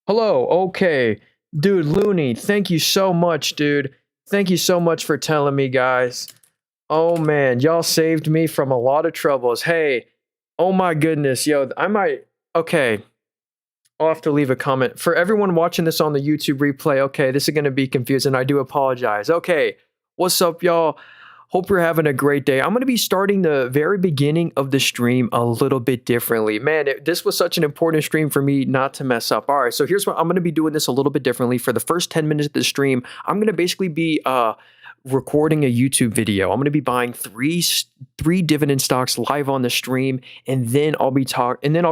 Hello. Okay. Dude, Looney, thank you so much, dude. Thank you so much for telling me, guys. Oh man, y'all saved me from a lot of troubles. Hey, oh my goodness, yo, I might. Okay, I'll have to leave a comment. For everyone watching this on the YouTube replay, okay, this is going to be confusing. I do apologize. Okay, what's up, y'all? Hope you're having a great day. I'm going to be starting the very beginning of the stream a little bit differently. Man, this was such an important stream for me not to mess up. All right, so here's what I'm going to be doing this a little bit differently. For the first 10 minutes of the stream, I'm going to basically be recording a YouTube video. I'm going to be buying three dividend stocks live on the stream, and then I'll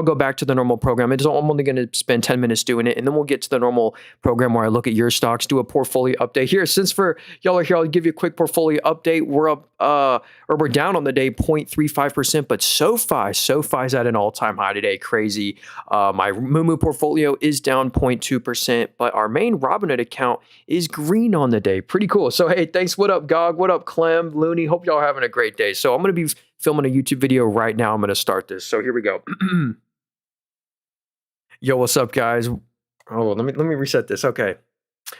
go back to the normal program. I'm only going to spend 10 minutes doing it, and then we'll get to the normal program where I look at your stocks, do a portfolio update. Here, since for y'all are here, I'll give you a quick portfolio update. We're up or we're down on the day 0.35%, but SoFi's at an all-time high today. Crazy. My Moomoo portfolio is down 0.2%, but our main Robinhood account is green on the day. Pretty cool. So hey, thanks. What up, Gog? What up, Clem? Looney? Hope y'all are having a great day. So I'm going to be filming a YouTube video right now. I'm going to start this. So here we go. Yo, what's up, guys? Oh, let me reset this. Okay.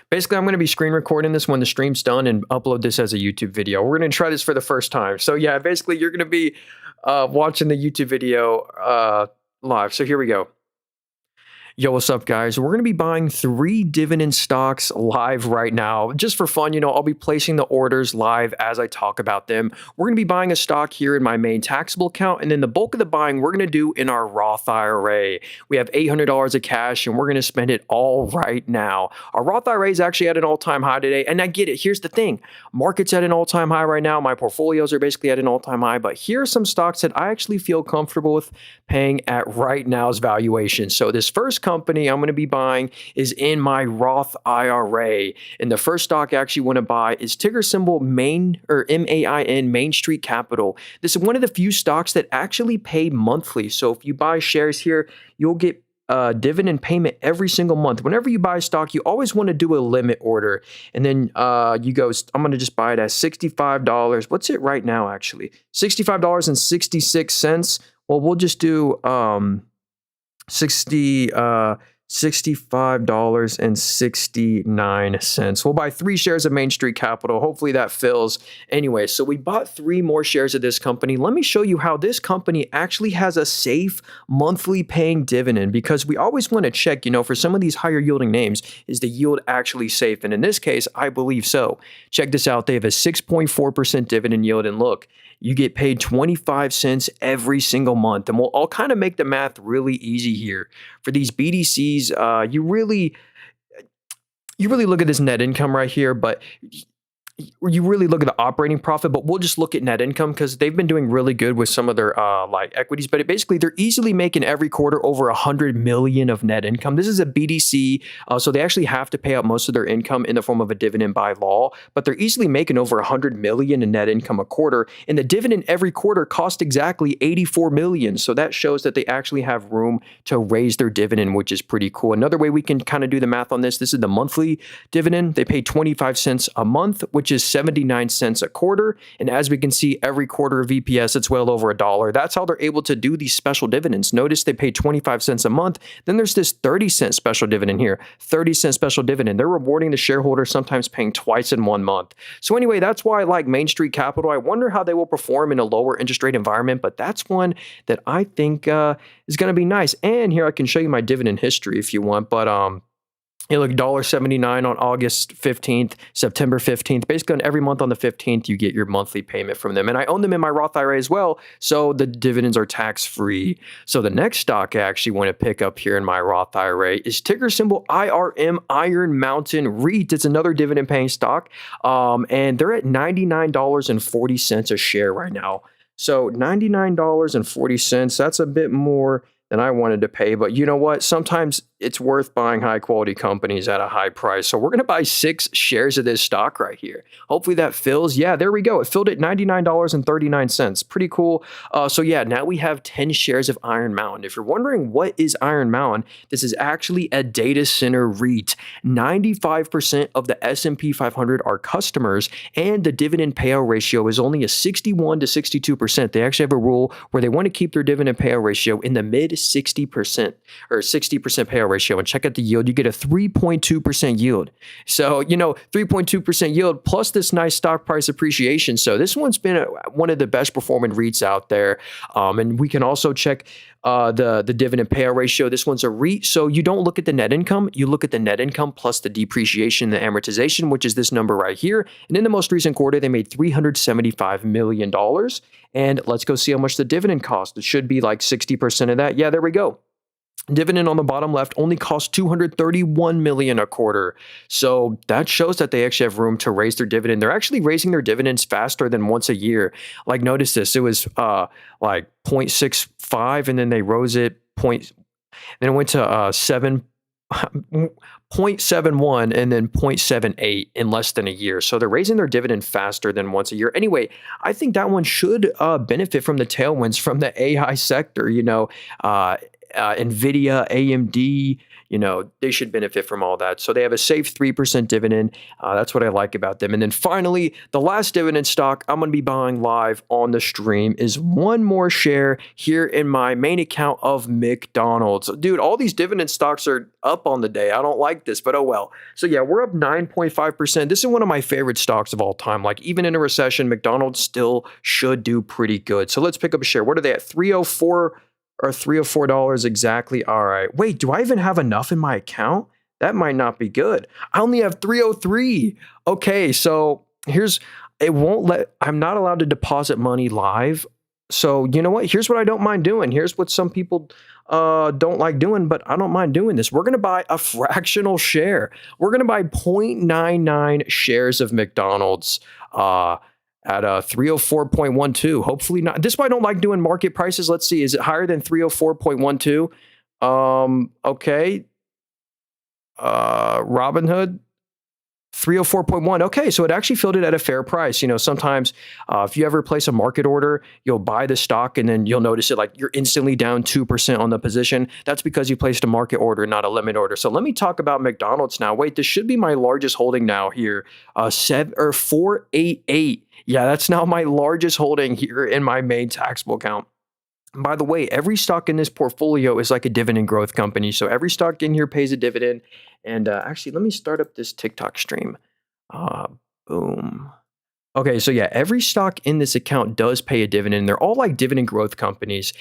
Basically, I'm going to be screen recording this when the stream's done and upload this as a YouTube video. We're going to try this for the first time. So yeah, basically, you're going to be watching the YouTube video live. So here we go. Yo, what's up, guys? We're going to be buying 3 dividend stocks live right now. Just for fun, I'll be placing the orders live as I talk about them. We're going to be buying a stock here in my main taxable account, and then the bulk of the buying we're going to do in our Roth IRA. We have $800 of cash, and we're going to spend it all right now. Our Roth IRA is actually at an all-time high today, and I get it. Here's the thing. Market's at an all-time high right now. My portfolios are basically at an all-time high, but here are some stocks that I actually feel comfortable with paying at right now's valuation. So this first company I'm going to be buying is in my Roth IRA. And the first stock I actually want to buy is ticker symbol MAIN Main Street Capital. This is one of the few stocks that actually pay monthly. So if you buy shares here, you'll get dividend payment every single month. Whenever you buy a stock, you always want to do a limit order. And then you go, I'm going to just buy it at $65. What's it right now, actually? $65.66. Well, we'll just do $65.69. We'll buy 3 shares of Main Street Capital. Hopefully that fills. Anyway, so we bought 3 more shares of this company. Let me show you how this company actually has a safe monthly paying dividend, because we always want to check, for some of these higher yielding names, is the yield actually safe? And in this case, I believe so. Check this out. They have a 6.4% dividend yield, and look, you get paid 25 cents every single month. And I'll kind of make the math really easy here. For these BDCs, you really look at this net income right here, but you really look at the operating profit, but we'll just look at net income because they've been doing really good with some of their equities. But basically, they're easily making every quarter over 100 million of net income. This is a BDC, so they actually have to pay out most of their income in the form of a dividend by law. But they're easily making over 100 million in net income a quarter, and the dividend every quarter costs exactly 84 million. So that shows that they actually have room to raise their dividend, which is pretty cool. Another way we can kind of do the math on this is the monthly dividend. They pay 25 cents a month, which is 79 cents a quarter. And as we can see, every quarter of EPS, it's well over $1. That's how they're able to do these special dividends. Notice they pay 25 cents a month. Then there's this 30-cent special dividend here, 30-cent special dividend. They're rewarding the shareholder, sometimes paying twice in 1 month. So anyway, that's why I like Main Street Capital. I wonder how they will perform in a lower interest rate environment, but that's one that I think is going to be nice. And here I can show you my dividend history if you want, but look, $1.79 on August 15th, September 15th. Basically, on every month on the 15th, you get your monthly payment from them. And I own them in my Roth IRA as well, so the dividends are tax-free. So the next stock I actually want to pick up here in my Roth IRA is ticker symbol IRM, Iron Mountain REIT. It's another dividend-paying stock, and they're at $99.40 a share right now. So $99.40, that's a bit more than I wanted to pay. But you know what? Sometimes it's worth buying high quality companies at a high price. So we're going to buy 6 shares of this stock right here. Hopefully that fills. Yeah, there we go. It filled at $99.39. Pretty cool. So yeah, now we have 10 shares of Iron Mountain. If you're wondering what is Iron Mountain, this is actually a data center REIT. 95% of the S&P 500 are customers, and the dividend payout ratio is only a 61 to 62%. They actually have a rule where they want to keep their dividend payout ratio in the mid 60% or 60% payout ratio. And check out the yield. You get a 3.2% yield. So, 3.2% yield plus this nice stock price appreciation. So this one's been one of the best performing REITs out there. And we can also check the dividend payout ratio. This one's a REIT. So you don't look at the net income. You look at the net income plus the depreciation, the amortization, which is this number right here. And in the most recent quarter, they made $375 million. And let's go see how much the dividend cost. It should be like 60% of that. Yeah, there we go. Dividend on the bottom left only costs $231 million a quarter. So that shows that they actually have room to raise their dividend. They're actually raising their dividends faster than once a year. Like notice this, it was like 0.65 and then they rose it then it went to 0.71 and then 0.78 in less than a year. So they're raising their dividend faster than once a year. Anyway, I think that one should benefit from the tailwinds from the AI sector, NVIDIA, AMD, they should benefit from all that. So they have a safe 3% dividend. That's what I like about them. And then finally, the last dividend stock I'm going to be buying live on the stream is one more share here in my main account of McDonald's. Dude, all these dividend stocks are up on the day. I don't like this, but oh well. So yeah, we're up 9.5%. This is one of my favorite stocks of all time. Like even in a recession, McDonald's still should do pretty good. So let's pick up a share. What are they at? 304 or $3 or $4 exactly. All right. Wait, do I even have enough in my account? That might not be good. I only have 303. Okay, so I'm not allowed to deposit money live. So you know what? Here's what I don't mind doing. Here's what some people don't like doing, but I don't mind doing this. We're going to buy a fractional share. We're going to buy 0.99 shares of McDonald's at 304.12. Hopefully not. This is why I don't like doing market prices. Let's see. Is it higher than 304.12? Okay. Robinhood, 304.1. Okay, so it actually filled it at a fair price. Sometimes if you ever place a market order, you'll buy the stock and then you'll notice it like you're instantly down 2% on the position. That's because you placed a market order, not a limit order. So let me talk about McDonald's now. Wait, this should be my largest holding now here. 488. Yeah, that's now my largest holding here in my main taxable account. By the way, every stock in this portfolio is like a dividend growth company. So every stock in here pays a dividend. And actually, let me start up this TikTok stream. Boom. Okay, so yeah, every stock in this account does pay a dividend. They're all like dividend growth companies.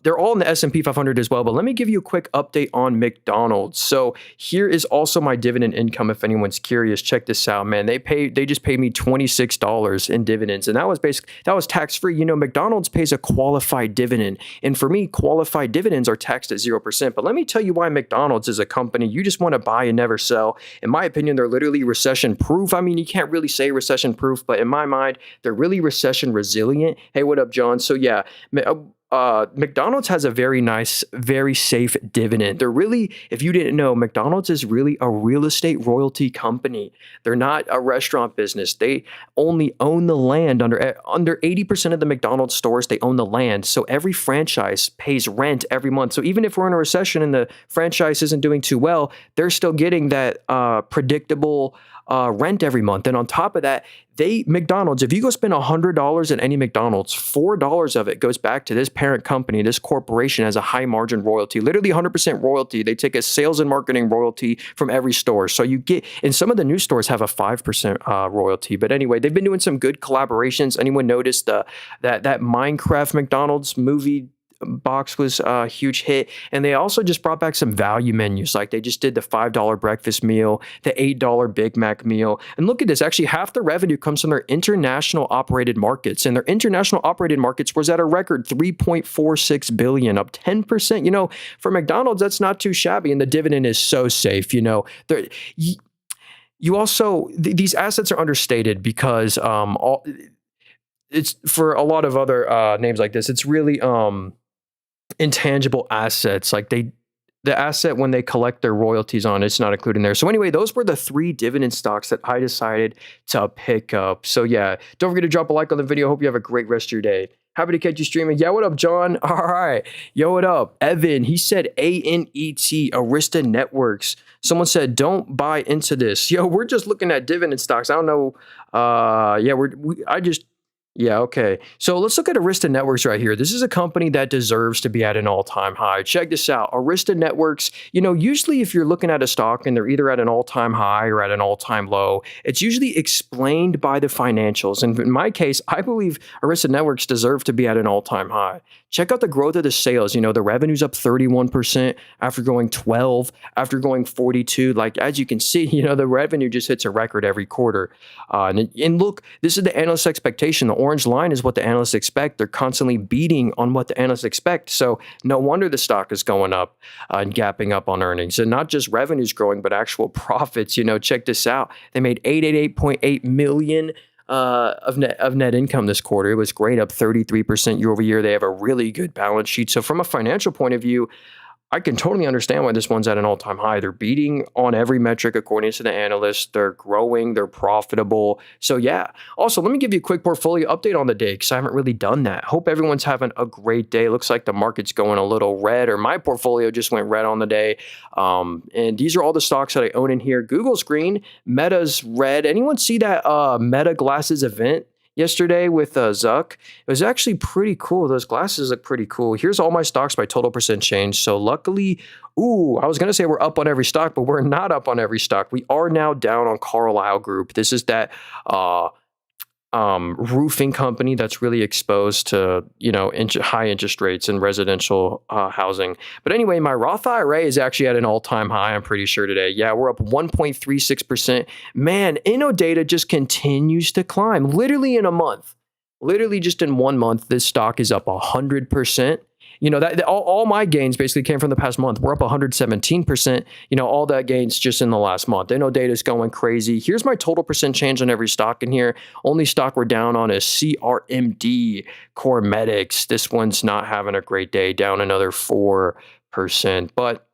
They're all in the S&P 500 as well, but let me give you a quick update on McDonald's. So here is also my dividend income if anyone's curious. Check this out, man. They just paid me $26 in dividends, and that was tax-free. McDonald's pays a qualified dividend, and for me, qualified dividends are taxed at 0%. But let me tell you why McDonald's is a company you just want to buy and never sell. In my opinion, they're literally recession-proof. I mean, you can't really say recession-proof, but in my mind, they're really recession resilient. Hey, what up, John? So yeah, McDonald's has a very nice, very safe dividend. They're really, if you didn't know, McDonald's is really a real estate royalty company. They're not a restaurant business. They only own the land. Under 80% of the McDonald's stores, they own the land. So every franchise pays rent every month. So even if we're in a recession and the franchise isn't doing too well, they're still getting that predictable rent every month. And on top of that, McDonald's, if you go spend $100 at any McDonald's, $4 of it goes back to this parent company, this corporation has a high margin royalty, literally 100% royalty. They take a sales and marketing royalty from every store. So and some of the new stores have a 5% royalty. But anyway, they've been doing some good collaborations. Anyone noticed that Minecraft McDonald's movie box was a huge hit, and they also just brought back some value menus. Like they just did the $5 breakfast meal, the $8 Big Mac meal, and look at this. Actually, half the revenue comes from their international operated markets, and their international operated markets was at a record $3.46 billion, up 10%. For McDonald's, that's not too shabby, and the dividend is so safe. You also these assets are understated because it's for a lot of other names like this. It's really intangible assets, like the asset when they collect their royalties on, it's not included in there. So anyway, those were the 3 dividend stocks that I decided to pick up. So yeah, don't forget to drop a like on the video. Hope you have a great rest of your day. Happy to catch you streaming. Yeah, what up, John? All right. Yo, what up? Evan, he said ANET, Arista Networks. Someone said, don't buy into this. Yo, we're just looking at dividend stocks. I don't know. Yeah, Yeah, okay. So let's look at Arista Networks right here. This is a company that deserves to be at an all-time high. Check this out. Arista Networks, usually if you're looking at a stock and they're either at an all-time high or at an all-time low, it's usually explained by the financials. And in my case, I believe Arista Networks deserve to be at an all-time high. Check out the growth of the sales. The revenue's up 31% after going 12, after going 42. Like, as you can see, the revenue just hits a record every quarter. And look, this is the analyst expectation. The orange line is what the analysts expect. They're constantly beating on what the analysts expect. So no wonder the stock is going up and gapping up on earnings. And not just revenues growing, but actual profits. Check this out. They made 888.8 million of net income this quarter. It was great, up 33% year over year. They have a really good balance sheet. So from a financial point of view, I can totally understand why this one's at an all-time high. They're beating on every metric according to the analysts. They're growing. They're profitable. So yeah. Also, let me give you a quick portfolio update on the day because I haven't really done that. Hope everyone's having a great day. Looks like the market's going a little red, or my portfolio just went red on the day. And these are all the stocks that I own in here. Google's green. Meta's red. Anyone see that Meta glasses event yesterday with Zuck? It was actually pretty cool. Those glasses look pretty cool. Here's all my stocks by total percent change. So luckily, I was going to say we're up on every stock, but we're not up on every stock. We are now down on Carlyle Group. This is that roofing company that's really exposed to high interest rates and residential housing. But anyway, my Roth IRA is actually at an all-time high, I'm pretty sure, today. Yeah, we're up 1.36%. Man, InnoData just continues to climb. Literally in a month, literally just in 1 month, this stock is up 100%. That all my gains basically came from the past month. We're up 117%. All that gains just in the last month. InnoData is going crazy. Here's my total percent change on every stock in here. Only stock we're down on is CRMD, Core Medics. This one's not having a great day, down another 4%. But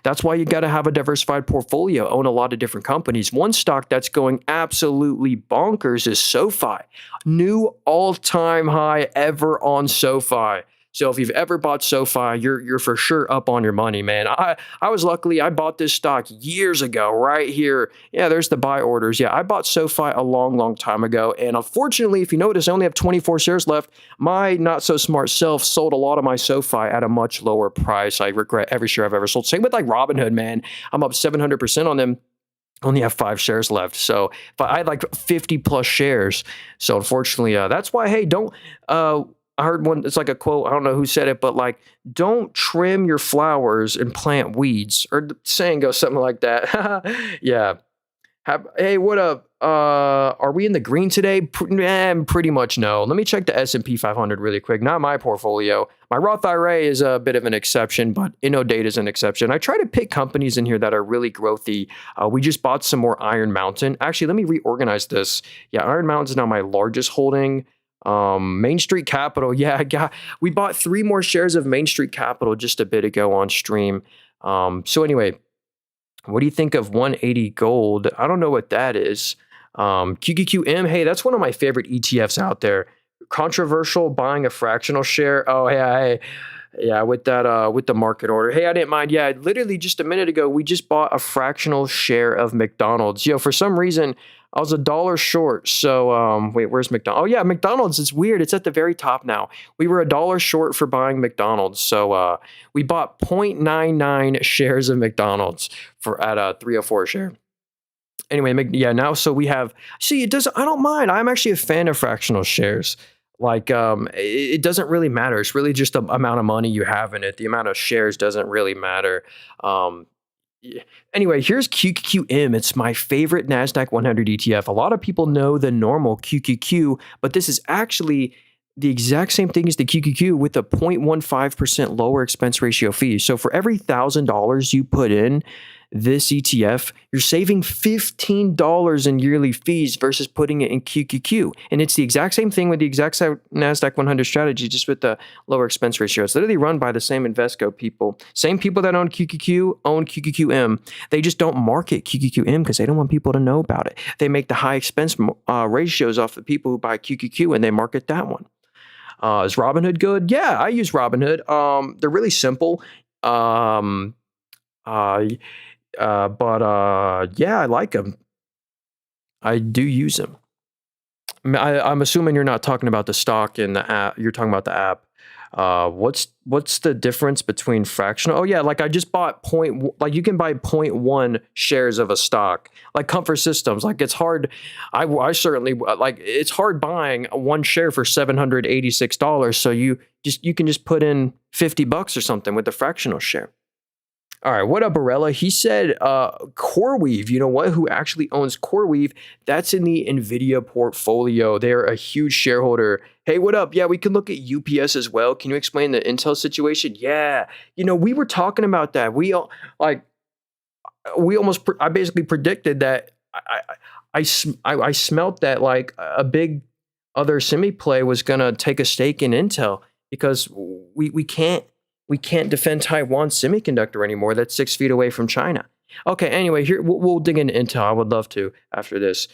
that's why you got to have a diversified portfolio, own a lot of different companies. One stock that's going absolutely bonkers is SoFi. New all-time high ever on SoFi. So if you've ever bought SoFi, you're for sure up on your money, man. I bought this stock years ago, right here. Yeah, there's the buy orders. Yeah, I bought SoFi a long time ago. And unfortunately, if you notice, I only have 24 shares left. My not so smart self sold a lot of my SoFi at a much lower price. I regret every share I've ever sold. Same with like Robinhood, man. I'm up 700% on them. Only have 5 shares left. So if I had like 50 plus shares. So unfortunately, that's why, hey, don't, I heard one, it's like a quote, I don't know who said it, but like, don't trim your flowers and plant weeds. Or the saying goes something like that. Yeah. Hey, what up? Are we in the green today? Pretty much no. Let me check the S&P 500 really quick. Not my portfolio. My Roth IRA is a bit of an exception, but InnoData is an exception. I try to pick companies in here that are really growthy. We just bought some more Iron Mountain. Actually, let me reorganize this. Yeah, Iron Mountain is now my largest holding. Main Street Capital. Yeah, we bought 3 more shares of Main Street Capital just a bit ago on stream. So anyway, what do you think of 180 Gold? I don't know what that is. QQQM. Hey, that's one of my favorite ETFs out there. Controversial buying a fractional share. Oh, hey. Yeah, with that, with the market order. Hey, I didn't mind. Yeah, literally just a minute ago, we just bought a fractional share of McDonald's. For some reason, I was $1 short. So, wait, where's McDonald's? Oh yeah, McDonald's. It's weird. It's at the very top now. We were $1 short for buying McDonald's. So, we bought 0.99 shares of McDonald's at 304 a share. Anyway, now so we have. See, it doesn't. I don't mind. I'm actually a fan of fractional shares. Like, it doesn't really matter. It's really just the amount of money you have in it. The amount of shares doesn't really matter. Anyway, here's QQQM. It's my favorite NASDAQ 100 ETF. A lot of people know the normal QQQ, but this is actually the exact same thing as the QQQ with a 0.15% lower expense ratio fee. So for every $1,000 you put in this ETF, you're saving $15 in yearly fees versus putting it in QQQ. And it's the exact same thing with the exact NASDAQ 100 strategy, just with the lower expense ratio. It's literally run by the same Invesco people. Same people that own QQQ own QQQM. They just don't market QQQM because they don't want people to know about it. They make the high expense ratios off the people who buy QQQ and they market that one. Is Robinhood good? Yeah, I use Robinhood. They're really simple. But yeah, I like them. I do use them. I'm assuming you're not talking about the stock in the app. You're talking about the app. What's the difference between fractional? Oh yeah, like I just bought like you can buy point 0.1 shares of a stock. Like Comfort Systems, like it's hard. I certainly like it's hard buying one share for $786. So you can just put in $50 or something with a fractional share. All right, what up, Barella? He said CoreWeave. You know what? Who actually owns CoreWeave? That's in the NVIDIA portfolio. They're a huge shareholder. Hey, what up? Yeah, we can look at UPS as well. Can you explain the Intel situation? Yeah, we were talking about that. I basically predicted that. I smelt that like a big other semi play was gonna take a stake in Intel because we can't defend Taiwan semiconductor anymore. That's 6 feet away from China. Okay, anyway, here we'll dig into Intel. I would love to after this.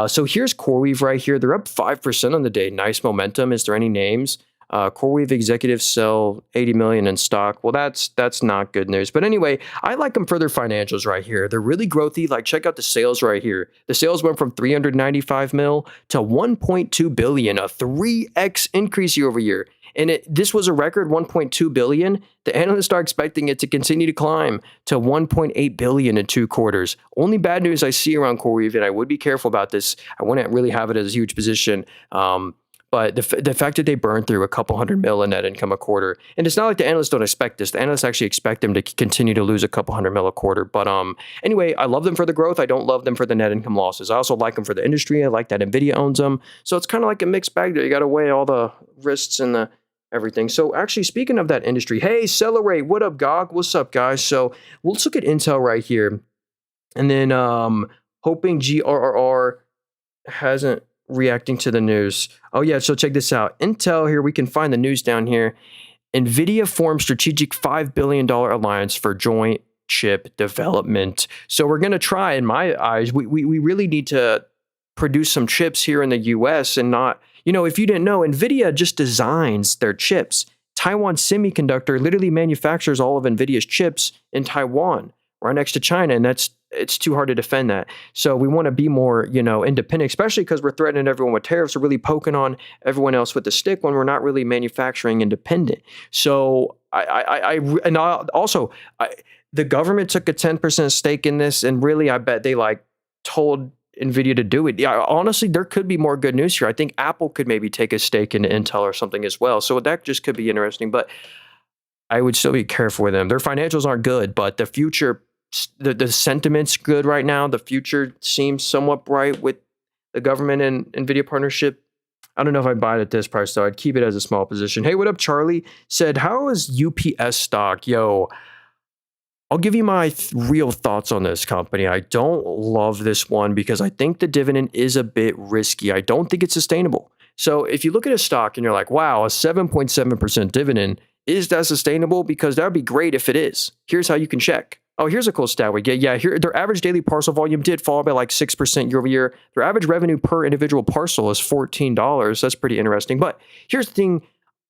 So here's CoreWeave right here. They're up 5% on the day. Nice momentum. Is there any names? CoreWeave executives sell $80 million in stock. Well, that's not good news. But anyway, I like them for their financials right here. They're really growthy. Like, check out the sales right here. The sales went from 395 mil to 1.2 billion, a 3x increase year over year. And this was a record 1.2 billion. The analysts are expecting it to continue to climb to 1.8 billion in 2 quarters. Only bad news I see around CoreWeave, and I would be careful about this. I wouldn't really have it as a huge position. But the fact that they burn through a couple $100 million in net income a quarter, and it's not like the analysts don't expect this. The analysts actually expect them to continue to lose a couple $100 million a quarter. But anyway, I love them for the growth. I don't love them for the net income losses. I also like them for the industry. I like that NVIDIA owns them. So it's kind of like a mixed bag there. You got to weigh all the risks and the everything. So actually, speaking of that industry, hey, Celebrate, what up, GOG? What's up, guys? So let's look at Intel right here. And then hoping GRRR hasn't reacting to the news. Oh yeah, so check this out. Intel here, we can find the news down here. NVIDIA forms strategic $5 billion alliance for joint chip development. So we're going to try, in my eyes, we really need to produce some chips here in the US and not, if you didn't know, NVIDIA just designs their chips. Taiwan Semiconductor literally manufactures all of NVIDIA's chips in Taiwan, right next to China, and it's too hard to defend that. So we want to be more, independent, especially because we're threatening everyone with tariffs. We're really poking on everyone else with the stick when we're not really manufacturing independent. So the government took a 10% stake in this, and really, I bet they told NVIDIA to do it. Yeah, honestly, there could be more good news here. I think Apple could maybe take a stake in Intel or something as well. So that just could be interesting, but I would still be careful with them. Their financials aren't good, but the future, the sentiment's good right now. The future seems somewhat bright with the government and NVIDIA partnership. I don't know if I'd buy it at this price, though. I'd keep it as a small position. Hey, what up, Charlie? Said, how is UPS stock? Yo, I'll give you my real thoughts on this company. I don't love this one because I think the dividend is a bit risky. I don't think it's sustainable. So if you look at a stock and you're like, wow, a 7.7% dividend, is that sustainable? Because that would be great if it is. Here's how you can check. Oh, here's a cool stat we get. Yeah, here their average daily parcel volume did fall by like 6% year over year. Their average revenue per individual parcel is $14. That's pretty interesting. But here's the thing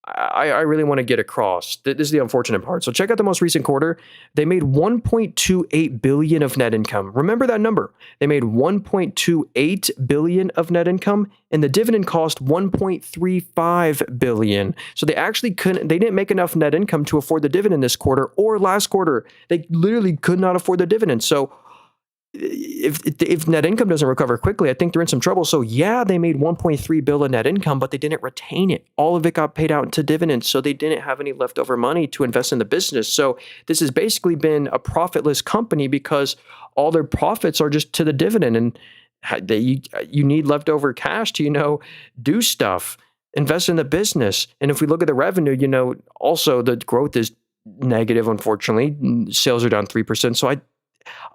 I really want to get across. This is the unfortunate part. So check out the most recent quarter. They made $1.28 billion of net income. Remember that number. They made $1.28 billion of net income, and the dividend cost $1.35 billion. So they didn't make enough net income to afford the dividend this quarter or last quarter. They literally could not afford the dividend. So if net income doesn't recover quickly, I think they're in some trouble. So yeah, they made $1.3 billion net income, but they didn't retain it. All of it got paid out into dividends, so they didn't have any leftover money to invest in the business. So this has basically been a profitless company because all their profits are just to the dividend, and you need leftover cash to do stuff, invest in the business. And if we look at the revenue, also the growth is negative. Unfortunately, sales are down 3%. So I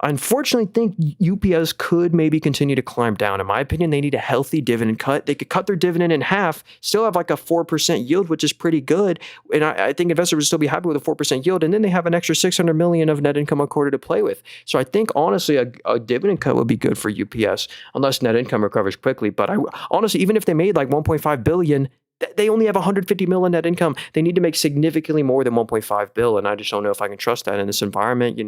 unfortunately think UPS could maybe continue to climb down. In my opinion, they need a healthy dividend cut. They could cut their dividend in half, still have like a 4% yield, which is pretty good. And I think investors would still be happy with a 4% yield. And then they have an extra $600 million of net income a quarter to play with. So I think honestly, a dividend cut would be good for UPS unless net income recovers quickly. But honestly, even if they made like $1.5 billion, they only have $150 million net income. They need to make significantly more than $1.5 billion, and I just don't know if I can trust that in this environment.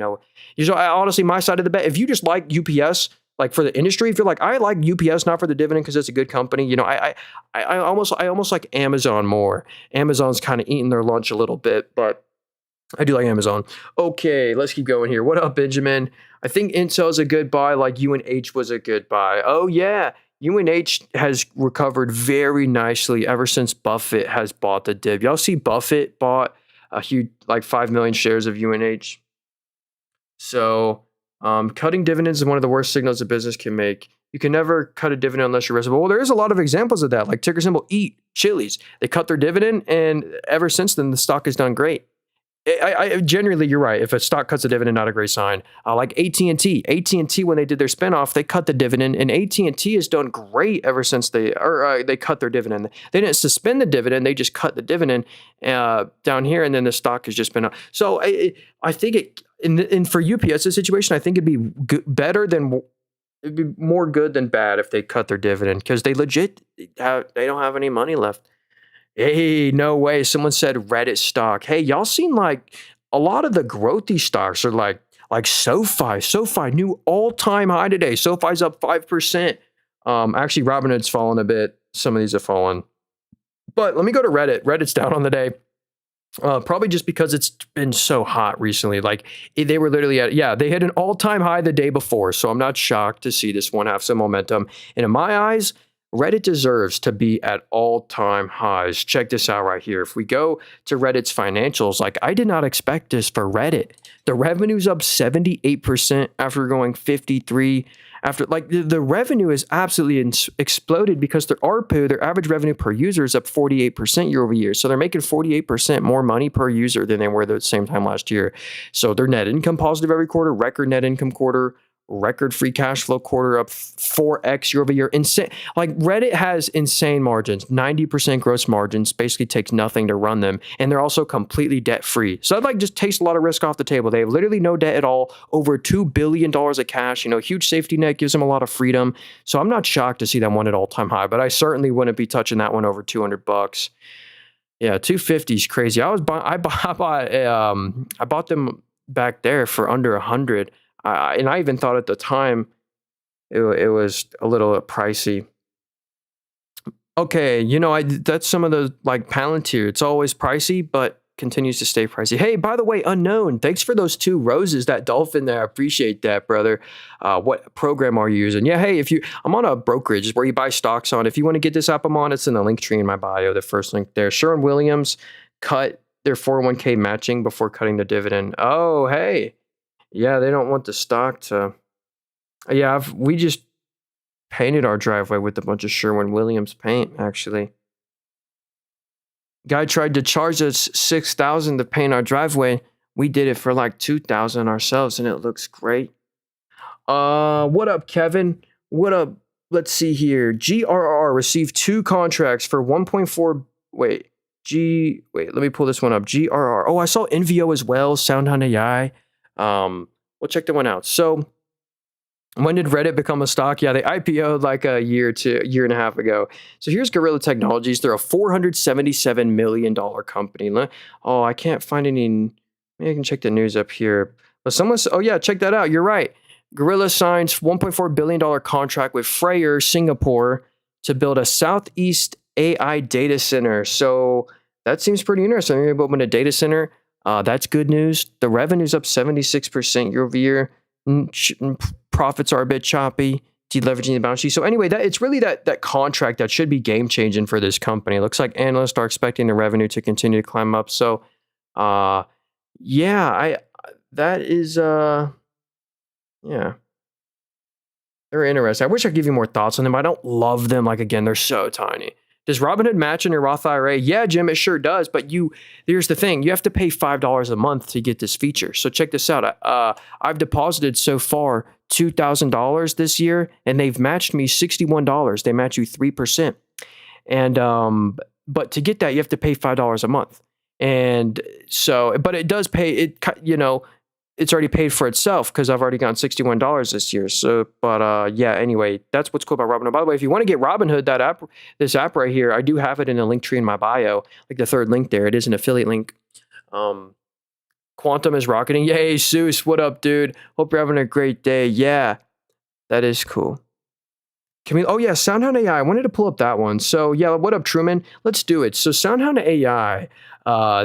So honestly, my side of the bet, if you just like UPS, like for the industry, if you're like, I like UPS not for the dividend because it's a good company, you know, I almost like Amazon more. Amazon's kind of eating their lunch a little bit, but I do like Amazon. Okay, let's keep going here. What up, Benjamin? I think Intel's a good buy, like UNH was a good buy. Oh yeah, UNH has recovered very nicely ever since Buffett has bought the div. Y'all see Buffett bought a huge, like 5 million shares of UNH. So cutting dividends is one of the worst signals a business can make. You can never cut a dividend unless you're riskable. Well, there is a lot of examples of that, like ticker symbol EAT, Chili's. They cut their dividend, and ever since then, the stock has done great. I generally, you're right. If a stock cuts a dividend, not a great sign. Like AT&T. AT&T, when they did their spinoff, they cut the dividend, and AT&T has done great ever since they cut their dividend. They didn't suspend the dividend; they just cut the dividend down here, and then the stock has just been up. So I think in for UPS's situation, I think it'd be it'd be more good than bad if they cut their dividend because they legit they don't have any money left. Hey, no way. Someone said Reddit stock. Hey, y'all seen like a lot of the growthy stocks are like SoFi. SoFi, new all-time high today. SoFi's up 5%. Actually, Robinhood's fallen a bit. Some of these have fallen. But let me go to Reddit. Reddit's down on the day. Probably just because it's been so hot recently. Like they were literally they hit an all-time high the day before. So I'm not shocked to see this one have some momentum. And in my eyes, Reddit deserves to be at all-time highs. Check this out right here. If we go to Reddit's financials, like I did not expect this for Reddit. The revenue's up 78% after going 53. After like the revenue is absolutely exploded because their ARPU, their average revenue per user, is up 48% year over year. So they're making 48% more money per user than they were at the same time last year. So their net income positive every quarter, record net income quarter, record free cash flow quarter, up 4x year over year. Insane. Like Reddit has insane margins, 90% gross margins, basically takes nothing to run them. And they're also completely debt free. So that like just takes a lot of risk off the table. They have literally no debt at all, over $2 billion of cash, huge safety net, gives them a lot of freedom. So I'm not shocked to see them one at all time high, but I certainly wouldn't be touching that one over $200. Yeah, 250 is crazy. I bought them back there for under 100. And I even thought at the time it was a little pricey. Okay, that's some of the like Palantir. It's always pricey, but continues to stay pricey. Hey, by the way, Unknown, thanks for those 2 roses, that dolphin there. I appreciate that, brother. What program are you using? Yeah, hey, I'm on a brokerage where you buy stocks on. If you want to get this app I'm on, it's in the link tree in my bio, the first link there. Sherwin-Williams cut their 401k matching before cutting the dividend. Oh, hey. Yeah, they don't want the stock to. Yeah, we just painted our driveway with a bunch of Sherwin-Williams paint, actually. Guy tried to charge us $6,000 to paint our driveway. We did it for like $2,000 ourselves, and it looks great. What up, Kevin? What up? Let's see here. GRR received 2 contracts for 1.4. Wait, let me pull this one up. GRR. Oh, I saw NVO as well. SoundHound AI. We'll check that one out. So when did Reddit become a stock? Yeah, they IPO'd like a year and a half ago. So here's Gorilla Technologies. They're a $477 million company. Oh, I can't find any. Maybe I can check the news up here. But oh yeah, check that out. You're right. Gorilla signs $1.4 billion contract with Freyr Singapore to build a Southeast AI data center. So that seems pretty interesting. You're able to open a data center. That's good news. The revenue's up 76% year over year. Profits are a bit choppy, deleveraging the balance sheet. So anyway, it's really that contract that should be game changing for this company. It looks like analysts are expecting the revenue to continue to climb up. So, yeah, that is they're interesting. I wish I could give you more thoughts on them. I don't love them. Like again, they're so tiny. Does Robinhood match in your Roth IRA? Yeah, Jim, it sure does. But here's the thing. You have to pay $5 a month to get this feature. So check this out. I've deposited so far $2,000 this year, and they've matched me $61. They match you 3%. And but to get that, you have to pay $5 a month. And so, but it does pay it. It's already paid for itself because I've already gotten $61 this year. So, but yeah, anyway, that's what's cool about Robinhood. By the way, if you want to get Robinhood, this app right here, I do have it in a link tree in my bio, like the 3rd link there. It is an affiliate link. Quantum is rocketing. Yay, Seuss, what up, dude? Hope you're having a great day. Yeah. That is cool. Can we? Oh yeah, SoundHound AI. I wanted to pull up that one. So yeah, what up, Truman? Let's do it. So SoundHound AI.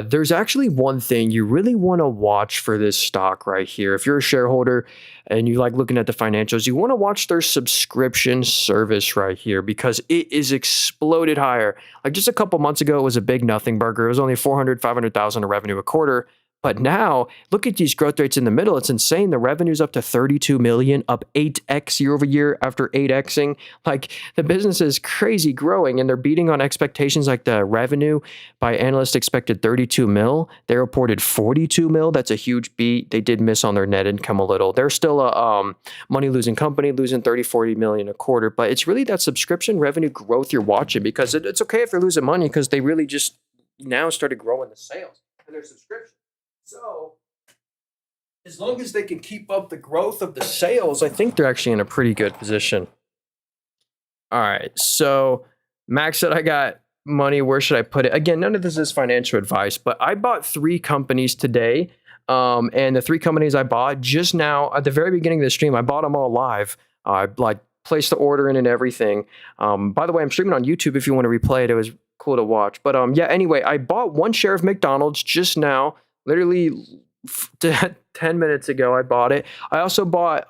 There's actually one thing you really want to watch for this stock right here. If you're a shareholder and you like looking at the financials, you want to watch their subscription service right here because it is exploded higher. Like just a couple months ago, it was a big nothing burger. It was only 500,000 of revenue a quarter. But now, look at these growth rates in the middle. It's insane. The revenue's up to 32 million, up 8x year over year after 8xing. Like the business is crazy growing and they're beating on expectations. Like the revenue by analysts expected 32 mil. They reported 42 mil. That's a huge beat. They did miss on their net income a little. They're still a money losing company, losing 30, 40 million a quarter. But it's really that subscription revenue growth you're watching because it's okay if they're losing money because they really just now started growing the sales and their subscription. So, as long as they can keep up the growth of the sales, I think they're actually in a pretty good position. All right. So, Max said, I got money. Where should I put it? Again, none of this is financial advice, but I bought 3 companies today. And the 3 companies I bought just now at the very beginning of the stream, I bought them all live. I placed the order in and everything. By the way, I'm streaming on YouTube if you want to replay it. It was cool to watch. But yeah, anyway, I bought 1 share of McDonald's just now. Literally 10 minutes ago, I bought it. I also bought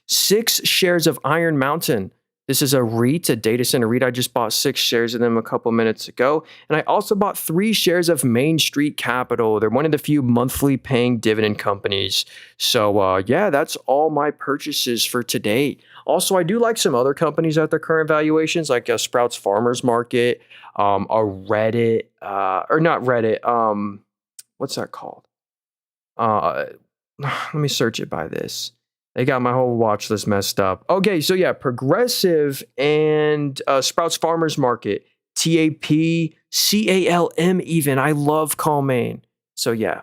6 shares of Iron Mountain. This is a REIT, a data center REIT. I just bought 6 shares of them a couple minutes ago. And I also bought 3 shares of Main Street Capital. They're one of the few monthly paying dividend companies. So yeah, that's all my purchases for today. Also, I do like some other companies at their current valuations, like Sprouts Farmers Market, a Reddit, or not Reddit, what's that called? Let me search it by this. They got my whole watch list messed up. Okay, so yeah, Progressive and Sprouts Farmers Market, TAP, CALM even. I love Calmain. So yeah,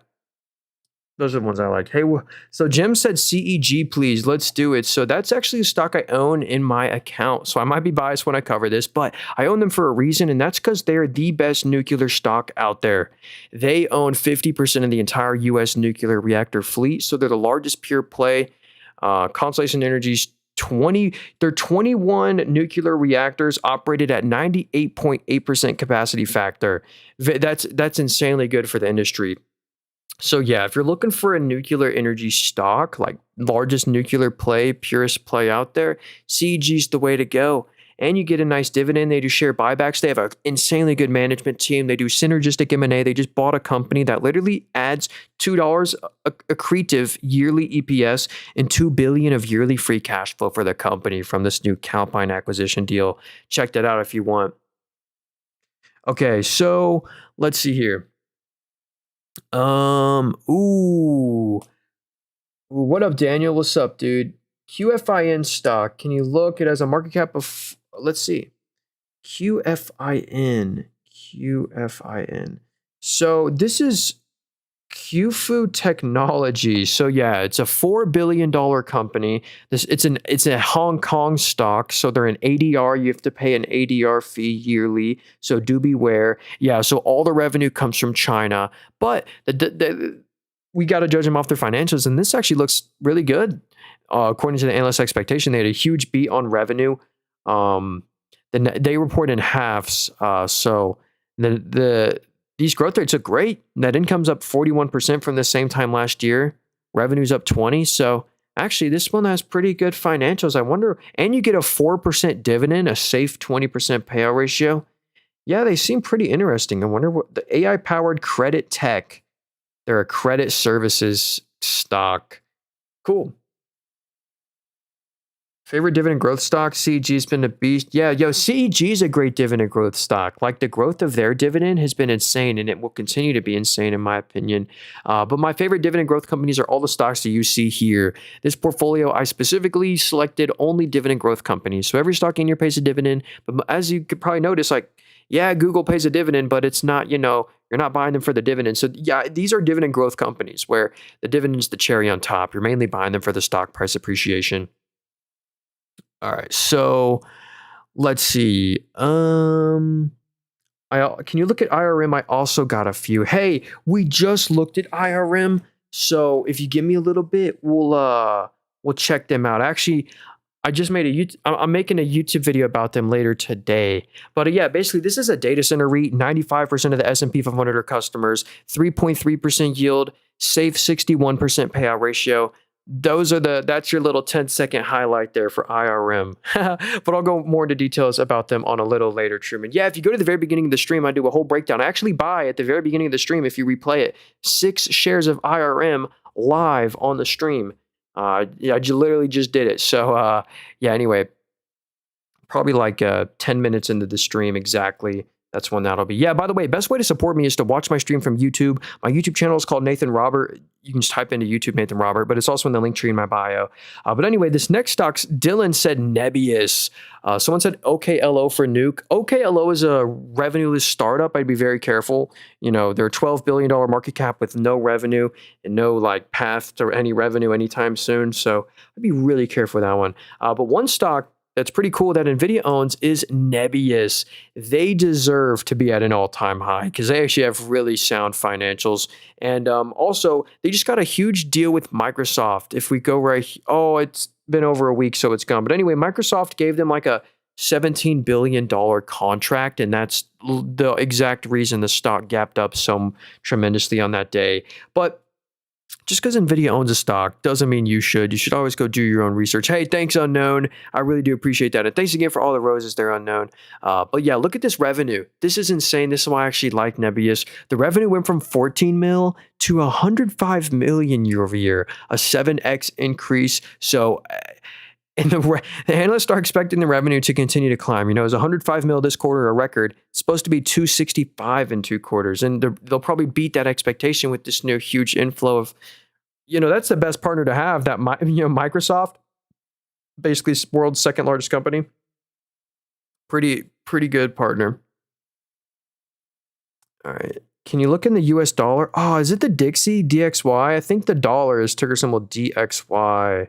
those are the ones I like. Hey, so Jim said CEG, please. Let's do it. So that's actually a stock I own in my account. So I might be biased when I cover this, but I own them for a reason, and that's because they're the best nuclear stock out there. They own 50% of the entire U.S. nuclear reactor fleet. So they're the largest pure play. Constellation Energy's 21 nuclear reactors operated at 98.8% capacity factor. That's insanely good for the industry. So yeah, if you're looking for a nuclear energy stock, like largest nuclear play, purest play out there, CEG's the way to go. And you get a nice dividend. They do share buybacks. They have an insanely good management team. They do synergistic M&A. They just bought a company that literally adds $2 accretive yearly EPS and $2 billion of yearly free cash flow for the company from this new Calpine acquisition deal. Check that out if you want. Okay, so let's see here. What up, Daniel? What's up, dude? QFIN stock. Can you look? It has a market cap of, let's see. QFIN. So this is QFu Technology. So yeah, it's a $4 billion company. It's a Hong Kong stock. So they're an ADR. You have to pay an ADR fee yearly. So do beware. Yeah. So all the revenue comes from China, but we got to judge them off their financials. And this actually looks really good. According to the analyst expectation, they had a huge beat on revenue. They report in halves. So these growth rates are great. Net income's up 41% from the same time last year. Revenue's up 20%. So actually, this one has pretty good financials. I wonder, and you get a 4% dividend, a safe 20% payout ratio. Yeah, they seem pretty interesting. I wonder what the AI-powered credit tech. They're a credit services stock. Cool. Favorite dividend growth stock? CEG's been a beast. Yeah, CEG is a great dividend growth stock. Like the growth of their dividend has been insane, and it will continue to be insane in my opinion. But my favorite dividend growth companies are all the stocks that you see here. This portfolio, I specifically selected only dividend growth companies. So every stock in here pays a dividend. But as you could probably notice, like, yeah, Google pays a dividend, but it's not, you're not buying them for the dividend. So yeah, these are dividend growth companies where the dividend is the cherry on top. You're mainly buying them for the stock price appreciation. All right, so let's see. Can you look at IRM? I also got a few. Hey, we just looked at IRM. So if you give me a little bit, we'll check them out. Actually, I just made a I'm making a YouTube video about them later today. But yeah, basically this is a data center REIT. 95% of the S&P 500 are customers, 3.3% yield, safe 61% payout ratio. That's your little 10-second highlight there for IRM. But I'll go more into details about them on a little later, Truman. Yeah, if you go to the very beginning of the stream, I do a whole breakdown. I actually buy at the very beginning of the stream, if you replay it, 6 shares of IRM live on the stream. Yeah, I literally just did it. So, yeah, anyway, probably like 10 minutes into the stream exactly. That's when that'll be. Yeah, by the way, best way to support me is to watch my stream from YouTube. My YouTube channel is called Nathan Robert. You can just type into YouTube Nathan Robert, but it's also in the link tree in my bio. But anyway, this next stock, Dylan said Nebius. Someone said OKLO for Nuke. OKLO is a revenue-less startup. I'd be very careful. You know, they're a $12 billion market cap with no revenue and no like path to any revenue anytime soon. So I'd be really careful with that one. But one stock that's pretty cool that NVIDIA owns is Nebius. They deserve to be at an all-time high because they actually have really sound financials. And also, they just got a huge deal with Microsoft. If we go it's been over a week, so it's gone. But anyway, Microsoft gave them like a $17 billion contract, and that's the exact reason the stock gapped up so tremendously on that day. But just because NVIDIA owns a stock doesn't mean you should. You should always go do your own research. Hey, thanks, Unknown. I really do appreciate that. And thanks again for all the roses there, Unknown. But yeah, look at this revenue. This is insane. This is why I actually like Nebius. The revenue went from 14 mil to 105 million year over year, a 7x increase. So, and the analysts are expecting the revenue to continue to climb. You know, it was 105 mil this quarter, a record. It's supposed to be 265 in 2 quarters. And they'll probably beat that expectation with this new huge inflow of, that's the best partner to have, that, Microsoft, basically world's second largest company. Pretty good partner. All right. Can you look in the US dollar? Oh, is it the Dixie DXY? I think the dollar is ticker symbol DXY.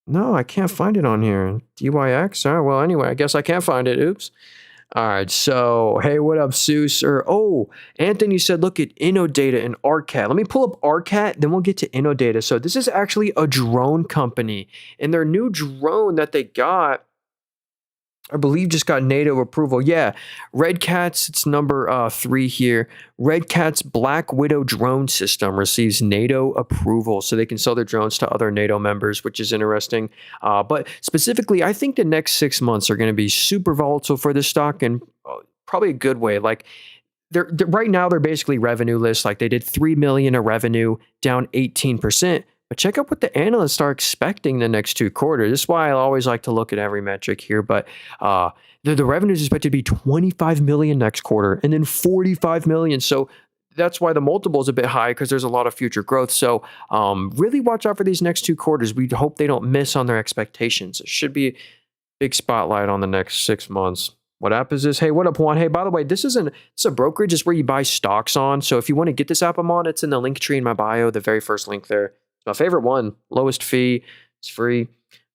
No, I can't find it on here. DYX? All right, well, anyway, I guess I can't find it. Oops. All right, so, hey, what up, Seuss? Anthony said, look at InnoData and ARCAT. Let me pull up ARCAT, then we'll get to InnoData. So this is actually a drone company, and their new drone that they got, I believe, just got NATO approval. Yeah, Red Cat's, it's number 3 here. Red Cat's Black Widow drone system receives NATO approval, so they can sell their drones to other NATO members, which is interesting. But specifically, I think the next 6 months are going to be super volatile for this stock, and probably a good way. Like, they're right now, they're basically revenue-less. Like, they did $3 million in revenue, down 18%. But check out what the analysts are expecting the next 2 quarters. This is why I always like to look at every metric here. But the revenue is expected to be $25 million next quarter and then $45 million. So that's why the multiple is a bit high, because there's a lot of future growth. So really watch out for these next 2 quarters. We hope they don't miss on their expectations. It should be a big spotlight on the next 6 months. What app is this? Hey, what up, Juan? Hey, by the way, it's a brokerage. It's where you buy stocks on. So if you want to get this app I'm on, it's in the link tree in my bio, the very first link there. My favorite one, lowest fee, it's free.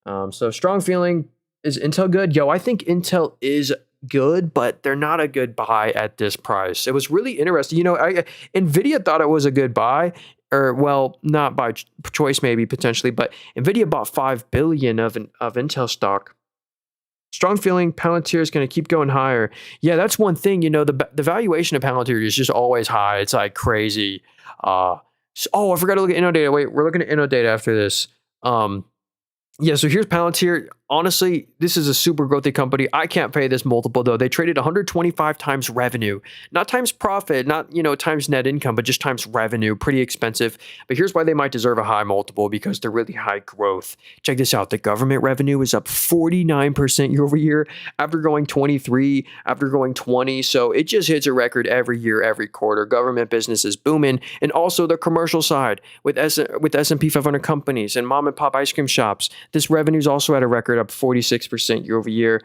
So strong feeling, is Intel good? Yo, I think Intel is good, but they're not a good buy at this price. It was really interesting. NVIDIA thought it was a good buy, or well, not by choice maybe potentially, but NVIDIA bought $5 billion of Intel stock. Strong feeling, Palantir is going to keep going higher. Yeah, that's one thing. The valuation of Palantir is just always high. It's like crazy. I forgot to look at InnoData. Wait, we're looking at InnoData after this. Yeah, so here's Palantir. Honestly, this is a super growthy company. I can't pay this multiple, though. They traded 125 times revenue, not times profit, not, times net income, but just times revenue. Pretty expensive. But here's why they might deserve a high multiple, because they're really high growth. Check this out. The government revenue is up 49% year over year after going 23, after going 20. So it just hits a record every year, every quarter. Government business is booming. And also the commercial side with S&P 500 companies and mom and pop ice cream shops. This revenue is also at a record, up 46% year over year.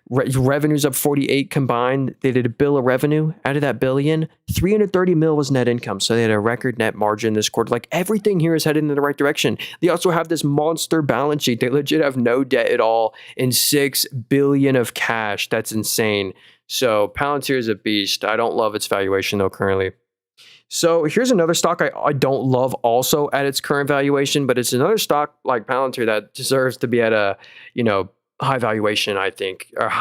Revenues up 48 combined. They did a bill of revenue. Out of that billion, 330 mil was net income. So they had a record net margin this quarter. Like, everything here is headed in the right direction. They also have this monster balance sheet. They legit have no debt at all and $6 billion of cash. That's insane. So Palantir is a beast. I don't love its valuation though currently. So here's another stock I don't love also at its current valuation, but it's another stock like Palantir that deserves to be at a, you know, high valuation, I think, or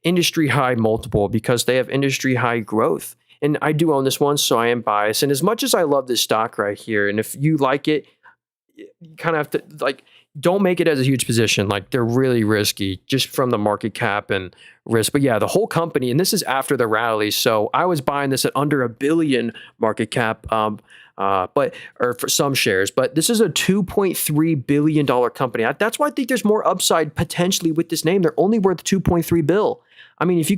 industry high multiple because they have industry high growth. And I do own this one, so I am biased. And as much as I love this stock right here, and if you like it, you kind of have to like, don't make it as a huge position. Like they're really risky just from the market cap and risk. But yeah, the whole company, and this is after the rally. So I was buying this at under $1 billion market cap, but for some shares. But this is a $2.3 billion company. That's why I think there's more upside potentially with this name. They're only worth $2.3 billion. I mean, if you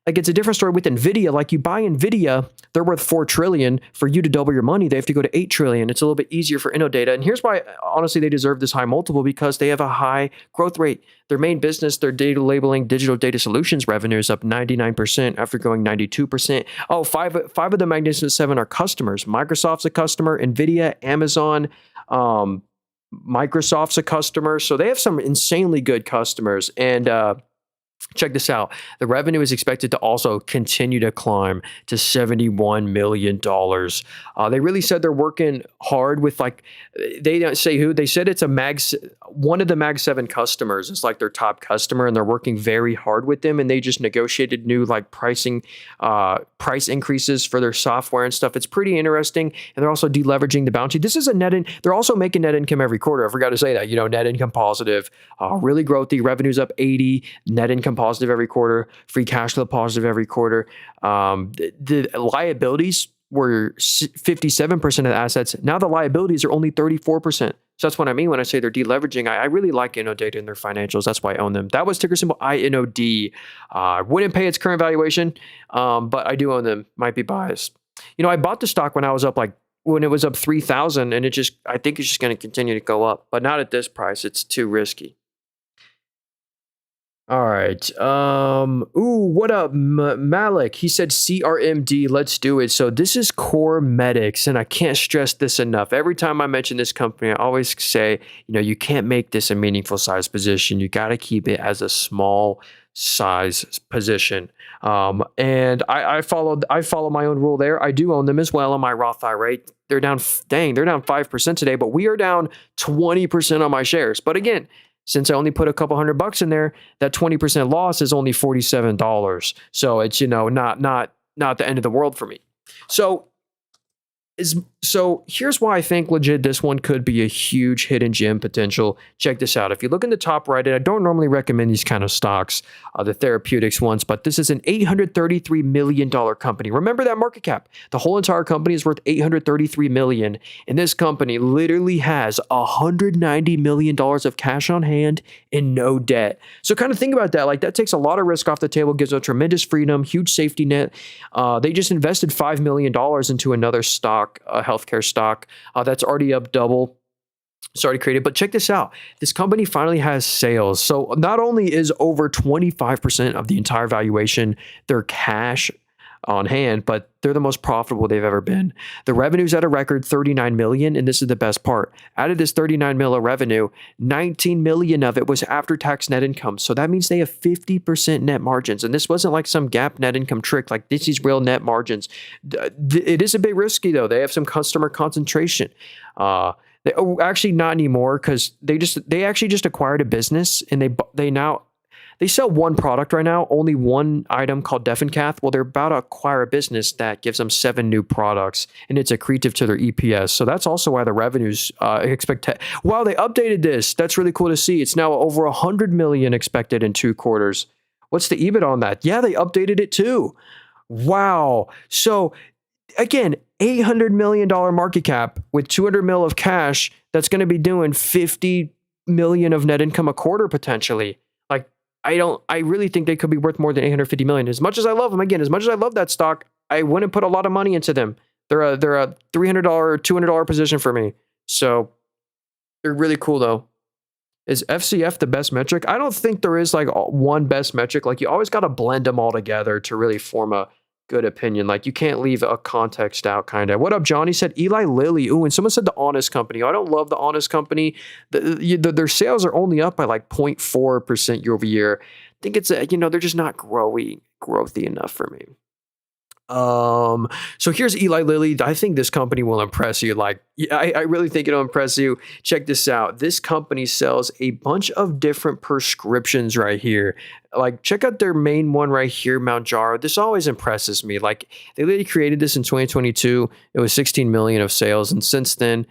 it's a different story with Nvidia. Like you buy Nvidia, they're worth $4 trillion. For you to double your money, they have to go to $8 trillion. It's a little bit easier for InnoData. And here's why, honestly, they deserve this high multiple because they have a high growth rate. Their main business, their data labeling, digital data solutions revenue is up 99% after growing 92%. Oh, five of the Magnificent Seven are customers. Microsoft's a customer, Nvidia, Amazon, Microsoft's a customer. So they have some insanely good customers. And check this out. The revenue is expected to also continue to climb to $71 million. They really said they're working hard with they don't say who. They said it's one of the Mag 7 customers. It's like their top customer, and they're working very hard with them. And they just negotiated new price increases for their software and stuff. It's pretty interesting. And they're also deleveraging the balance sheet. This is they're also making net income every quarter. I forgot to say that, net income positive, really growthy. Revenue's up 80, net income positive every quarter, free cash flow positive every quarter. The liabilities were 57% of the assets. Now the liabilities are only 34%. So that's what I mean when I say they're deleveraging. I really like InnoData and their financials. That's why I own them. That was ticker symbol INOD. I wouldn't pay its current valuation, but I do own them. Might be biased. I bought the stock when it was up 3,000, and I think it's just going to continue to go up, but not at this price. It's too risky. All right. What up, Malik? He said CRMD, let's do it. So this is Core Medics, and I can't stress this enough. Every time I mention this company, I always say, you can't make this a meaningful size position. You got to keep it as a small size position. And I follow my own rule there. I do own them as well on my Roth IRA. They're down 5% today, but we are down 20% on my shares. But again, since I only put a couple $100 in there, that 20% loss is only $47. So it's, not the end of the world for me. So here's why I think legit this one could be a huge hidden gem potential. Check this out. If you look in the top right, and I don't normally recommend these kind of stocks, the therapeutics ones, but this is an $833 million company. Remember that market cap. The whole entire company is worth $833 million, and this company literally has $190 million of cash on hand and no debt. So kind of think about that. That takes a lot of risk off the table, gives them tremendous freedom, huge safety net. They just invested $5 million into another stock, a healthcare stock that's already up double. It's already created. But check this out. This company finally has sales. So not only is over 25% of the entire valuation their cash on hand, but they're the most profitable they've ever been. The revenue's at a record $39 million, and this is the best part. Out of this $39 million of revenue, $19 million of it was after-tax net income. So that means they have 50% net margins. And this wasn't like some GAAP net income trick. This is real net margins. It is a bit risky, though. They have some customer concentration. Actually, not anymore, because they actually just acquired a business, and they sell one product right now, only one item called DefenCath. Well, they're about to acquire a business that gives them 7 new products, and it's accretive to their EPS. So that's also why the revenues wow, they updated this. That's really cool to see. It's now over $100 million expected in 2 quarters. What's the EBIT on that? Yeah, they updated it too. Wow. So again, $800 million market cap with $200 million of cash. That's going to be doing $50 million of net income a quarter potentially. I really think they could be worth more than $850 million. As much as I love them, again, as much as I love that stock, I wouldn't put a lot of money into them. They're a $300 or $200 position for me. So they're really cool though. Is FCF the best metric? I don't think there is one best metric. You always got to blend them all together to really form a good opinion. You can't leave a context out, kind of. What up, John? He said Eli Lilly. Ooh, and someone said The Honest Company. I don't love The Honest Company. Their sales are only up by 0.4% year over year. I think it's they're just not growthy enough for me. So here's Eli Lilly. I think this company will impress you. Like, yeah, I really think it'll impress you. Check this out. This company sells a bunch of different prescriptions right here. Like, check out their main one right here, Mount Jar. This always impresses me. Like, they literally created this in 2022. It was 16 million of sales, and since then,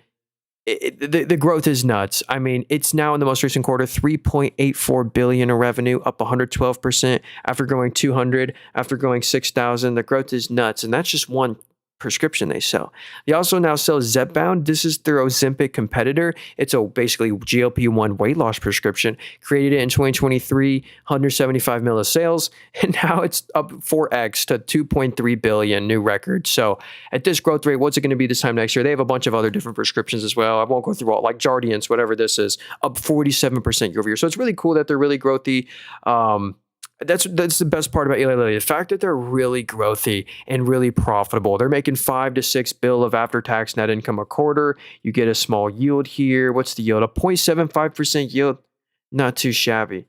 the growth is nuts. I mean, it's now in the most recent quarter, 3.84 billion in revenue, up 112% after growing 200, after growing 6,000. The growth is nuts, and that's just one prescription they sell. They also now sell Zepbound. This is their Ozempic competitor. It's a basically GLP-1 weight loss prescription. Created it in 2023, 175 mil of sales, and now it's up 4x to 2.3 billion, new record. So at this growth rate, what's it going to be this time next year? They have a bunch of other different prescriptions as well. I won't go through all, like Jardiance, whatever this is, up 47% year over year. So it's really cool that they're really growthy. That's the best part about Eli Lilly. The fact that they're really growthy and really profitable. They're making 5 to 6 bill of after-tax net income a quarter. You get a small yield here. What's the yield? A 0.75% yield. Not too shabby.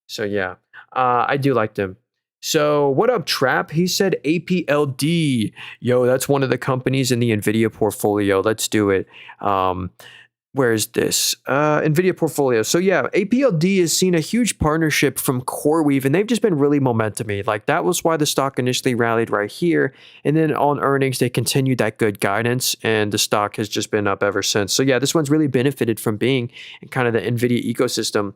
So yeah, I do like them. So what up, Trap? He said APLD. Yo, that's one of the companies in the NVIDIA portfolio. Let's do it. Where is this? NVIDIA portfolio. So yeah, APLD has seen a huge partnership from CoreWeave, and they've just been really momentum-y. Like, that was why the stock initially rallied right here. And then on earnings, they continued that good guidance, and the stock has just been up ever since. So yeah, this one's really benefited from being in kind of the NVIDIA ecosystem.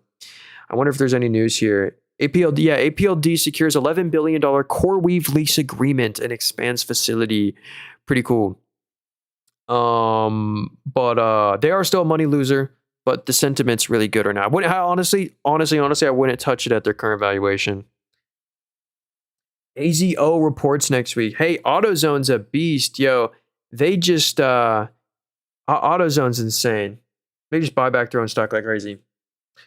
I wonder if there's any news here. APLD secures $11 billion CoreWeave lease agreement and expands facility. Pretty cool. But they are still a money loser, but the sentiment's really good right now. Honestly, I wouldn't touch it at their current valuation. AZO reports next week. Hey, AutoZone's a beast, yo. They just AutoZone's insane. They just buy back their own stock like crazy.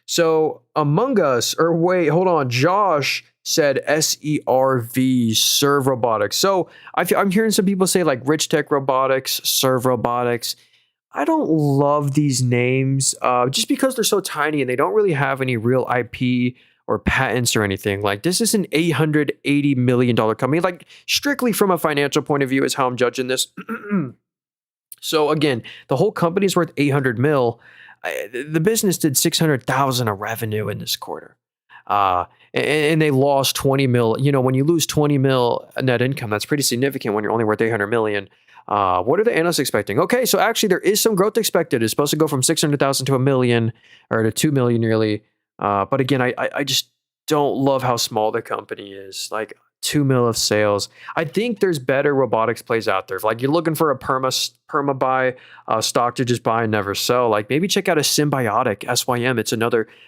So Among Us, or wait, hold on, Josh said SERV, Serve Robotics. So I'm hearing some people say like Rich Tech Robotics, Serve Robotics. I don't love these names just because they're so tiny and they don't really have any real IP or patents or anything. Like, this is an $880 million company. Like, strictly from a financial point of view is how I'm judging this. So again, the whole company's worth 800 mil. The business did 600,000 of revenue in this quarter. And they lost 20 mil. You know, when you lose 20 mil net income, that's pretty significant when you're only worth 800 million. What are the analysts expecting? Okay, so actually there is some growth expected. It's supposed to go from 600,000 to a million, or to 2 million nearly. But again, I just don't love how small the company is. Like, 2 mil of sales. I think there's better robotics plays out there. Like, you're looking for a perma buy stock to just buy and never sell. Like, maybe check out a Symbiotic, SYM.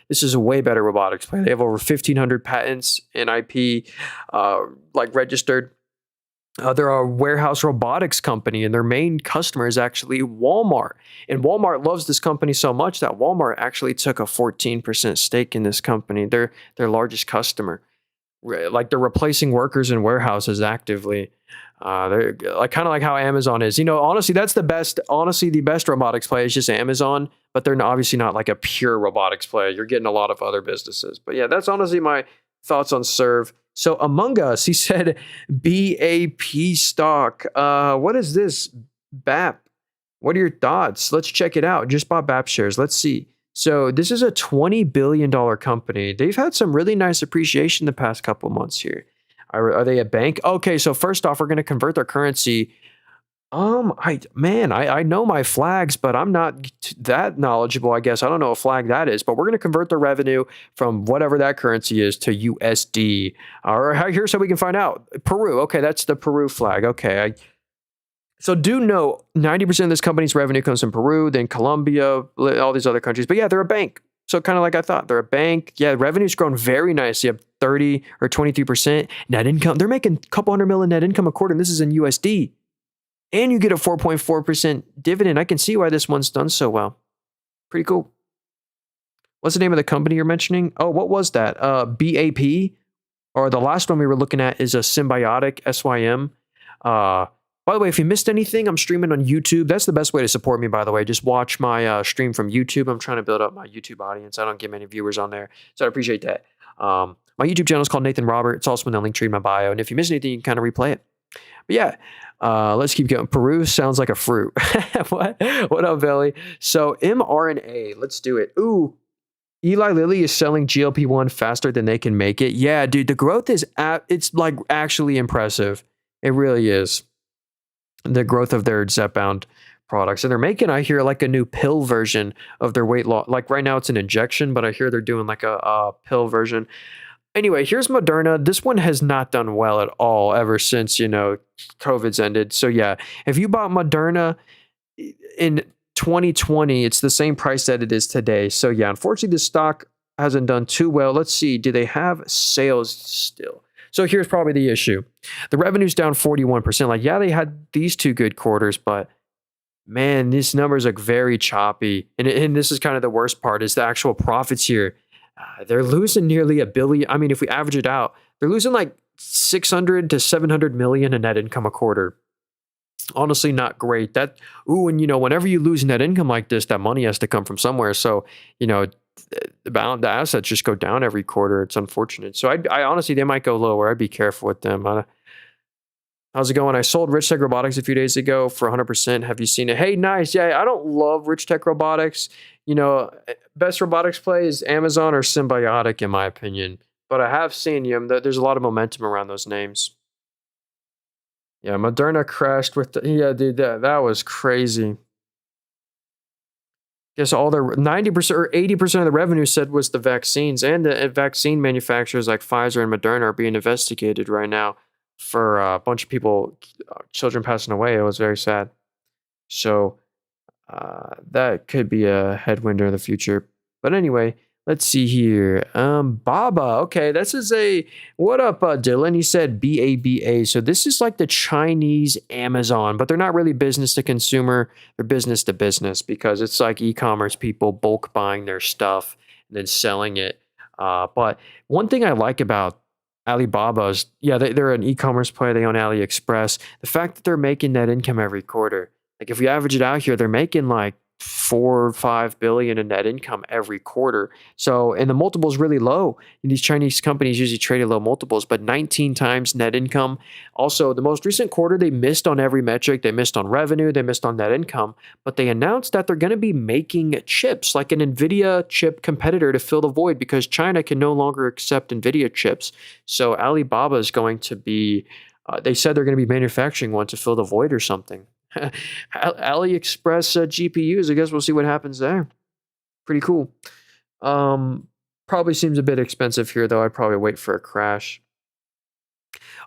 This is a way better robotics play. They have over 1,500 patents and IP like registered. They're a warehouse robotics company, and their main customer is actually Walmart. And Walmart loves this company so much that Walmart actually took a 14% stake in this company. They're their largest customer. Like, they're replacing workers in warehouses actively. They're like kind of like how Amazon is. You know, honestly, that's the best. Honestly, the best robotics play is just Amazon, but they're obviously not like a pure robotics play. You're getting a lot of other businesses. But yeah, that's honestly my thoughts on Serve. So Among Us, he said BAP stock. What is this? BAP. What are your thoughts? Let's check it out. Just bought BAP shares. Let's see. So this is a $20 billion company. They've had some really nice appreciation the past couple months here. Are they a bank? Okay, so first off, we're going to convert their currency. I know my flags, but I'm not that knowledgeable, I guess. I don't know what flag that is, but we're going to convert the revenue from whatever that currency is to USD. Or here's how we can find out. Peru. Okay, that's the Peru flag. Okay, So do know 90% of this company's revenue comes from Peru, then Colombia, all these other countries. But yeah, they're a bank. So kind of like I thought, they're a bank. Yeah, revenue's grown very nicely, up 30 or 23%. Net income, they're making a couple $100 million net income a quarter, and this is in USD. And you get a 4.4% dividend. I can see why this one's done so well. Pretty cool. What's the name of the company you're mentioning? Oh, what was that? BAP? Or the last one we were looking at is a Symbiotic, SYM. By the way, if you missed anything, I'm streaming on YouTube. That's the best way to support me, by the way. Just watch my stream from YouTube. I'm trying to build up my YouTube audience. I don't get many viewers on there, so I appreciate that. My YouTube channel is called Nathan Robert. It's also in the link tree in my bio. And if you miss anything, you can kind of replay it. But yeah, let's keep going. Peru sounds like a fruit. What up, Billy? So mRNA, let's do it. Ooh, Eli Lilly is selling GLP-1 faster than they can make it. Yeah, dude, the growth is it's like actually impressive. It really is. The growth of their Zepbound products. And they're making, I hear, like a new pill version of their weight loss. Like right now it's an injection, but I hear they're doing like a pill version. Anyway, here's Moderna. This one has not done well at all ever since, COVID's ended. So yeah, if you bought Moderna in 2020, it's the same price that it is today. So yeah, unfortunately, the stock hasn't done too well. Let's see. Do they have sales still? So here's probably the issue. The revenue's down 41%. Like, yeah, they had these two good quarters, but man, these numbers look very choppy. And this is kind of the worst part is the actual profits here. They're losing nearly $1 billion. I mean, if we average it out, they're losing like 600 to 700 million in net income a quarter. Honestly, not great. And whenever you lose net income like this, that money has to come from somewhere. So, the assets just go down every quarter. It's unfortunate. So I honestly, they might go lower. I'd be careful with them. How's it going? I sold Rich Tech Robotics a few days ago for 100%. Have you seen it? Hey, nice. Yeah, I don't love Rich Tech Robotics. Best robotics play is Amazon or Symbiotic, in my opinion. But I have seen them. There's a lot of momentum around those names. Yeah, Moderna crashed with yeah, dude, that was crazy. Guess all their 90% or 80% of the revenue said was the vaccines, and the vaccine manufacturers like Pfizer and Moderna are being investigated right now for a bunch of people, children passing away. It was very sad. So that could be a headwind in the future. But anyway, let's see here. Baba. Okay, this is what up, Dylan? He said BABA. So this is like the Chinese Amazon, but they're not really business to consumer. They're business to business because it's like e-commerce people bulk buying their stuff and then selling it. But one thing I like about Alibaba is, yeah, they're an e-commerce player. They own AliExpress. The fact that they're making that income every quarter. Like if we average it out here, they're making like 4 or 5 billion in net income every quarter. So, and the multiple is really low. And these Chinese companies usually trade at low multiples, but 19 times net income. Also, the most recent quarter, they missed on every metric. They missed on revenue. They missed on net income, but they announced that they're going to be making chips like an NVIDIA chip competitor to fill the void because China can no longer accept NVIDIA chips. So Alibaba is going to be, they said they're going to be manufacturing one to fill the void or something. AliExpress GPUs. I guess we'll see what happens there. Pretty cool. Probably seems a bit expensive here, though. I'd probably wait for a crash.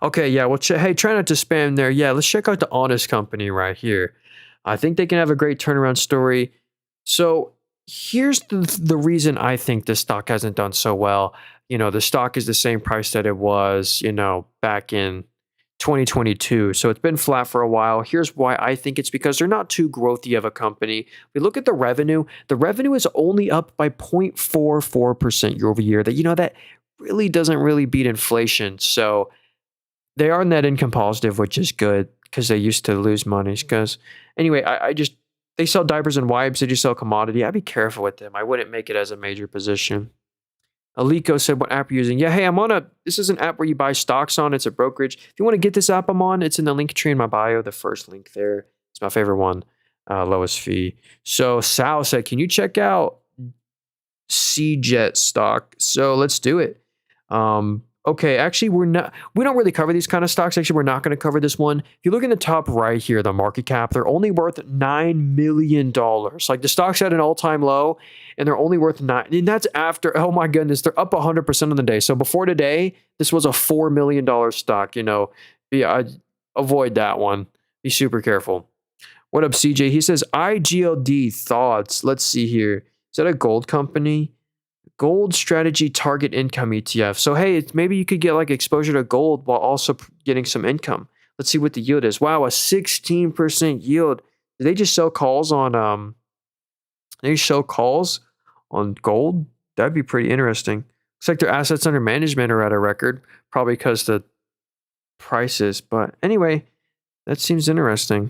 Okay, yeah. Well, hey, try not to spam there. Yeah, let's check out the Honest Company right here. I think they can have a great turnaround story. So here's the reason I think this stock hasn't done so well. The stock is the same price that it was, back in 2022. So it's been flat for a while. Here's why I think it's because they're not too growthy of a company. We look at the revenue is only up by 0.44% year over year. That really doesn't really beat inflation. So they are net income positive, which is good because they used to lose money. Because anyway, they sell diapers and wipes. They just sell commodity. I'd be careful with them. I wouldn't make it as a major position. Alico said, what app are you using? Yeah, hey, this is an app where you buy stocks on. It's a brokerage. If you want to get this app I'm on, it's in the link tree in my bio, the first link there. It's my favorite one, lowest fee. So Sal said, can you check out CJET stock? So let's do it. Okay, actually, we don't really cover these kind of stocks. Actually, we're not going to cover this one. If you look in the top right here, the market cap, they're only worth $9 million. Like the stock's at an all-time low, and they're only worth and that's after, oh my goodness, they're up 100% on the day. So before today, this was a $4 million stock, avoid that one. Be super careful. What up, CJ? He says, IGLD thoughts. Let's see here. Is that a gold company? Gold Strategy Target Income ETF. So hey, maybe you could get like exposure to gold while also getting some income. Let's see what the yield is. Wow, a 16% yield. Do they just sell calls on gold? That'd be pretty interesting. Looks like their assets under management are at a record, probably because the prices. But anyway, that seems interesting.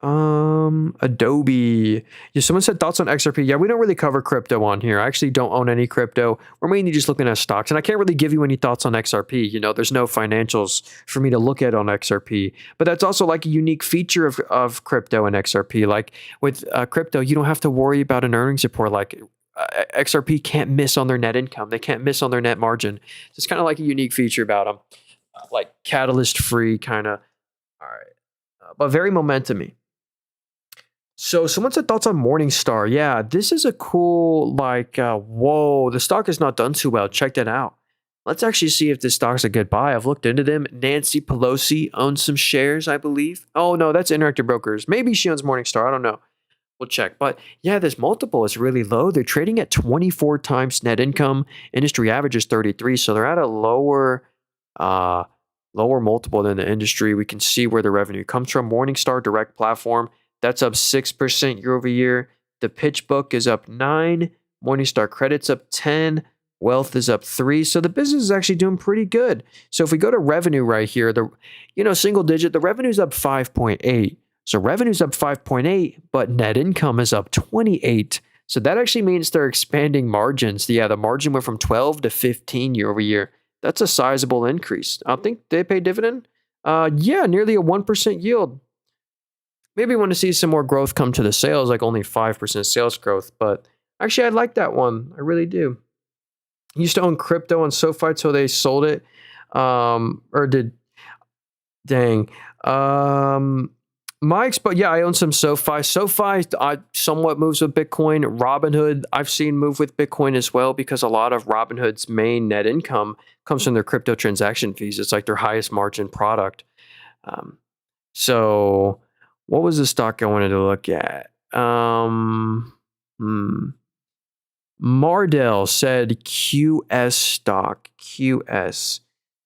Adobe. Yeah, someone said thoughts on XRP. Yeah, we don't really cover crypto on here. I actually don't own any crypto. We're mainly just looking at stocks, and I can't really give you any thoughts on XRP. There's no financials for me to look at on XRP. But that's also like a unique feature of crypto and XRP. Like with crypto, you don't have to worry about an earnings report. Like XRP can't miss on their net income. They can't miss on their net margin. So it's kind of like a unique feature about them, like catalyst free kind of. All right, but very momentumy. So someone said thoughts on Morningstar. Yeah, this is a cool, whoa, the stock has not done too well. Check that out. Let's actually see if this stock's a good buy. I've looked into them. Nancy Pelosi owns some shares, I believe. Oh, no, that's Interactive Brokers. Maybe she owns Morningstar. I don't know. We'll check. But yeah, this multiple is really low. They're trading at 24 times net income. Industry average is 33. So they're at a uh, lower multiple than the industry. We can see where the revenue comes from. Morningstar Direct Platform. That's up 6% year over year. The pitch book is up 9. Morningstar Credit's up 10. Wealth is up 3. So the business is actually doing pretty good. So if we go to revenue right here, single digit, the revenue's up 5.8. So revenue's up 5.8, but net income is up 28. So that actually means they're expanding margins. Yeah, the margin went from 12 to 15 year over year. That's a sizable increase. I think they pay dividend. Yeah, nearly a 1% yield. Maybe want to see some more growth come to the sales, like only 5% sales growth. But actually, I like that one. I really do. Used to own crypto on SoFi till they sold it. Dang. Yeah, I own some SoFi. SoFi somewhat moves with Bitcoin. Robinhood, I've seen move with Bitcoin as well because a lot of Robinhood's main net income comes from their crypto transaction fees. It's like their highest margin product. So what was the stock I wanted to look at? Mardell said QS stock. QS.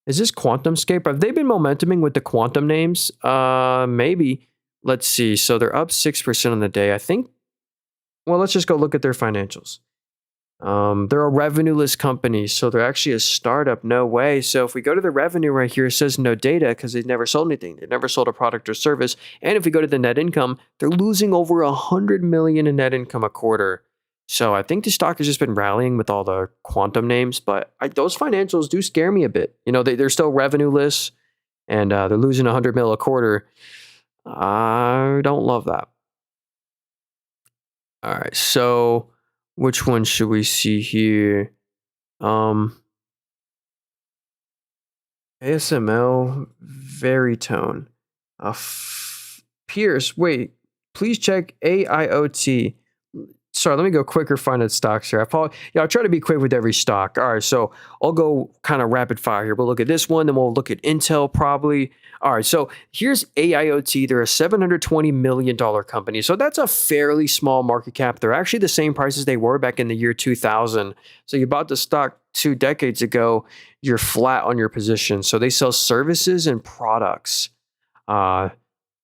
Is this QuantumScape? Have they been momentuming with the quantum names? Maybe. Let's see. So they're up 6% on the day. I think. Well, let's just go look at their financials. They're a revenue-less company, so they're actually a startup. No way. So if we go to the revenue right here, it says no data because they've never sold anything. They've never sold a product or service. And if we go to the net income, they're losing over $100 million in net income a quarter. So I think the stock has just been rallying with all the quantum names, but those financials do scare me a bit. They're still revenue-less, and they're losing $100 million a quarter. I don't love that. All right, so which one should we see here? ASML, Veritone. Pierce, wait, please check AIoT. Sorry, let me go quicker finding stocks here. I'll try to be quick with every stock. All right, so I'll go kind of rapid fire here. We'll look at this one, then we'll look at Intel probably. All right, so here's AIoT. They're a $720 million company. So that's a fairly small market cap. They're actually the same price as they were back in the year 2000. So you bought the stock 2 decades ago, you're flat on your position. So they sell services and products.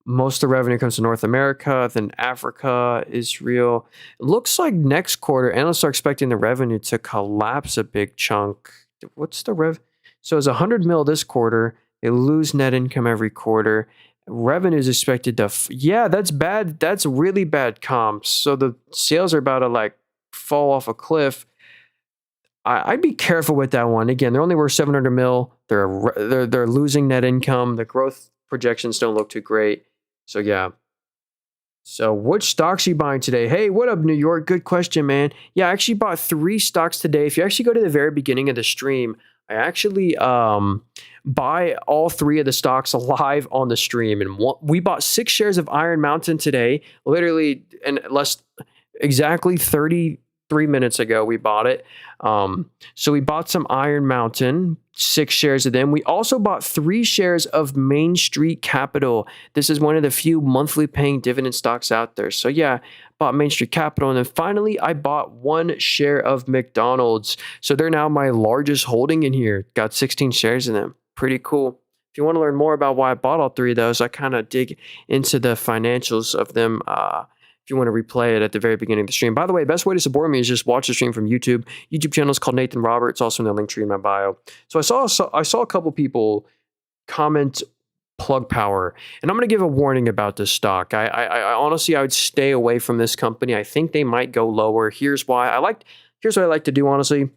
Most of the revenue comes to North America, then Africa, Israel. It looks like next quarter, analysts are expecting the revenue to collapse a big chunk. What's the rev? So it's 100 mil this quarter. They lose net income every quarter. Revenue is expected to, yeah, that's bad. That's really bad comps. So the sales are about to fall off a cliff. I'd be careful with that one. Again, they're only worth 700 mil. They're losing net income. The growth projections don't look too great. So yeah. So which stocks are you buying today? Hey, what up, New York? Good question, man. Yeah, I actually bought 3 stocks today. If you actually go to the very beginning of the stream, I actually buy all 3 of the stocks live on the stream. And we bought 6 shares of Iron Mountain today, literally exactly 33 minutes ago we bought it. So we bought some Iron Mountain, 6 shares of them. We also bought 3 shares of Main Street Capital. This is one of the few monthly paying dividend stocks out there. So yeah, bought Main Street Capital. And then finally, I bought 1 share of McDonald's. So they're now my largest holding in here. Got 16 shares in them. Pretty cool. If you want to learn more about why I bought all 3 of those, I kind of dig into the financials of them. If you want to replay it at the very beginning of the stream. By the way, best way to support me is just watch the stream from YouTube. YouTube channel is called Nathan Roberts, also in the link tree in my bio. So I saw a couple people comment Plug Power. And I'm going to give a warning about this stock. I honestly, I would stay away from this company. I think they might go lower. Here's why. Here's what I like to do, honestly.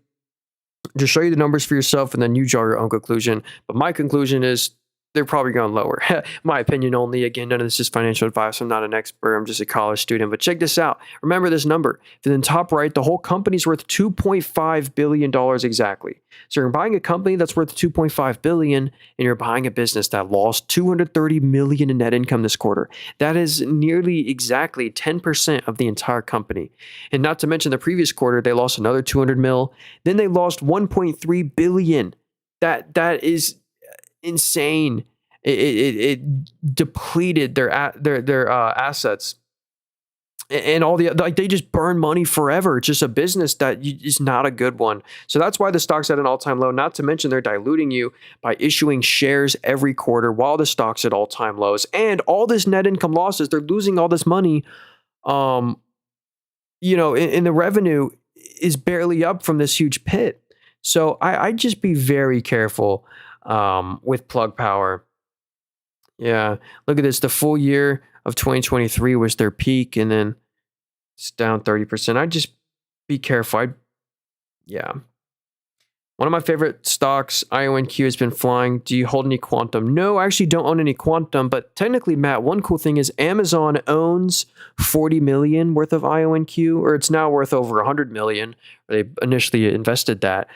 Just show you the numbers for yourself and then you draw your own conclusion. But my conclusion is they're probably going lower. My opinion only. Again, none of this is financial advice. I'm not an expert. I'm just a college student. But check this out. Remember this number. Then top right, the whole company's worth $2.5 billion exactly. So you're buying a company that's worth $2.5 billion, and you're buying a business that lost $230 million in net income this quarter. That is nearly exactly 10% of the entire company. And not to mention the previous quarter, they lost another 200 mil. Then they lost 1.3 billion. That is insane. It depleted their assets and all the, like, they just burn money forever. It's just a business that is not a good one. So that's why the stock's at an all-time low. Not to mention they're diluting you by issuing shares every quarter while the stock's at all-time lows. And all this net income losses, they're losing all this money. And the revenue is barely up from this huge pit. So I'd just be very careful with Plug Power. Yeah, look at this. The full year of 2023 was their peak, and then it's down 30%. I'd just be careful. Yeah. One of my favorite stocks, IONQ, has been flying. Do you hold any quantum? No, I actually don't own any quantum, but technically, Matt, one cool thing is Amazon owns 40 million worth of IONQ, or it's now worth over 100 million. They initially invested that.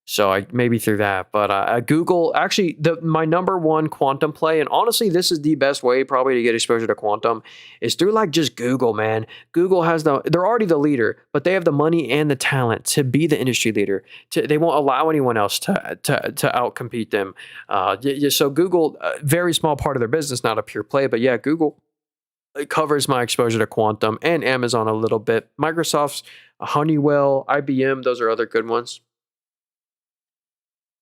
So I maybe through that, but Google, actually, my number one quantum play, and honestly, this is the best way probably to get exposure to quantum, is through like just Google, man. Google they're already the leader, but they have the money and the talent to be the industry leader. They won't allow anyone else to outcompete them. So Google, a very small part of their business, not a pure play, but yeah, Google, it covers my exposure to quantum, and Amazon a little bit. Microsoft's, Honeywell, IBM, those are other good ones.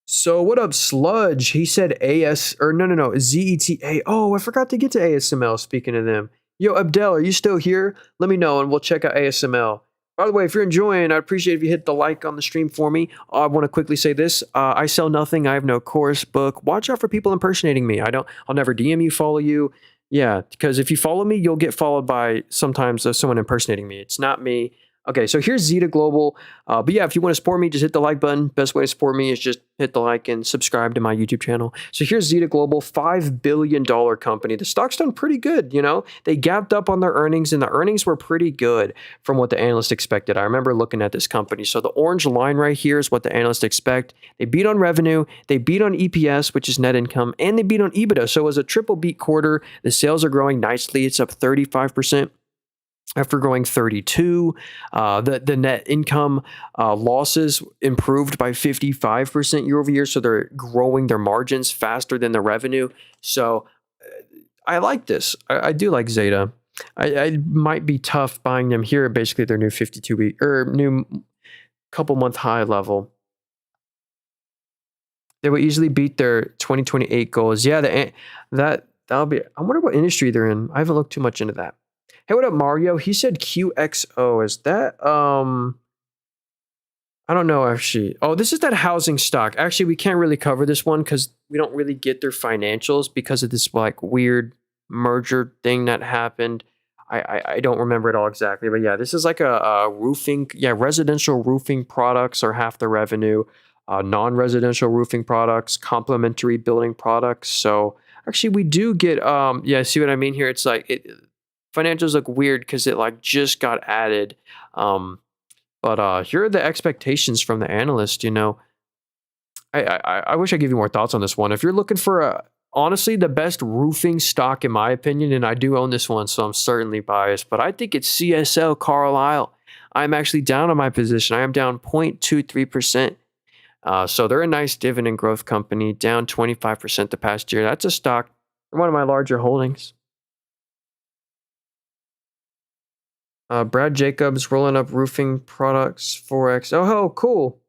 So what up, Sludge? He said ZETA. Oh, I forgot to get to ASML, speaking of them. Yo, Abdel, are you still here? Let me know and we'll check out ASML. By the way, if you're enjoying, I'd appreciate if you hit the like on the stream for me. I want to quickly say this. I sell nothing. I have no course, book. Watch out for people impersonating me. I'll never DM you, follow you. Yeah, because if you follow me, you'll get followed by sometimes someone impersonating me. It's not me. Okay, so here's Zeta Global. But yeah, if you want to support me, just hit the like button. Best way to support me is just hit the like and subscribe to my YouTube channel. So here's Zeta Global, $5 billion company. The stock's done pretty good, They gapped up on their earnings, and the earnings were pretty good from what the analysts expected. I remember looking at this company. So the orange line right here is what the analysts expect. They beat on revenue, they beat on EPS, which is net income, and they beat on EBITDA. So it was a triple beat quarter. The sales are growing nicely. It's up 35%. After growing 32, the net income losses improved by 55% year over year. So they're growing their margins faster than the revenue. So I like this. I do like Zeta. I might be tough buying them here at basically their new 52-week or new couple month high level. They will easily beat their 2028 goals. Yeah, that'll be. I wonder what industry they're in. I haven't looked too much into that. Hey, what up, Mario? He said QXO. Is that, I don't know, actually. Oh, this is that housing stock. Actually, we can't really cover this one because we don't really get their financials because of this, like, weird merger thing that happened. I don't remember it all exactly. But yeah, this is like a roofing. Yeah, residential roofing products are half the revenue. Non-residential roofing products, complementary building products. So actually, we do get, see what I mean here? It's like, financials look weird because it like just got added. But here are the expectations from the analyst. I wish I could give you more thoughts on this one. If you're looking for honestly the best roofing stock in my opinion, and I do own this one, so I'm certainly biased, but I think it's CSL Carlisle. I'm actually down on my position. I am down 0.23%. So they're a nice dividend growth company, down 25% the past year. That's a stock, one of my larger holdings. Brad Jacobs rolling up roofing products, Forex. Oh, cool.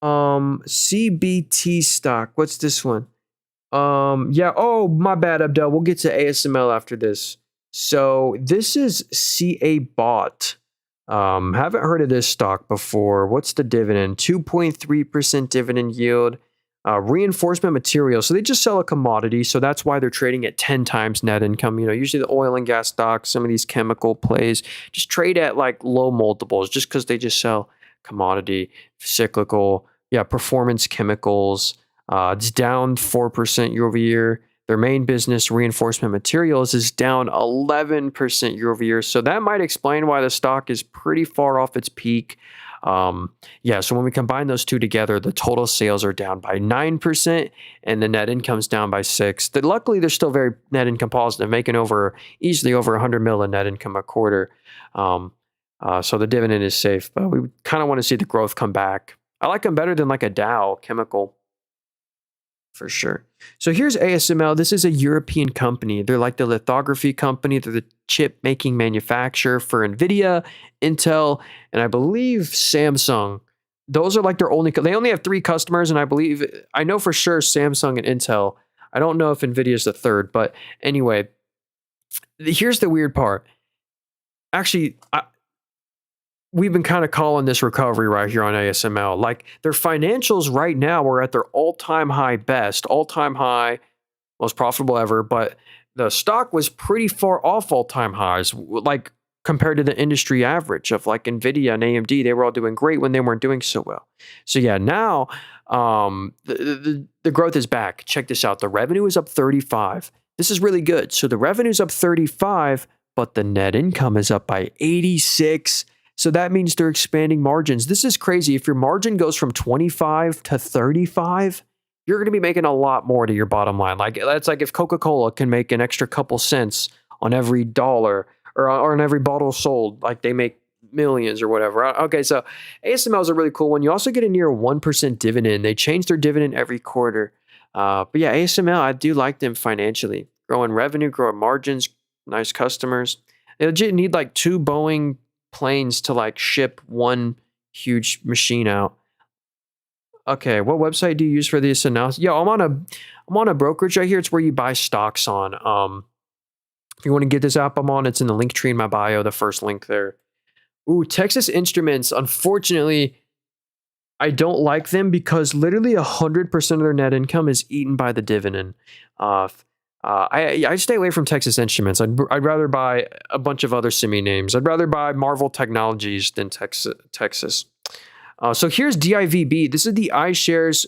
CBT stock. What's this one? Yeah. Oh, my bad, Abdel. We'll get to ASML after this. So this is CA Bot. Haven't heard of this stock before. What's the dividend? 2.3% dividend yield. Reinforcement materials. So they just sell a commodity. So that's why they're trading at 10 times net income. Usually the oil and gas stocks, some of these chemical plays just trade at like low multiples just because they just sell commodity, cyclical, performance chemicals. It's down 4% year over year. Their main business, reinforcement materials, is down 11% year over year. So that might explain why the stock is pretty far off its peak. So when we combine those two together, the total sales are down by 9% and the net income's down by 6%. Luckily, they're still very net income positive, making easily over 100 mil in net income a quarter. So the dividend is safe, but we kind of want to see the growth come back. I like them better than like a Dow chemical. For sure. So here's ASML. This is a European company. They're like the lithography company. They're the chip making manufacturer for NVIDIA, Intel, and I believe Samsung. Those are like they only have 3 customers, and I know for sure Samsung and Intel. I don't know if NVIDIA is the third, but anyway, here's the weird part. Actually, we've been kind of calling this recovery right here on ASML. Like their financials right now are at their all-time high most profitable ever, but the stock was pretty far off all-time highs, like compared to the industry average of like NVIDIA and AMD. They were all doing great when they weren't doing so well. So now the growth is back. Check this out. The revenue is up 35. This is really good. So the revenue's up 35, but the net income is up by 86. So that means they're expanding margins. This is crazy. If your margin goes from 25 to 35, you're going to be making a lot more to your bottom line. Like that's like if Coca-Cola can make an extra couple cents on every dollar or on every bottle sold, like they make millions or whatever. Okay, so ASML is a really cool one. You also get a near 1% dividend. They change their dividend every quarter. But yeah, ASML, I do like them financially. Growing revenue, growing margins, nice customers. They legit need like 2 Boeing planes to like ship one huge machine out. Okay, what website do you use for this analysis? Yeah, I'm on a brokerage right here. It's where you buy stocks on. If you want to get this app I'm on, it's in the link tree in my bio, the first link there. Ooh, Texas Instruments. Unfortunately, I don't like them because literally 100% of their net income is eaten by the dividend. I stay away from Texas Instruments. I'd rather buy a bunch of other semi names. I'd rather buy Marvel Technologies than Texas. So here's DIVB. This is the iShares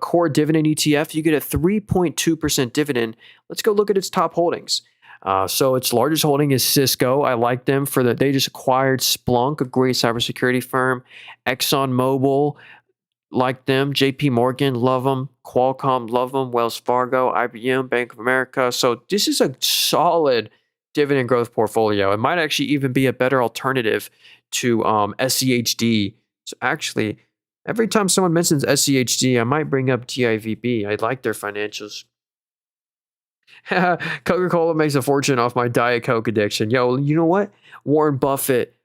Core Dividend ETF. You get a 3.2% dividend. Let's go look at its top holdings. So its largest holding is Cisco. I like them they just acquired Splunk, a great cybersecurity firm. ExxonMobil, like them. JP Morgan, love them. Qualcomm, love them. Wells Fargo, IBM, Bank of America. So this is a solid dividend growth portfolio. It might actually even be a better alternative to SCHD. So actually, every time someone mentions SCHD, I might bring up DIVB. I like their financials. Coca-Cola makes a fortune off my Diet Coke addiction. Yo, you know what? Warren Buffett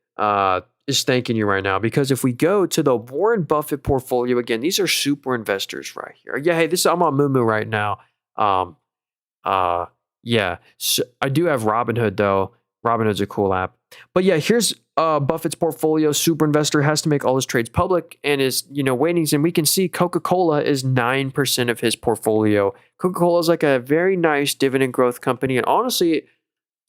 is thanking you right now, because if we go to the Warren Buffett portfolio again, these are super investors right here. Yeah, hey, I'm on Moomoo right now. Yeah, so I do have Robinhood though. Robinhood's a cool app. But yeah, here's Buffett's portfolio. Super investor has to make all his trades public and is, waiting. And we can see Coca-Cola is 9% of his portfolio. Coca-Cola is like a very nice dividend growth company. And honestly, if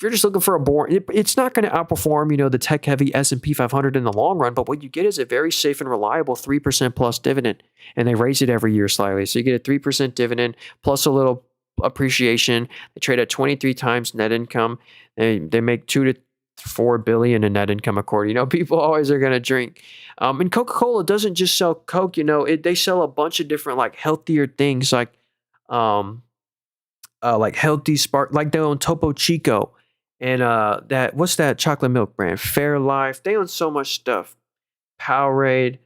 you're just looking for a boring, it's not going to outperform, the tech-heavy S&P 500 in the long run. But what you get is a very safe and reliable 3% plus dividend. And they raise it every year slightly. So you get a 3% dividend plus a little appreciation. They trade at 23 times net income. They make 2 to 4 billion in net income a quarter. People always are going to drink. And Coca-Cola doesn't just sell Coke. They sell a bunch of different like healthier things, like healthy spark, like they own Topo Chico and what's that chocolate milk brand? Fairlife. They own so much stuff. Powerade.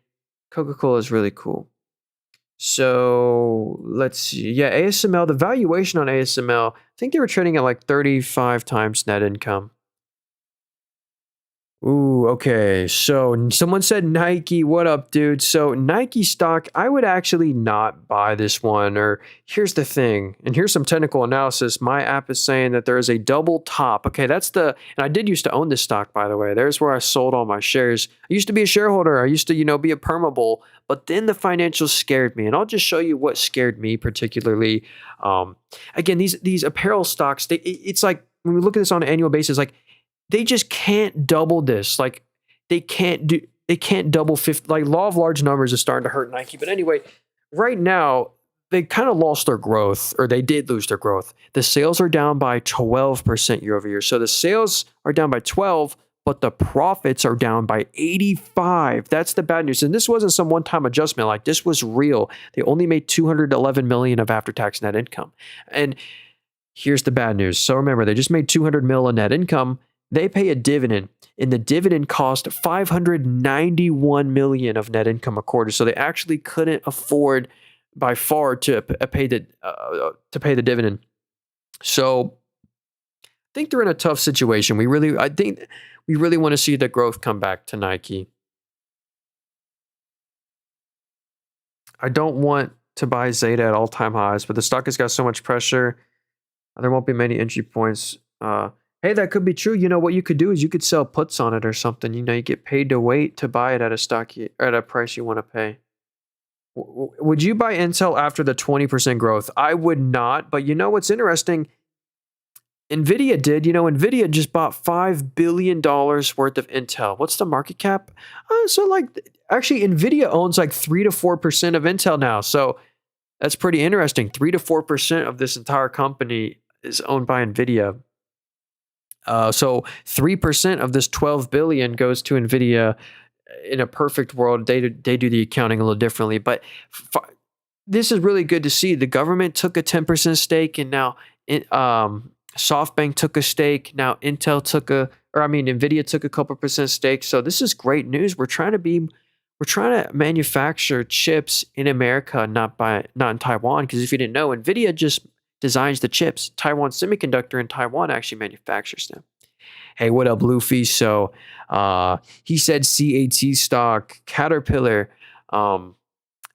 Coca-Cola is really cool. So let's see. Yeah, ASML, the valuation on ASML, I think they were trading at like 35 times net income. Ooh, okay. So someone said Nike. What up, dude? So Nike stock, I would actually not buy this one. Or here's the thing, and here's some technical analysis. My app is saying that there is a double top. Okay, and I did used to own this stock, by the way. There's where I sold all my shares. I used to be a shareholder. I used to, be a permable, but then the financials scared me. And I'll just show you what scared me particularly. Um, Again, these apparel stocks, it's like when we look at this on an annual basis, like they just can't double this. Like they can't double 50. Like law of large numbers is starting to hurt Nike. But anyway, right now they kind of lost their growth, or they did lose their growth. The sales are down by 12% year over year. So the sales are down by 12, but the profits are down by 85. That's the bad news. And this wasn't some one-time adjustment. Like this was real. They only made 211 million of after-tax net income. And here's the bad news. So remember, they just made 200 mil in net income. They pay a dividend, and the dividend cost 591 million of net income a quarter. So they actually couldn't afford by far to pay the dividend. So I think they're in a tough situation. I think we really want to see the growth come back to Nike. I don't want to buy Zeta at all-time highs, but the stock has got so much pressure. There won't be many entry points. Hey, that could be true. What you could do is you could sell puts on it or something. You get paid to wait to buy it at at a price you want to pay. Would you buy Intel after the 20% growth? I would not, but what's interesting? Nvidia did. Nvidia just bought $5 billion worth of Intel. What's the market cap? Actually, Nvidia owns like 3 to 4% of Intel now. So that's pretty interesting. 3 to 4% of this entire company is owned by Nvidia. So 3% of this 12 billion goes to Nvidia. In a perfect world, they do the accounting a little differently. But this is really good to see. The government took a 10% stake, and now SoftBank took a stake. Now Nvidia took a couple percent stake. So this is great news. We're trying to manufacture chips in America, not in Taiwan. Because if you didn't know, Nvidia just designs the chips. Taiwan Semiconductor in Taiwan actually manufactures them. Hey, what up, Luffy? So he said CAT stock, Caterpillar.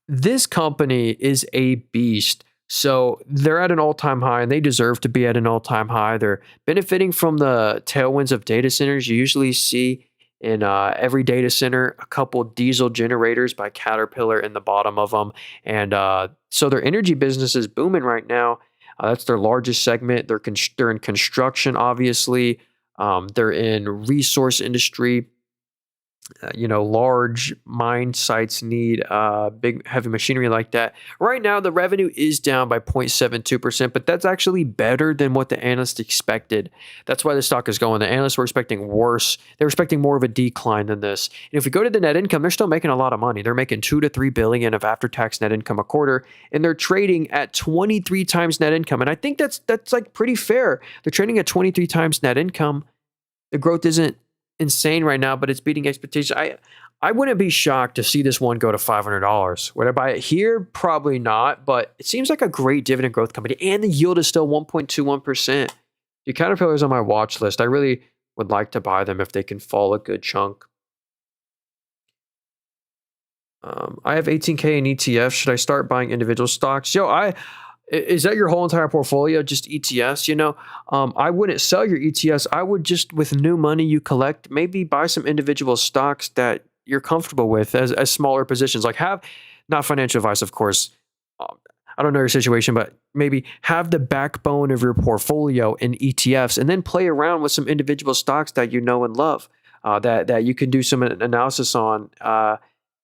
This company is a beast. So they're at an all-time high, and they deserve to be at an all-time high. They're benefiting from the tailwinds of data centers. You usually see in every data center a couple diesel generators by Caterpillar in the bottom of them. And so their energy business is booming right now. That's their largest segment. They're in construction, obviously. They're in resource industry. Large mine sites need big, heavy machinery like that. Right now, the revenue is down by 0.72%, but that's actually better than what the analysts expected. That's why the stock is going. The analysts were expecting worse. They were expecting more of a decline than this. And if we go to the net income, they're still making a lot of money. They're making 2 to 3 billion of after-tax net income a quarter, and they're trading at 23 times net income. And I think that's like pretty fair. They're trading at 23 times net income. The growth isn't insane right now, but it's beating expectations. I wouldn't be shocked to see this one go to $500. Would I buy it here? Probably not, but it seems like a great dividend growth company, and the yield is still 1.21%. The Caterpillar's on my watch list. I really would like to buy them if they can fall a good chunk. I have 18K in ETFs. Should I start buying individual stocks? Is that your whole entire portfolio, just ETFs? I wouldn't sell your ETFs. I would just, with new money you collect, maybe buy some individual stocks that you're comfortable with as smaller positions. Like not financial advice, of course. I don't know your situation, but maybe have the backbone of your portfolio in ETFs, and then play around with some individual stocks that you know and love, that you can do some analysis on.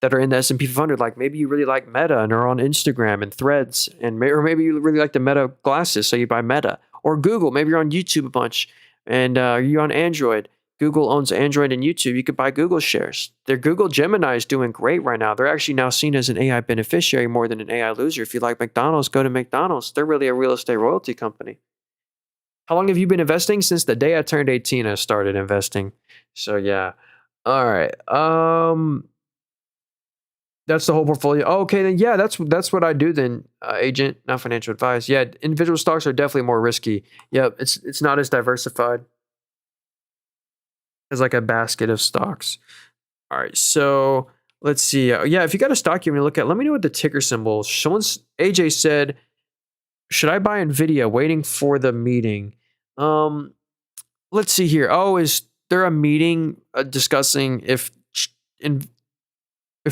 That are in the S&P 500, like maybe you really like Meta and are on Instagram and Threads, or maybe you really like the Meta glasses, so you buy Meta. Or Google, maybe you're on YouTube a bunch, and you're on Android. Google owns Android and YouTube. You could buy Google shares. Their Google Gemini is doing great right now. They're actually now seen as an AI beneficiary more than an AI loser. If you like McDonald's, go to McDonald's. They're really a real estate royalty company. How long have you been investing? Since the day I turned 18, I started investing. So yeah. All right. That's the whole portfolio. Oh, okay, then yeah, that's what I do then, agent, not financial advice. Yeah, individual stocks are definitely more risky. Yep, it's not as diversified. as like a basket of stocks. All right, so let's see. Yeah, if you got a stock you want to look at, let me know what the ticker symbol. AJ said, should I buy Nvidia? Waiting for the meeting. Let's see here. Oh, is there a meeting discussing if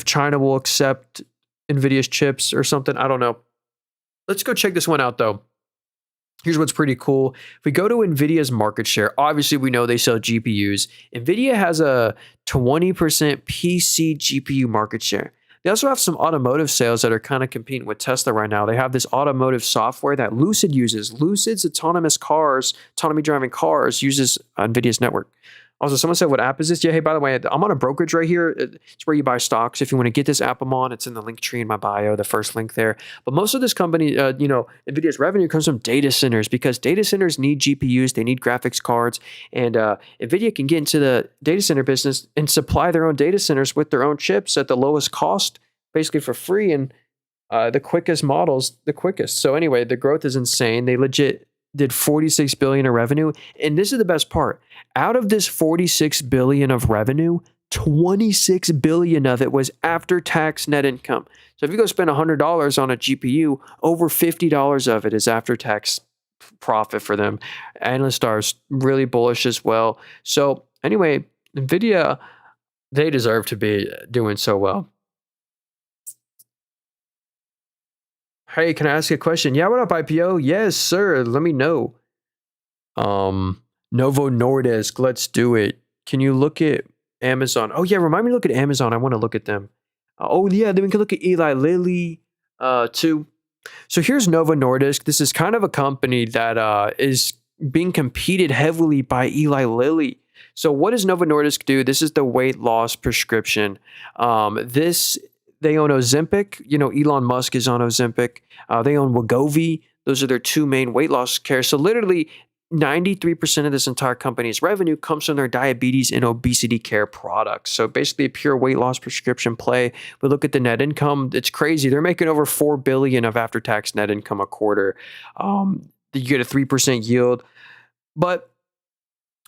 China will accept Nvidia's chips or something? I don't know. Let's go check this one out though. Here's what's pretty cool. If we go to NVIDIA's market share, obviously we know they sell GPUs. NVIDIA has a 20% PC GPU market share. They also have some automotive sales that are kind of competing with Tesla right now. They have this automotive software that Lucid uses. Lucid's autonomy driving cars uses NVIDIA's network. Also, someone said, what app is this? Yeah, hey, by the way, I'm on a brokerage right here. It's where you buy stocks. If you want to get this app I'm on, it's in the link tree in my bio, the first link there. But most of this company, NVIDIA's revenue comes from data centers because data centers need GPUs, they need graphics cards, and NVIDIA can get into the data center business and supply their own data centers with their own chips at the lowest cost, basically for free, and the quickest models, the quickest. So anyway, the growth is insane. They legit did $46 billion in revenue. And this is the best part. Out of this $46 billion of revenue, $26 billion of it was after-tax net income. So if you go spend $100 on a GPU, over $50 of it is after-tax profit for them. Analysts are really bullish as well. So anyway, NVIDIA, they deserve to be doing so well. Hey, can I ask you a question? Yeah, what up, IPO? Yes, sir. Let me know. Novo Nordisk, let's do it. Can you look at Amazon? Oh, yeah, remind me to look at Amazon. I want to look at them. Yeah, then we can look at Eli Lilly too. So here's Novo Nordisk. This is kind of a company that is being competed heavily by Eli Lilly. So what does Novo Nordisk do? This is the weight loss prescription. They own Ozempic. Elon Musk is on Ozempic. They own Wegovy. Those are their two main weight loss care. So literally 93% of this entire company's revenue comes from their diabetes and obesity care products. So basically a pure weight loss prescription play. We look at the net income. It's crazy. They're making over $4 billion of after-tax net income a quarter. You get a 3% yield. But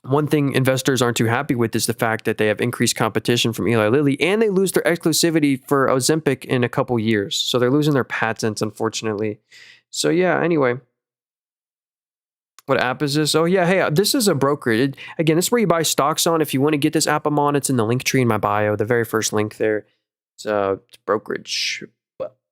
one thing investors aren't too happy with is the fact that they have increased competition from Eli Lilly, and they lose their exclusivity for Ozempic in a couple years. So they're losing their patents, unfortunately. So yeah, anyway. What app is this? Oh yeah, hey, this is a broker. Again, this is where you buy stocks on. If you want to get this app I'm on, it's in the link tree in my bio, the very first link there. It's brokerage.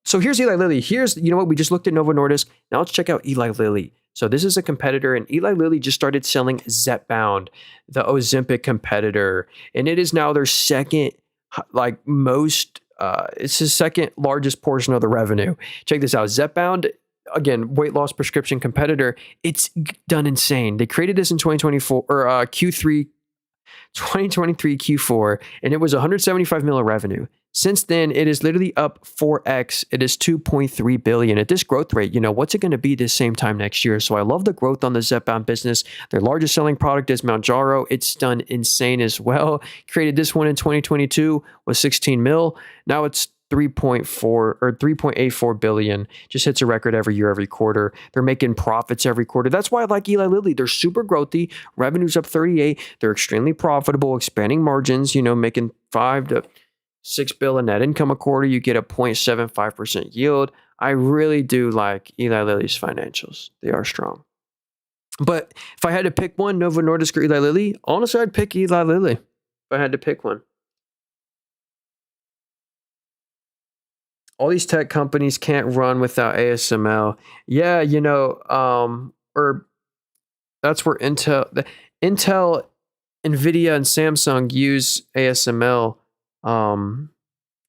So here's Eli Lilly. What? We just looked at Novo Nordisk. Now let's check out Eli Lilly. So this is a competitor, and Eli Lilly just started selling Zepbound, the Ozempic competitor, and it is now their second, it's the second largest portion of the revenue. Check this out, Zepbound, again, weight loss prescription competitor. It's done insane. They created this in 2024 or Q3. 2023 Q4, and it was 175 million revenue. Since then, it is literally up 4x. It is 2.3 billion. At this growth rate, what's it going to be this same time next year? So I love the growth on the Zepbound business. Their largest selling product is Mounjaro. It's done insane as well. Created this one in 2022 was 16 mil. Now it's 3.84 billion. Just hits a record every year, every quarter. They're making profits every quarter. That's why I like Eli Lilly. They're super growthy. Revenue's up 38. They're extremely profitable, expanding margins, making 5 to 6 billion net income a quarter. You get a 0.75% yield. I really do like Eli Lilly's financials. They are strong. But if I had to pick one, Novo Nordisk or Eli Lilly, honestly, I'd pick Eli Lilly if I had to pick one. All these tech companies can't run without ASML. Yeah, or that's where Intel, NVIDIA, and Samsung use ASML to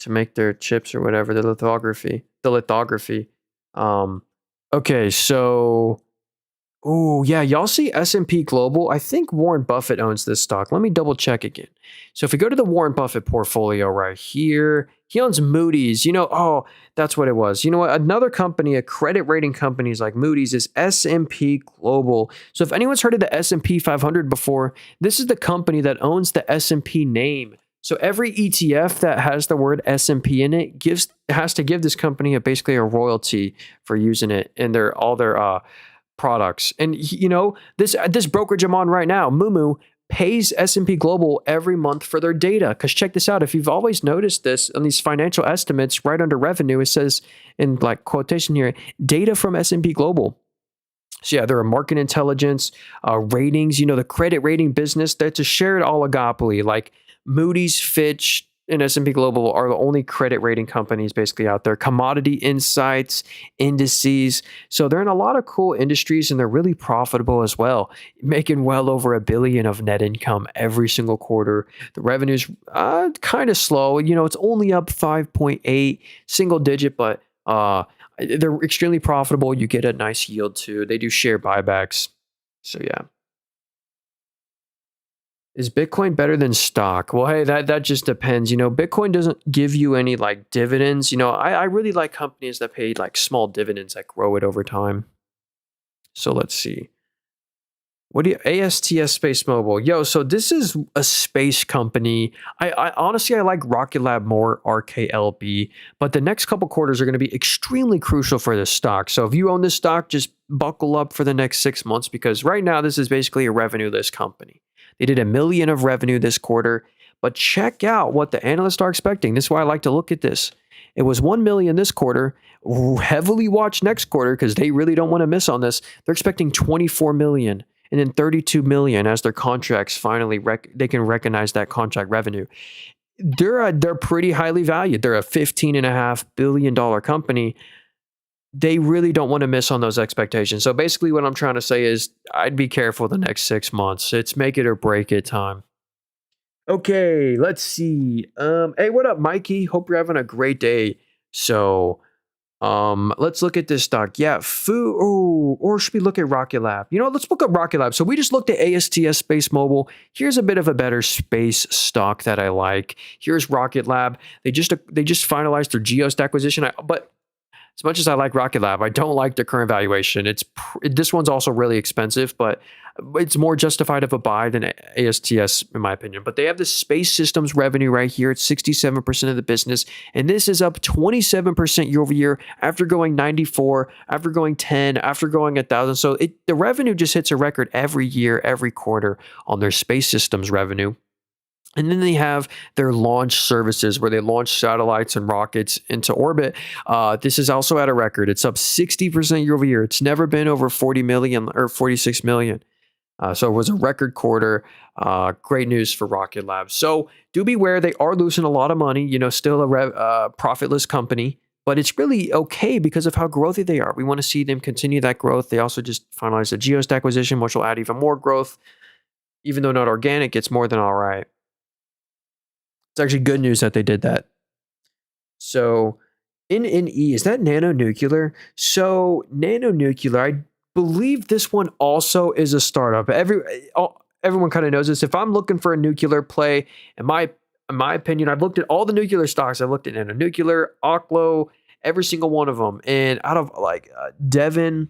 make their chips or whatever, the lithography. Okay, so, y'all see S&P Global? I think Warren Buffett owns this stock. Let me double check again. So if we go to the Warren Buffett portfolio right here, he owns Moody's. That's what it was. You know what? Another company, a credit rating company is like Moody's, is S&P Global. So if anyone's heard of the S&P 500 before, this is the company that owns the S&P name. So every ETF that has the word S&P in it has to give this company basically a royalty for using it in all their products. And this brokerage I'm on right now, Moomoo, pays S&P Global every month for their data. Because check this out. If you've always noticed this on these financial estimates, right under revenue, it says in like quotation here, data from S&P Global. So yeah, they're a market intelligence, ratings, the credit rating business. That's a shared oligopoly. Like Moody's, Fitch, and S&P Global are the only credit rating companies basically out there. Commodity insights, indices. So they're in a lot of cool industries and they're really profitable as well, making well over $1 billion of net income every single quarter. The revenue's kind of slow. It's only up 5.8, single digit, but they're extremely profitable. You get a nice yield too. They do share buybacks. So yeah. Is Bitcoin better than stock? Well, hey, that just depends. Bitcoin doesn't give you any like dividends. I really like companies that pay like small dividends that grow it over time. So let's see. What do you ASTS Space Mobile? Yo, so this is a space company. I honestly I like Rocket Lab more, RKLB, but the next couple quarters are going to be extremely crucial for this stock. So if you own this stock, just buckle up for the next 6 months because right now this is basically a revenue-less company. They did $1 million of revenue this quarter, but check out what the analysts are expecting. This is why I like to look at this. It was $1 million this quarter. Heavily watched next quarter because they really don't want to miss on this. They're expecting $24 million. And then $32 million as their contracts finally they can recognize that contract revenue. They're pretty highly valued. They're a $15.5 billion company. They really don't want to miss on those expectations. So basically, what I'm trying to say is, I'd be careful the next 6 months. It's make it or break it time. Okay, let's see. Hey, what up, Mikey? Hope you're having a great day. So. Let's look at this stock. Yeah, food. Oh, or should we look at Rocket Lab? Let's look at Rocket Lab. So we just looked at ASTS Space Mobile. Here's a bit of a better space stock that I like. Here's Rocket Lab. They just finalized their Geost acquisition. But as much as I like Rocket Lab, I don't like the current valuation. This one's also really expensive, but it's more justified of a buy than ASTS, in my opinion. But they have the space systems revenue right here. It's 67% of the business. And this is up 27% year over year after going 94, after going 10, after going 1,000. So the revenue just hits a record every year, every quarter on their space systems revenue. And then they have their launch services where they launch satellites and rockets into orbit. This is also at a record. It's up 60% year over year. It's never been over 40 million or 46 million. So it was a record quarter. Great news for Rocket Lab. So do beware. They are losing a lot of money, still a profitless company. But it's really okay because of how growthy they are. We want to see them continue that growth. They also just finalized a Geost acquisition, which will add even more growth. Even though not organic, it's more than all right. It's actually good news that they did that. So, NNE, is that nanonuclear? So, nanonuclear, I believe this one also is a startup. Everyone kind of knows this. If I'm looking for a nuclear play, in my opinion, I've looked at all the nuclear stocks. I've looked at nanonuclear, Oklo, every single one of them. And out of Devon,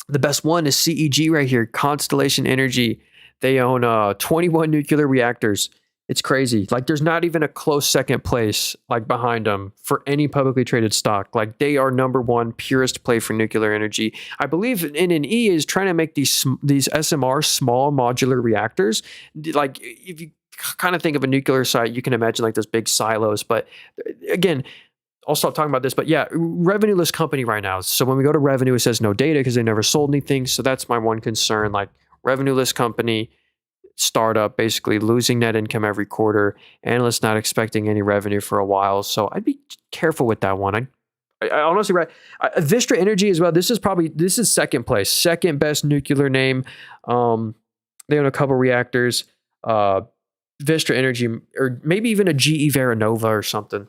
the best one is CEG right here, Constellation Energy. They own 21 nuclear reactors. It's crazy. There's not even a close second place behind them for any publicly traded stock. They are number one purest play for nuclear energy. I believe NNE is trying to make these SMR, small modular reactors. If you kind of think of a nuclear site, you can imagine those big silos. But again, I'll stop talking about this. But yeah, revenue-less company right now. So when we go to revenue, it says no data because they never sold anything. So that's my one concern. Revenue-less company. Startup, basically losing net income every quarter. Analysts not expecting any revenue for a while. So I'd be careful with that one. I honestly, right. Vistra Energy as well. This is second place, second best nuclear name. They own a couple reactors. Vistra Energy, or maybe even a GE Veranova or something.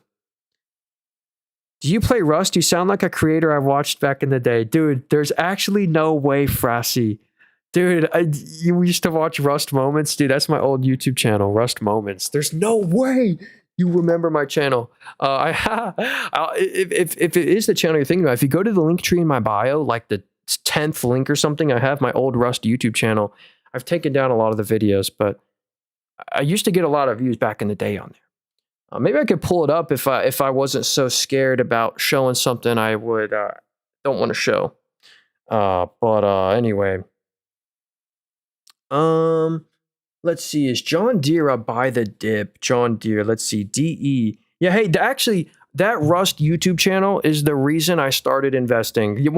Do you play Rust? You sound like a creator I watched back in the day. Dude, there's actually no way, Frassi. Dude, you used to watch Rust Moments? Dude, that's my old YouTube channel, Rust Moments. There's no way you remember my channel. If it is the channel you're thinking about, if you go to the link tree in my bio, the 10th link or something, I have my old Rust YouTube channel. I've taken down a lot of the videos, but I used to get a lot of views back in the day on there. Maybe I could pull it up if I wasn't so scared about showing something I would don't want to show. But anyway. Let's see, is John Deere a buy the dip? John Deere, let's see, DE. Yeah, hey, actually, that Rust YouTube channel is the reason I started investing.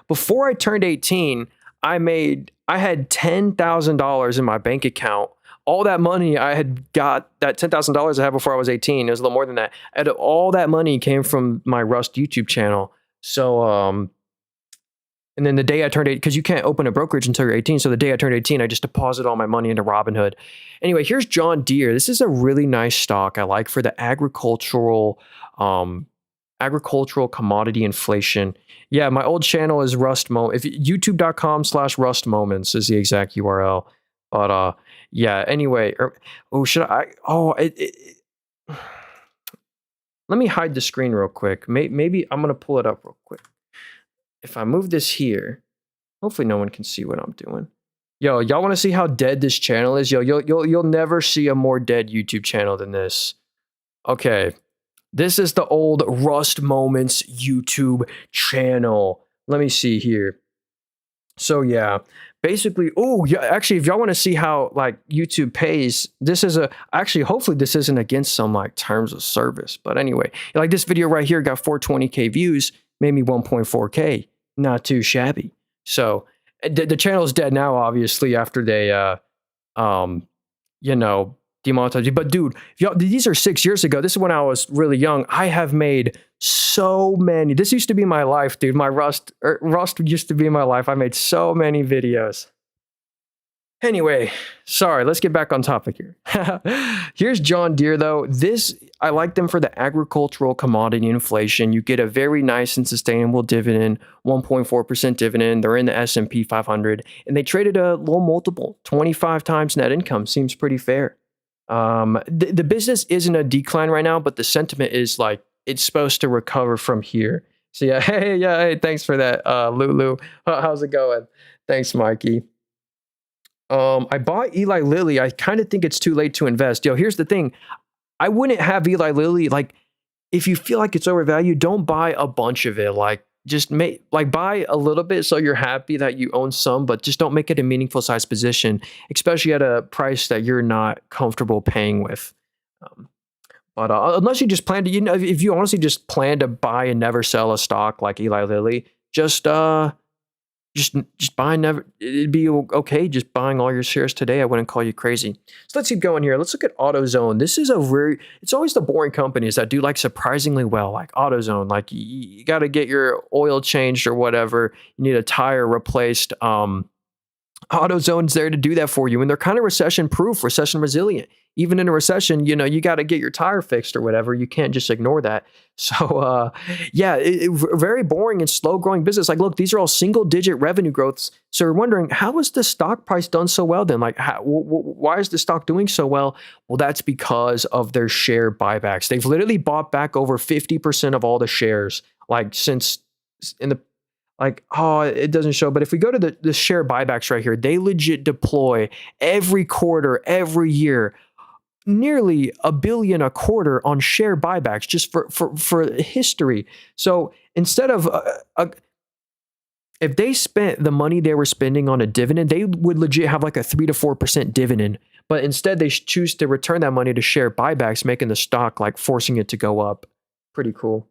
Before I turned 18, I had $10,000 in my bank account. All that money I had got, that $10,000 I had before I was 18, it was a little more than that. And all that money came from my Rust YouTube channel. So, and then the day I turned 18, because you can't open a brokerage until you're 18. So the day I turned 18, I just deposited all my money into Robinhood. Anyway, here's John Deere. This is a really nice stock I like for the agricultural commodity inflation. Yeah, my old channel is Rust Moment. YouTube.com/Rust Moments is the exact URL. But yeah, anyway, let me hide the screen real quick. Maybe I'm gonna pull it up real quick. If I move this here, hopefully no one can see what I'm doing. Yo, y'all want to see how dead this channel is? Yo, you'll never see a more dead YouTube channel than this. Okay, this is the old Rust Moments YouTube channel. Let me see here. So yeah, basically, actually, if y'all want to see how like YouTube pays, hopefully this isn't against some like terms of service. But anyway, like this video right here got 420K views, made me 1.4K. Not too shabby. So the channel is dead now, obviously, after they, demonetized. But dude, these are 6 years ago. This is when I was really young. I have made so many. This used to be my life, dude. My Rust used to be my life. I made so many videos. Anyway, sorry, let's get back on topic here. Here's John Deere, though. I like them for the agricultural commodity inflation. You get a very nice and sustainable dividend, 1.4% dividend. They're in the S&P 500, and they traded a low multiple, 25 times net income. Seems pretty fair. The business isn't a decline right now, but the sentiment is like it's supposed to recover from here. So yeah, hey, thanks for that, Lulu. How's it going? Thanks, Mikey. I bought Eli Lilly. I kind of think it's too late to invest. Yo, here's the thing. I wouldn't have Eli Lilly. Like, if you feel like it's overvalued, don't buy a bunch of it. Like, just buy a little bit so you're happy that you own some, but just don't make it a meaningful size position, especially at a price that you're not comfortable paying with. But unless you just plan to, if you honestly just plan to buy and never sell a stock like Eli Lilly, just buy never. It'd be okay just buying all your shares today. I wouldn't call you crazy. So let's keep going here. Let's look at AutoZone. This is it's always the boring companies that do like surprisingly well, like AutoZone. Like you got to get your oil changed or whatever. You need a tire replaced. AutoZone's there to do that for you. And they're kind of recession proof, recession resilient. Even in a recession, you got to get your tire fixed or whatever. You can't just ignore that. So, very boring and slow growing business. Like, look, these are all single digit revenue growths. So you're wondering, how is the stock price done so well then? Like, why is the stock doing so well? Well, that's because of their share buybacks. They've literally bought back over 50% of all the shares, like since in the it doesn't show, but if we go to the share buybacks right here, they legit deploy every quarter, every year, nearly $1 billion a quarter on share buybacks just for history. So instead of if they spent the money they were spending on a dividend, they would legit have like a 3 to 4% dividend. But instead, they choose to return that money to share buybacks, making the stock like forcing it to go up. Pretty cool.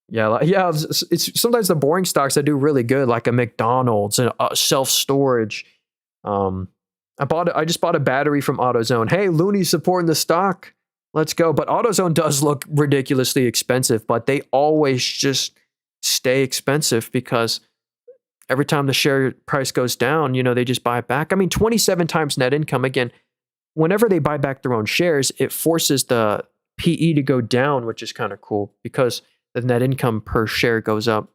Yeah, it's sometimes the boring stocks that do really good, like a McDonald's and self-storage. I just bought a battery from AutoZone. Hey, Looney's supporting the stock. Let's go. But AutoZone does look ridiculously expensive, but they always just stay expensive because every time the share price goes down, they just buy it back. I mean, 27 times net income. Again, whenever they buy back their own shares, it forces the PE to go down, which is kind of cool because the net income per share goes up.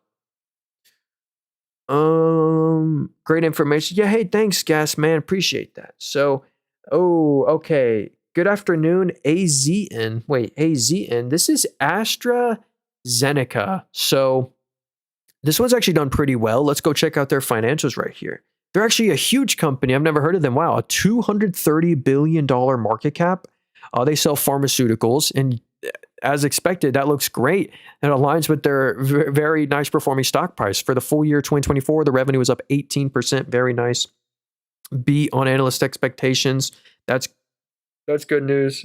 Great information. Yeah, hey, thanks, Gas Man. Appreciate that. So, okay. Good afternoon, AZN. Wait, AZN. This is AstraZeneca. So, this one's actually done pretty well. Let's go check out their financials right here. They're actually a huge company. I've never heard of them. Wow, a $230 billion market cap. They sell pharmaceuticals, and as expected, that looks great and aligns with their very nice performing stock price. For the full year 2024, the revenue was up 18%. Very nice. beat on analyst expectations. That's good news.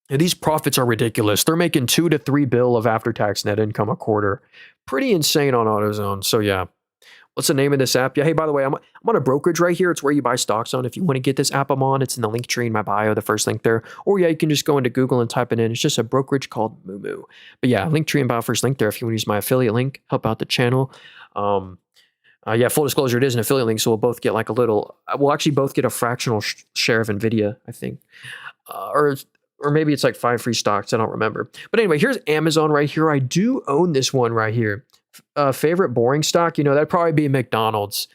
And these profits are ridiculous. They're making 2 to 3 bill of after-tax net income a quarter. Pretty insane on AutoZone. So yeah. What's the name of this app? Yeah, hey, by the way, I'm on a brokerage right here. It's where you buy stocks on. If you want to get this app I'm on, it's in the link tree in my bio, the first link there. Or yeah, you can just go into Google and type it in. It's just a brokerage called Moomoo. But yeah, link tree in bio, first link there. If you want to use my affiliate link, help out the channel. Yeah, full disclosure, it is an affiliate link, so we'll both get like a little, we'll actually both get a fractional share of NVIDIA, I think. Or maybe it's like 5 free stocks. I don't remember. But anyway, here's Amazon right here. I do own this one right here. Favorite boring stock, that'd probably be McDonald's.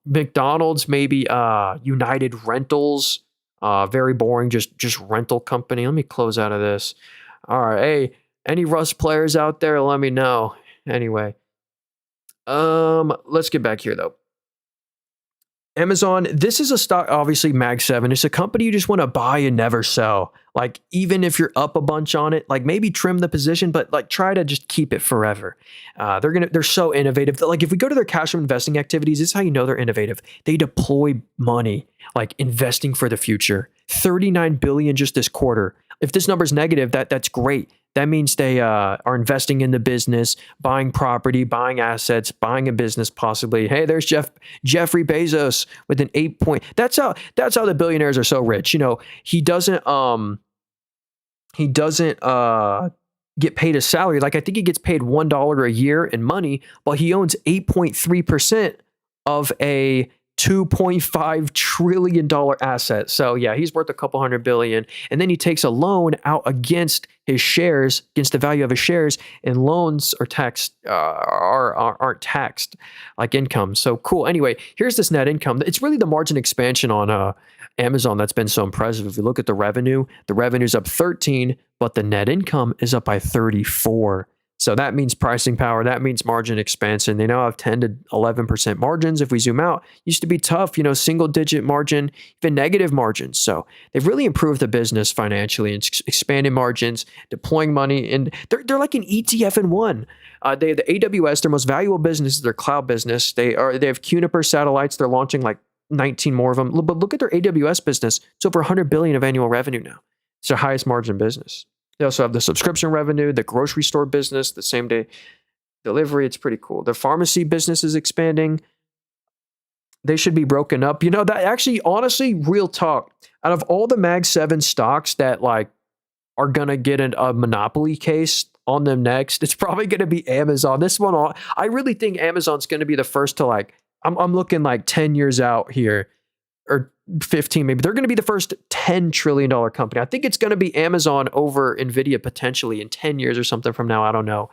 McDonald's, maybe United Rentals. Very boring, just rental company. Let me close out of this. All right, hey, any Rust players out there? Let me know. Anyway, let's get back here though. Amazon, this is a stock, obviously Mag 7. It's a company you just want to buy and never sell. Like, even if you're up a bunch on it, like maybe trim the position, but like try to just keep it forever. They're so innovative. Like if we go to their cash from investing activities, this is how you know they're innovative. They deploy money, like investing for the future. 39 billion just this quarter. If this number's negative, that's great. That means they are investing in the business, buying property, buying assets, buying a business possibly. Hey, there's Jeffrey Bezos with an 8 point. That's how the billionaires are so rich. He doesn't get paid a salary. Like I think he gets paid $1 a year in money, while he owns 8.3% of a $2.5 trillion asset. So yeah, he's worth a couple $100 billion. And then he takes a loan out against his shares, against the value of his shares, and loans are taxed, aren't taxed like income. So cool. Anyway, here's this net income. It's really the margin expansion on Amazon that's been so impressive. If you look at the revenue's up 13, but the net income is up by 34. So that means pricing power. That means margin expansion. They now have 10 to 11% margins. If we zoom out, used to be tough, single digit margin, even negative margins. So they've really improved the business financially and expanded margins, deploying money. And they're like an ETF in one. They have the AWS, their most valuable business is their cloud business. They have Juniper satellites. They're launching like 19 more of them. But look at their AWS business. It's over 100 billion of annual revenue now. It's their highest margin business. They also have the subscription revenue, the grocery store business, the same day delivery. It's pretty cool. The pharmacy business is expanding. They should be broken up. That actually, honestly, real talk, out of all the Mag 7 stocks that like are going to get a monopoly case on them next, it's probably going to be Amazon. This one, I really think Amazon's going to be the first to like, I'm looking like 10 years out here, or 15 maybe. They're going to be the first $10 trillion company. I think it's going to be Amazon over NVIDIA potentially in 10 years or something from now. I don't know.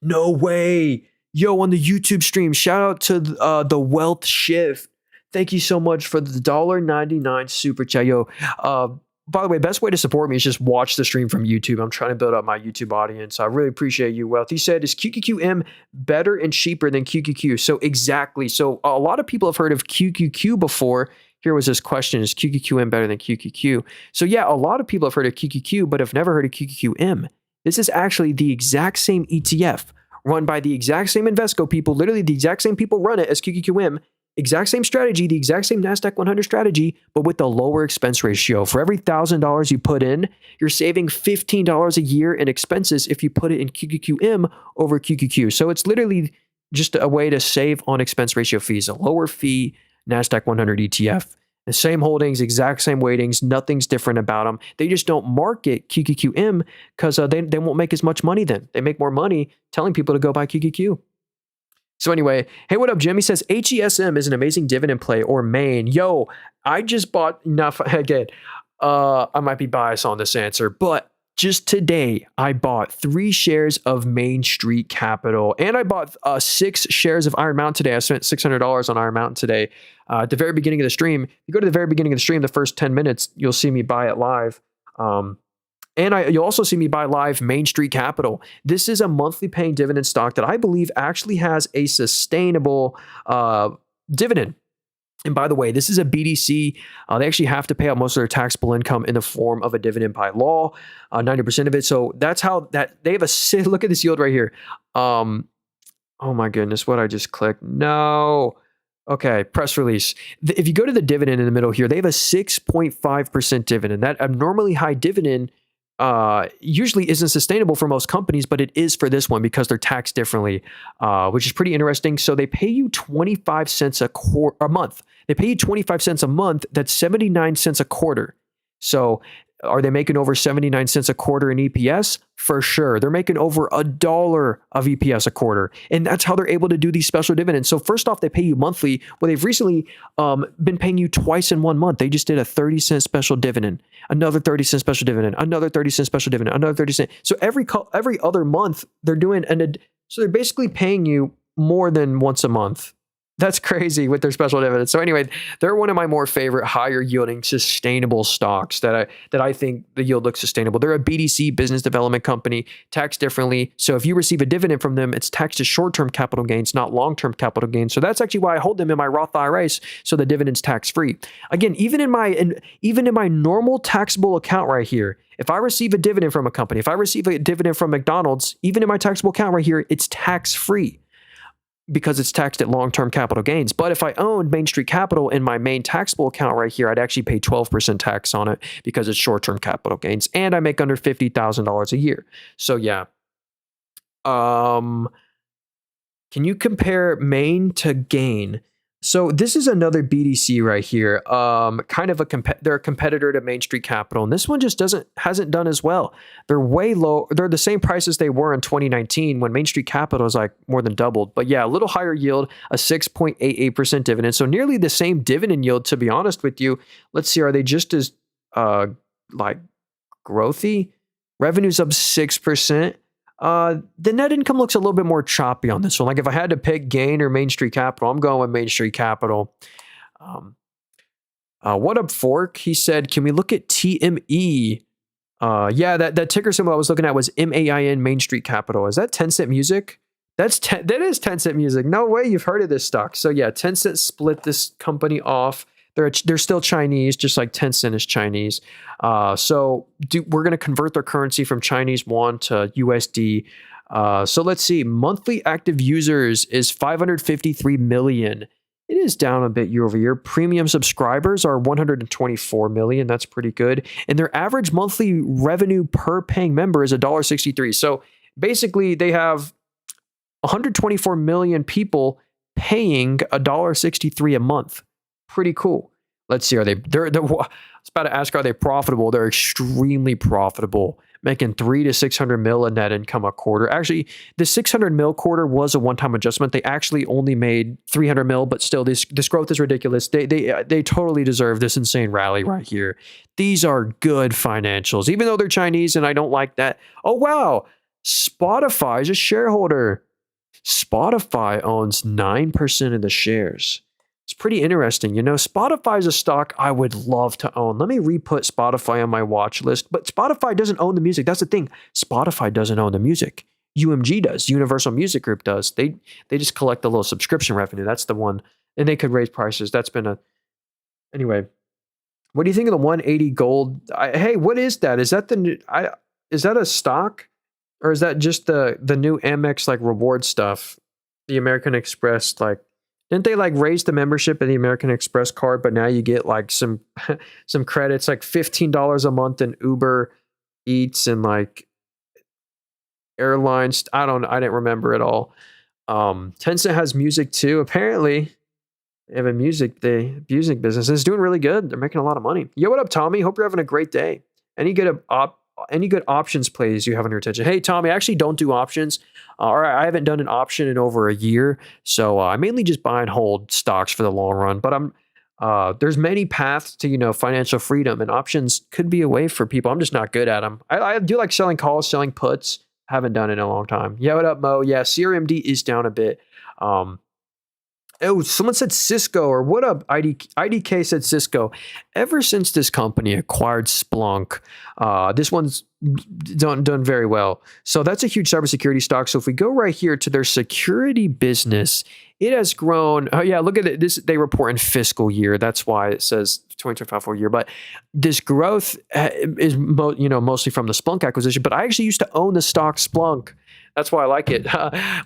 No way. Yo, on the YouTube stream, shout out to the Wealth Shift. Thank you so much for the $1.99 super chat. Yo, by the way, best way to support me is just watch the stream from YouTube. I'm trying to build up my YouTube audience. I really appreciate you, Wealth. He said, is QQQM better and cheaper than QQQ? So exactly. So a lot of people have heard of QQQ before. Here was this question, is QQQM better than QQQ? So yeah, a lot of people have heard of QQQ, but have never heard of QQQM. This is actually the exact same ETF run by the exact same Invesco people. Literally the exact same people run it as QQQM. Exact same strategy, the exact same NASDAQ 100 strategy, but with a lower expense ratio. For every $1,000 you put in, you're saving $15 a year in expenses if you put it in QQQM over QQQ. So it's literally just a way to save on expense ratio fees, a lower fee NASDAQ 100 ETF. The same holdings, exact same weightings, nothing's different about them. They just don't market QQQM because they won't make as much money then. They make more money telling people to go buy QQQ. So anyway, hey, what up, Jim? He says, HESM is an amazing dividend play or main. Yo, I just bought enough. Again, I might be biased on this answer, but just today, I bought 3 shares of Main Street Capital, and I bought 6 shares of Iron Mountain today. I spent $600 on Iron Mountain today. At the very beginning of the stream, if you go to the very beginning of the stream, the first 10 minutes, you'll see me buy it live. And you'll also see me buy live Main Street Capital. This is a monthly paying dividend stock that I believe actually has a sustainable dividend. And by the way, this is a BDC. They actually have to pay out most of their taxable income in the form of a dividend by law, 90% of it. So that's how they have a, look at this yield right here. Oh my goodness, what I just clicked. No. Okay, press release. If you go to the dividend in the middle here, they have a 6.5% dividend. That abnormally high dividend usually isn't sustainable for most companies, but it is for this one because they're taxed differently, which is pretty interesting. So they pay you 25 cents a month. They pay you 25 cents a month. That's 79 cents a quarter. So are they making over 79 cents a quarter in EPS? For sure. They're making over $1 of EPS a quarter. And that's how they're able to do these special dividends. So first off, they pay you monthly. Well, they've recently been paying you twice in 1 month. They just did a 30-cent special dividend, another 30-cent special dividend, another 30-cent special dividend, another 30-cent. So every other month they're doing, so they're basically paying you more than once a month. That's crazy with their special dividends. So anyway, they're one of my more favorite higher yielding sustainable stocks that I think the yield looks sustainable. They're a BDC, business development company, taxed differently. So if you receive a dividend from them, it's taxed as short-term capital gains, not long-term capital gains. So that's actually why I hold them in my Roth IRAs, so the dividend's tax-free. Again, even in my normal taxable account right here, if I receive a dividend from a company, if I receive a dividend from McDonald's, even in my taxable account right here, it's tax-free, because it's taxed at long-term capital gains. But if I owned Main Street Capital in my main taxable account right here, I'd actually pay 12% tax on it because it's short-term capital gains, and I make under $50,000 a year. So yeah. Can you compare Main to Gain? So this is another BDC right here. Kind of they're a competitor to Main Street Capital, and this one just hasn't done as well. They're way low. They're the same price as they were in 2019 when Main Street Capital is like more than doubled. But yeah, a little higher yield, a 6.88% dividend. So nearly the same dividend yield, to be honest with you. Let's see, are they just as like growthy? Revenue's up 6%. The net income looks a little bit more choppy on this one. Like if I had to pick Gain or Main Street Capital, I'm going with Main Street Capital. What up, Fork? He said, can we look at TME? Yeah, that ticker symbol I was looking at was MAIN, Main Street Capital. Is that Tencent Music? That is Tencent Music. No way you've heard of this stock. So yeah, Tencent split this company off. They're still Chinese, just like Tencent is Chinese. So we're going to convert their currency from Chinese yuan to USD. So let's see. Monthly active users is 553 million. It is down a bit year over year. Premium subscribers are 124 million. That's pretty good. And their average monthly revenue per paying member is $1.63. So basically, they have 124 million people paying $1.63 a month. Pretty cool. Let's see. I was about to ask, are they profitable? They're extremely profitable, making 300 to 600 mil in net income a quarter. Actually, the 600 mil quarter was a one-time adjustment. They actually only made 300 mil, but still, this growth is ridiculous. They totally deserve this insane rally right here. These are good financials, even though they're Chinese, and I don't like that. Oh wow, Spotify is a shareholder. Spotify owns 9% of the shares. It's pretty interesting. You know, Spotify is a stock I would love to own. Let me re-put Spotify on my watch list. But Spotify doesn't own the music. That's the thing. Spotify doesn't own the music. UMG does. Universal Music Group does. They just collect a little subscription revenue. That's the one. And they could raise prices. That's been Anyway, what do you think of the 180 gold? Hey, what is that? Is that is that a stock? Or is that just the new Amex like reward stuff? The American Express, like, didn't they like raise the membership of the American Express card, but now you get like some credits, like $15 a month in Uber Eats and like airlines. I didn't remember it all. Tencent has music too. Apparently, they have the music business. It's doing really good. They're making a lot of money. Yo, what up, Tommy? Hope you're having a great day. Any good options plays you have on your attention? Hey, Tommy, I actually don't do options. Or I haven't done an option in over a year. So I mainly just buy and hold stocks for the long run. But there's many paths to, financial freedom, and options could be a way for people. I'm just not good at them. I do like selling calls, selling puts. Haven't done it in a long time. Yeah, what up, Mo? Yeah, CRMD is down a bit. Oh, someone said Cisco, or what up? IDK said Cisco. Ever since this company acquired Splunk, this one's done very well. So that's a huge cybersecurity stock. So if we go right here to their security business, it has grown. Oh yeah, look at it. This they report in fiscal year. That's why it says 2025 full year. But this growth is mostly from the Splunk acquisition. But I actually used to own the stock Splunk. That's why I like it.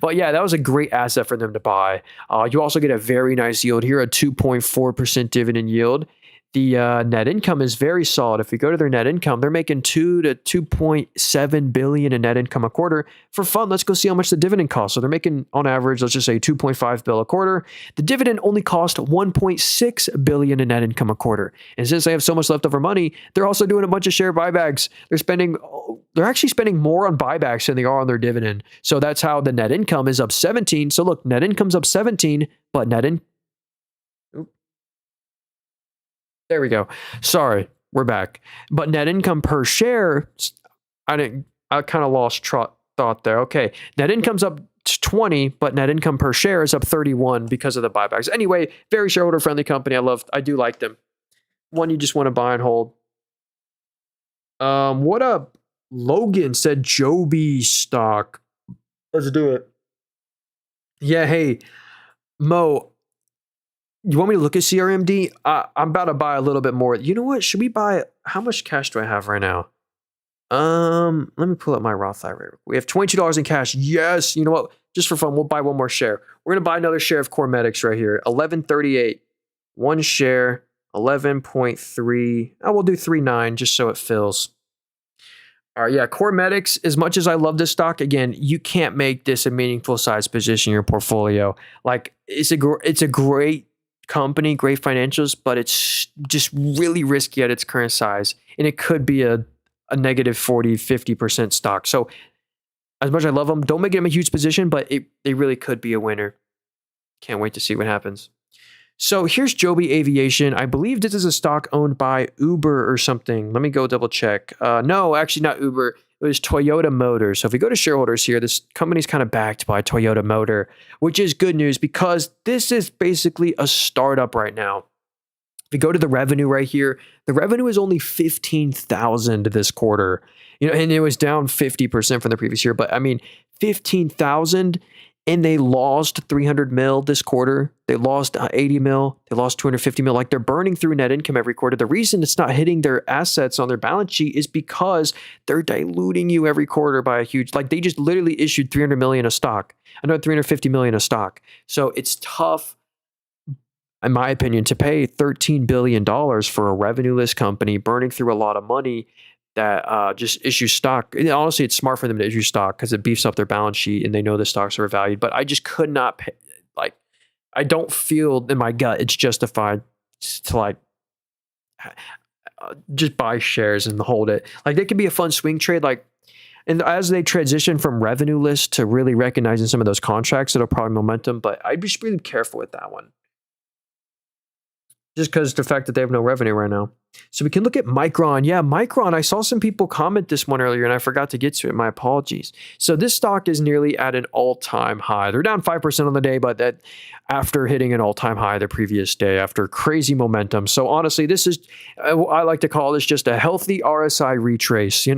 But yeah, that was a great asset for them to buy. You also get a very nice yield here, a 2.4% dividend yield. The net income is very solid. If you go to their net income, they're making 2 to 2.7 billion in net income a quarter. For fun, let's go see how much the dividend costs. So they're making, on average, let's just say 2.5 bill a quarter. The dividend only cost 1.6 billion in net income a quarter. And since they have so much leftover money, they're also doing a bunch of share buybacks. They're actually spending more on buybacks than they are on their dividend. So that's how the net income is up 17. So look, net income's up 17, but there we go. Sorry, we're back. But net income per share, I kind of lost thought there. Okay, net income's up 20, but net income per share is up 31 because of the buybacks. Anyway, very shareholder friendly company. I do like them. One you just want to buy and hold. What up? Logan said Joby stock. Let's do it. Yeah, hey, Mo. You want me to look at CRMD? I'm about to buy a little bit more. You know what? Should we buy? How much cash do I have right now? Let me pull up my Roth IRA. We have $22 in cash. Yes. You know what? Just for fun, we'll buy one more share. We're gonna buy another share of CorMedix right here. 1138. One share. 11.3. We'll do 39 just so it fills. All right, yeah, CorMedix, as much as I love this stock, again, you can't make this a meaningful size position in your portfolio. Like, it's a great company, great financials, but it's just really risky at its current size. And it could be a negative 40, 50% stock. So as much as I love them, don't make them a huge position, but they really could be a winner. Can't wait to see what happens. So here's Joby Aviation. I believe this is a stock owned by Uber or something. Let me go double check. No, actually not Uber. It was Toyota Motor. So if we go to shareholders here, this company's kind of backed by Toyota Motor, which is good news because this is basically a startup right now. If you go to the revenue right here, the revenue is only 15,000 this quarter. And it was down 50% from the previous year. But I mean, 15,000. And they lost 300 mil this quarter. They lost 80 mil. They lost 250 mil. Like, they're burning through net income every quarter. The reason it's not hitting their assets on their balance sheet is because they're diluting you every quarter by a huge, like, they just literally issued 300 million of stock, another 350 million of stock. So it's tough, in my opinion, to pay $13 billion for a revenue-less company burning through a lot of money that just issue stock. Honestly, it's smart for them to issue stock because it beefs up their balance sheet and they know the stocks are valued. But I just could not pay, I don't feel in my gut it's justified to just buy shares and hold it. Like, they could be a fun swing trade. And as they transition from revenue-less to really recognizing some of those contracts, it'll probably momentum. But I'd be really careful with that one. Just because the fact that they have no revenue right now. So we can look at Micron. Yeah, Micron. I saw some people comment this one earlier and I forgot to get to it. My apologies. So this stock is nearly at an all-time high. They're down 5% on the day, but that after hitting an all-time high the previous day after crazy momentum. So honestly, this is, I like to call this just a healthy RSI retrace,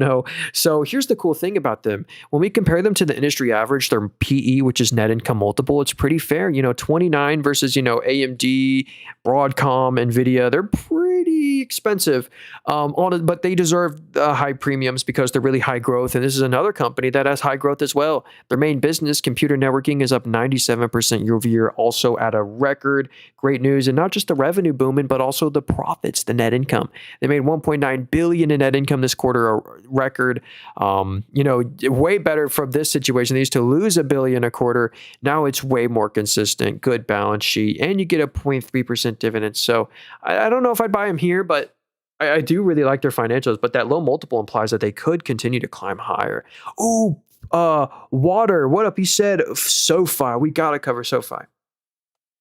So here's the cool thing about them. When we compare them to the industry average, their PE, which is net income multiple, it's pretty fair. 29 versus, AMD, Broadcom, NVIDIA, they're pretty expensive, but they deserve high premiums because they're really high growth. And this is another company that has high growth as well. Their main business, computer networking, is up 97% year over year, also at a record. Great news. And not just the revenue booming, but also the profits, the net income. They made 1.9 billion in net income this quarter, a record. Way better from this situation. They used to lose $1 billion a quarter. Now it's way more consistent, good balance sheet, and you get a 0.3% dividend. So I don't know if I'd buy them here, but I do really like their financials, but that low multiple implies that they could continue to climb higher. Ooh, Water, what up? He said SoFi. We got to cover SoFi.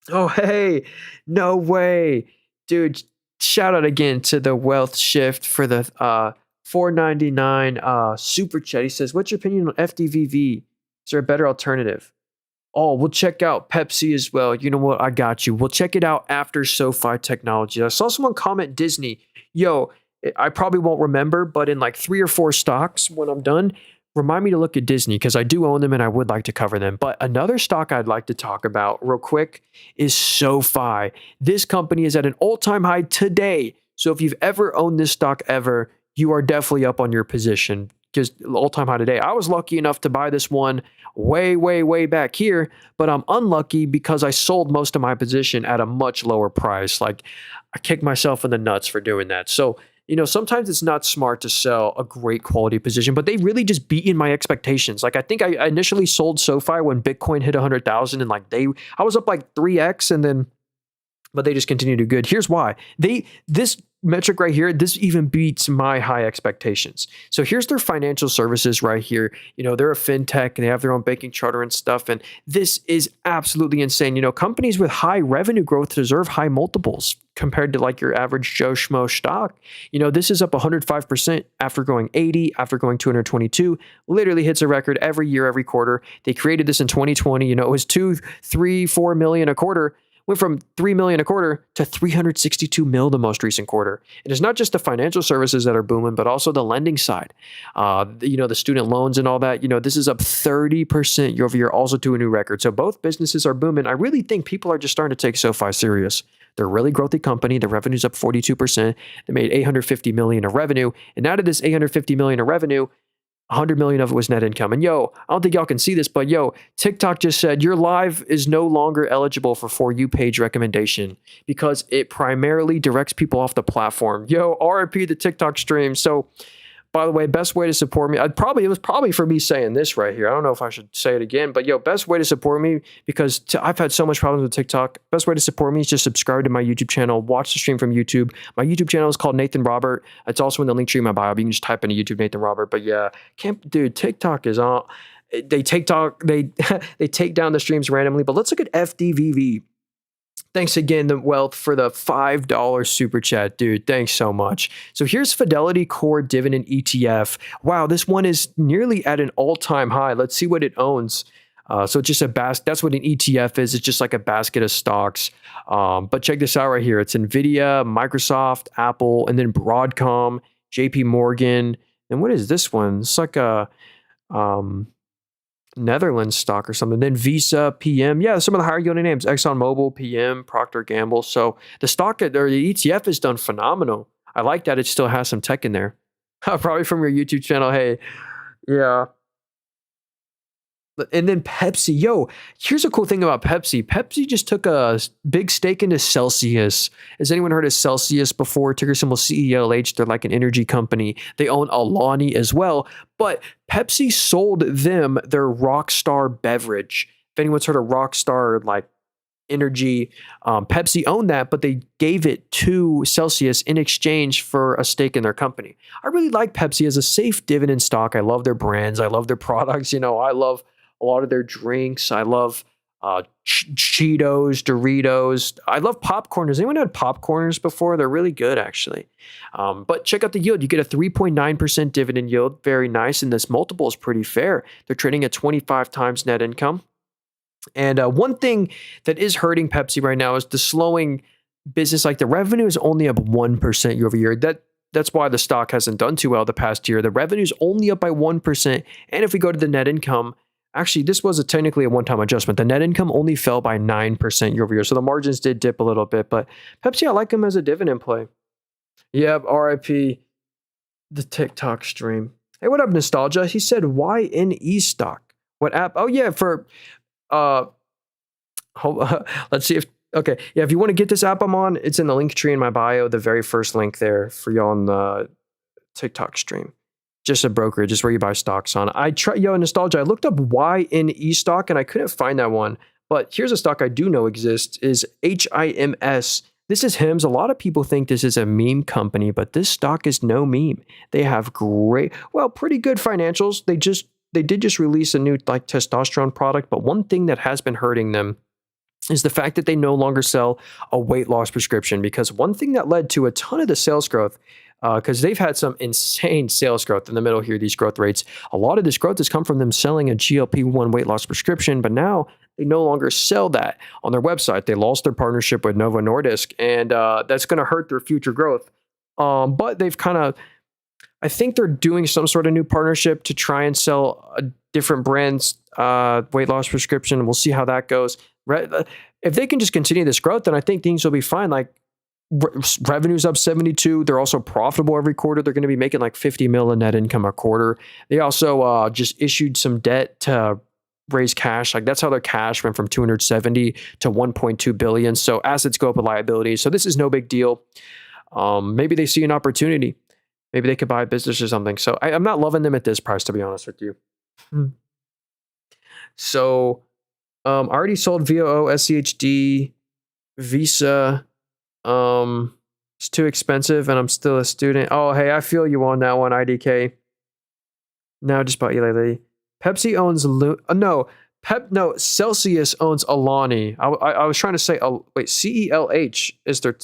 Oh, hey, no way. Dude, shout out again to the Wealth Shift for the $4.99 super chat. He says, what's your opinion on FDVV? Is there a better alternative? Oh, we'll check out Pepsi as well. You know what? I got you. We'll check it out after SoFi Technology. I saw someone comment Disney. Yo, I probably won't remember, but in like 3 or 4 stocks when I'm done, remind me to look at Disney because I do own them and I would like to cover them. But another stock I'd like to talk about real quick is SoFi. This company is at an all-time high today. So if you've ever owned this stock ever, you are definitely up on your position. because all-time high today. I was lucky enough to buy this one way, way, way back here, but I'm unlucky because I sold most of my position at a much lower price. Like, I kicked myself in the nuts for doing that. So, sometimes it's not smart to sell a great quality position, but they really just beaten my expectations. Like, I think I initially sold SoFi when Bitcoin hit 100,000, and I was up like 3x, but they just continue to do good. Here's why. This metric right here, this even beats my high expectations. So here's their financial services right here. They're a fintech and they have their own banking charter and stuff. And this is absolutely insane. Companies with high revenue growth deserve high multiples compared to like your average Joe Schmo stock. This is up 105% after going 80, after going 222, literally hits a record every year, every quarter. They created this in 2020. It was 2, 3, 4 million a quarter. Went from 3 million a quarter to 362 mil the most recent quarter. And it's not just the financial services that are booming, but also the lending side. The student loans and all that. This is up 30% year over year, also to a new record. So both businesses are booming. I really think people are just starting to take SoFi serious. They're a really growthy company. The revenue's up 42%. They made 850 million of revenue. And out of this 850 million of revenue, 100 million of it was net income. And I don't think y'all can see this, but TikTok just said your live is no longer eligible for For You page recommendation because it primarily directs people off the platform. RIP the TikTok stream. So, by the way, best way to support me, it was probably for me saying this right here. I don't know if I should say it again, but best way to support me, because I've had so much problems with TikTok. Best way to support me is just subscribe to my YouTube channel, watch the stream from YouTube. My YouTube channel is called Nathan Robert. It's also in the link tree in my bio. You can just type into YouTube Nathan Robert. But TikTok is on. They take down the streams randomly. But let's look at FDVV. Thanks again, The Wealth, for the $5 super chat, dude. Thanks so much. So here's Fidelity Core Dividend ETF. Wow, this one is nearly at an all-time high. Let's see what it owns. So it's just a basket. That's what an ETF is. It's just like a basket of stocks. But check this out right here. It's NVIDIA, Microsoft, Apple, and then Broadcom, JP Morgan. And what is this one? It's like a Netherlands stock or something. Then Visa, PM. Yeah, some of the higher yielding names. ExxonMobil, PM, Procter & Gamble. So the stock or the ETF has done phenomenal. I like that it still has some tech in there. Probably from your YouTube channel. Hey, yeah. And then Pepsi. Here's a cool thing about Pepsi. Pepsi just took a big stake into Celsius. Has anyone heard of Celsius before? Ticker symbol CELH. They're like an energy company. They own Alani as well. But Pepsi sold them their Rockstar beverage. If anyone's heard of Rockstar, like energy, Pepsi owned that, but they gave it to Celsius in exchange for a stake in their company. I really like Pepsi as a safe dividend stock. I love their brands. I love their products. I love a lot of their drinks. I love Cheetos, Doritos. I love popcorn. Has anyone had popcorners before? They're really good, actually. But check out the yield. You get a 3.9% dividend yield. Very nice. And this multiple is pretty fair. They're trading at 25 times net income. And one thing that is hurting Pepsi right now is the slowing business. Like, the revenue is only up 1% year over year. That's why the stock hasn't done too well the past year. The revenue is only up by 1%. And if we go to the net income, actually, this was technically a one-time adjustment. The net income only fell by 9% year over year. So the margins did dip a little bit. But Pepsi, I like them as a dividend play. Yep, RIP the TikTok stream. Hey, what up, Nostalgia? He said, why NE stock? What app? Oh, yeah, for... let's see if... Okay, yeah, if you want to get this app I'm on, it's in the link tree in my bio, the very first link there for y'all on the TikTok stream. Just a brokerage, just where you buy stocks on. Nostalgia, I looked up YNE stock and I couldn't find that one. But here's a stock I do know exists, is HIMS. This is HIMS. A lot of people think this is a meme company, but this stock is no meme. They have pretty good financials. They did just release a new testosterone product, but one thing that has been hurting them is the fact that they no longer sell a weight loss prescription, because one thing that led to a ton of the sales growth, because they've had some insane sales growth in the middle here, these growth rates. A lot of this growth has come from them selling a GLP-1 weight loss prescription, but now they no longer sell that on their website. They lost their partnership with Novo Nordisk, and that's going to hurt their future growth. But they've I think they're doing some sort of new partnership to try and sell a different brand's weight loss prescription. We'll see how that goes. Right? If they can just continue this growth, then I think things will be fine. Like, revenue's up 72. They're also profitable every quarter. They're going to be making like 50 mil in net income a quarter. They also just issued some debt to raise cash. Like that's how their cash went from 270 to 1.2 billion. So assets go up with liabilities. So this is no big deal. Maybe they see an opportunity. Maybe they could buy a business or something. So I'm not loving them at this price, to be honest with you. So I already sold VOO, SCHD, Visa. It's too expensive and I'm still a student. Oh, hey, I feel you on that one, IDK. Now just bought Eli Lilly. Pepsi owns Celsius owns Alani. I was trying to say CELH is their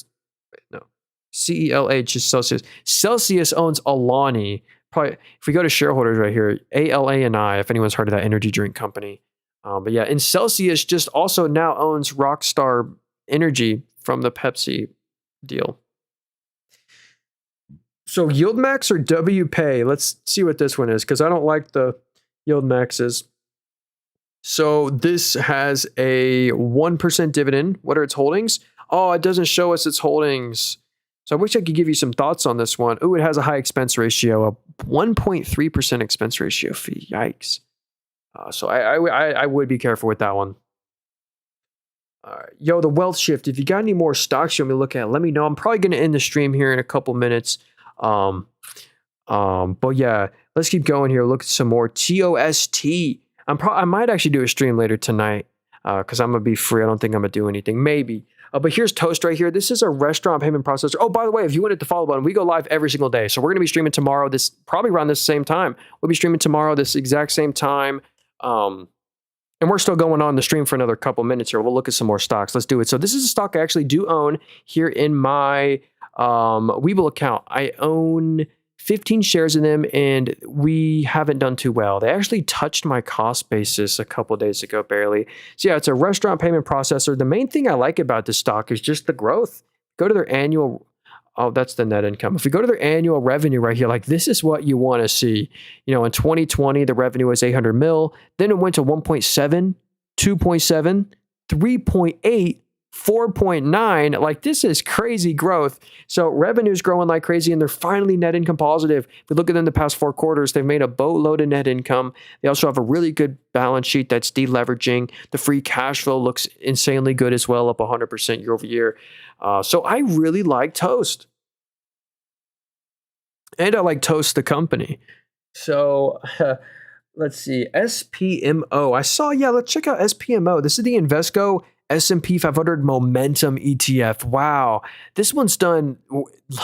CELH is Celsius. Celsius owns Alani. Probably if we go to shareholders right here, ALANI, if anyone's heard of that energy drink company. But yeah, and Celsius just also now owns Rockstar Energy from the Pepsi deal. So yield max or WPay? Let's see what this one is because I don't like the yield maxes. So this has a 1% dividend. What are its holdings? Oh, it doesn't show us its holdings. So I wish I could give you some thoughts on this one. Oh, it has a high expense ratio, a 1.3% expense ratio fee. Yikes. So I would be careful with that one. Yo, the wealth shift. If you got any more stocks you want me to look at, let me know. I'm probably going to end the stream here in a couple minutes. But yeah, let's keep going here. Look at some more TOST. I might actually do a stream later tonight because I'm gonna be free. I don't think I'm gonna do anything. Maybe. But here's Toast right here. This is a restaurant payment processor. Oh, by the way, if you wanted the follow button, we go live every single day. So we're gonna be streaming tomorrow. This probably around this same time. We'll be streaming tomorrow this exact same time. And we're still going on the stream for another couple minutes here. We'll look at some more stocks. Let's do it. So this is a stock I actually do own here in my Webull account. I own 15 shares in them, and we haven't done too well. They actually touched my cost basis a couple days ago, barely. So yeah, it's a restaurant payment processor. The main thing I like about this stock is just the growth. Go to their annual. Oh, that's the net income. If we go to their annual revenue right here, like this is what you want to see. You know, in 2020, the revenue was 800 mil. Then it went to 1.7, 2.7, 3.8, 4.9. Like this is crazy growth. So revenue's growing like crazy and they're finally net income positive. If we look at them the past 4 quarters, they've made a boatload of net income. They also have a really good balance sheet that's deleveraging. The free cash flow looks insanely good as well, up 100% year over year. So I really like Toast. And I like Toast, the company. So let's see. SPMO. I saw, let's check out SPMO. This is the Invesco S&P 500 Momentum ETF. Wow. This one's done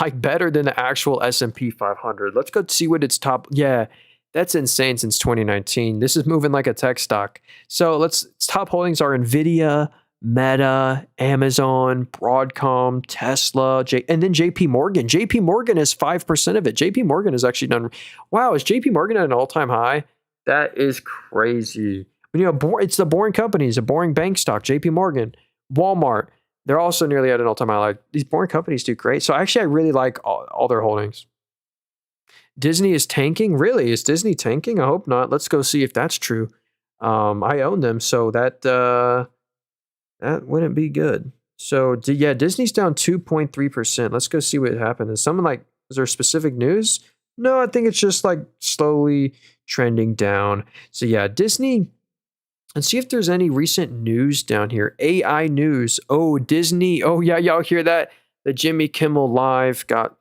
like better than the actual S&P 500. Let's go see what its top. Yeah, that's insane since 2019. This is moving like a tech stock. So its top holdings are NVIDIA, Meta, Amazon, Broadcom, Tesla, and then JP Morgan. JP Morgan is 5% of it. JP Morgan has actually done. Wow, is JP Morgan at an all-time high? That is crazy. But, you know, it's the boring companies, a boring bank stock. JP Morgan, Walmart, they're also nearly at an all-time high. Like, these boring companies do great. So actually, I really like all their holdings. Disney is tanking? Really? Is Disney tanking? I hope not. Let's go see if that's true. I own them, so that wouldn't be good. So, yeah, Disney's down 2.3%. Let's go see what happened. Is there specific news? No, I think it's just like slowly trending down. So, yeah, Disney. Let's see if there's any recent news down here. AI news. Oh, Disney. Oh, yeah, y'all hear that? The Jimmy Kimmel Live got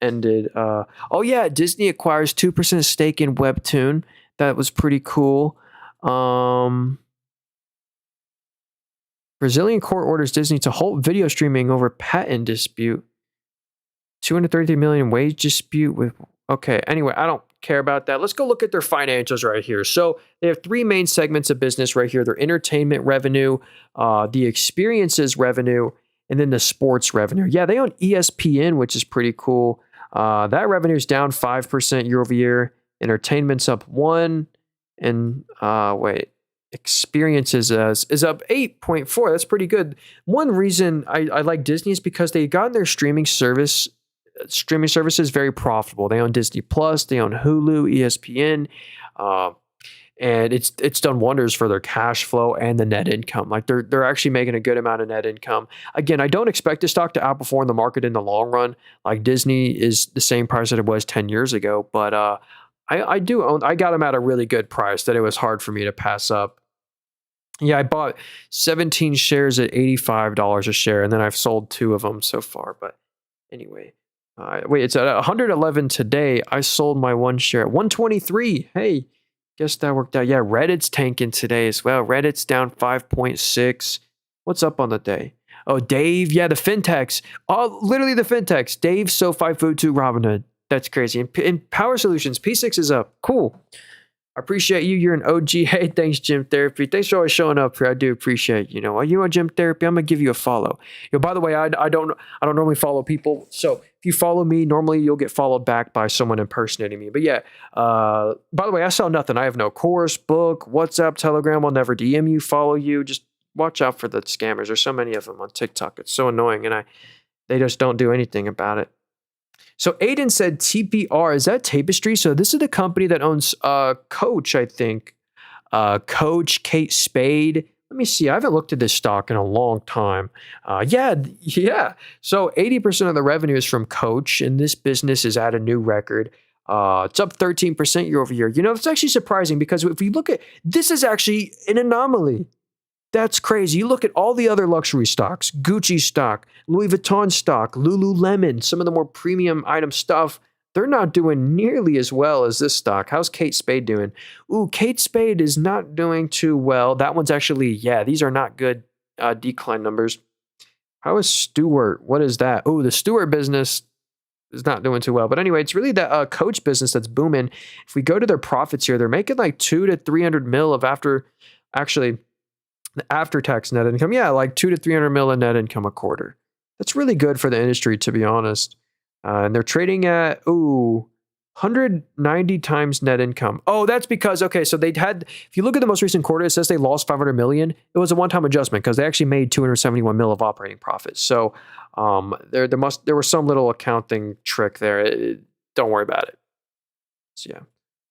ended. Oh, yeah, Disney acquires 2% stake in Webtoon. That was pretty cool. Brazilian court orders Disney to halt video streaming over patent dispute. 233 million wage dispute with. Okay, anyway, I don't care about that. Let's go look at their financials right here. So they have 3 main segments of business right here: their entertainment revenue, the experiences revenue, and then the sports revenue. Yeah, they own ESPN, which is pretty cool. That revenue is down 5% year over year. Entertainment's up 1%, and experiences is up 8.4%. That's pretty good. One reason I like Disney is because they got their streaming services very profitable. They own Disney Plus, they own Hulu, ESPN. and it's done wonders for their cash flow and the net income. Like they're actually making a good amount of net income. Again, I don't expect the stock to outperform the market in the long run. Like Disney is the same price that it was 10 years ago, but I do own. I got them at a really good price that it was hard for me to pass up. Yeah, I bought 17 shares at $85 a share, and then I've sold 2 of them so far. But anyway, wait, it's at 111 today. I sold my 1 share at 123. Hey, guess that worked out. Yeah, Reddit's tanking today as well. Reddit's down 5.6. What's up on the day? Oh, Dave. Yeah, the fintechs. Oh, literally the fintechs. Dave, SoFi, Futu, Robinhood. That's crazy. And Power Solutions, P6 is up. Cool. I appreciate you. You're an OG. Hey, thanks, Gym Therapy. Thanks for always showing up here. I do appreciate you. You want Gym Therapy? I'm gonna give you a follow. By the way, I don't normally follow people. So if you follow me, normally you'll get followed back by someone impersonating me. But yeah, by the way, I sell nothing. I have no course, book, WhatsApp, Telegram. I'll never DM you, follow you. Just watch out for the scammers. There's so many of them on TikTok. It's so annoying, and they just don't do anything about it. So Aiden said TPR, is that Tapestry? So this is the company that owns Coach, I think. Coach, Kate Spade. Let me see. I haven't looked at this stock in a long time. Yeah. So 80% of the revenue is from Coach, and this business is at a new record. It's up 13% year over year. It's actually surprising because if you look at, this is actually an anomaly. That's crazy. You look at all the other luxury stocks, Gucci stock, Louis Vuitton stock, Lululemon, some of the more premium item stuff, they're not doing nearly as well as this stock. How's Kate Spade doing? Ooh, Kate Spade is not doing too well. That one's actually, these are not good decline numbers. How is Stewart? What is that? Oh, the Stewart business is not doing too well. But anyway, it's really the Coach business that's booming. If we go to their profits here, they're making like 200 to 300 mil of after-tax net income. Yeah, like 200 to 300 mil in net income a quarter. That's really good for the industry, to be honest. And they're trading at, 190 times net income. Oh, that's because, so they had, if you look at the most recent quarter, it says they lost 500 million. It was a one-time adjustment because they actually made 271 mil of operating profits. So there was some little accounting trick there. Don't worry about it. So yeah.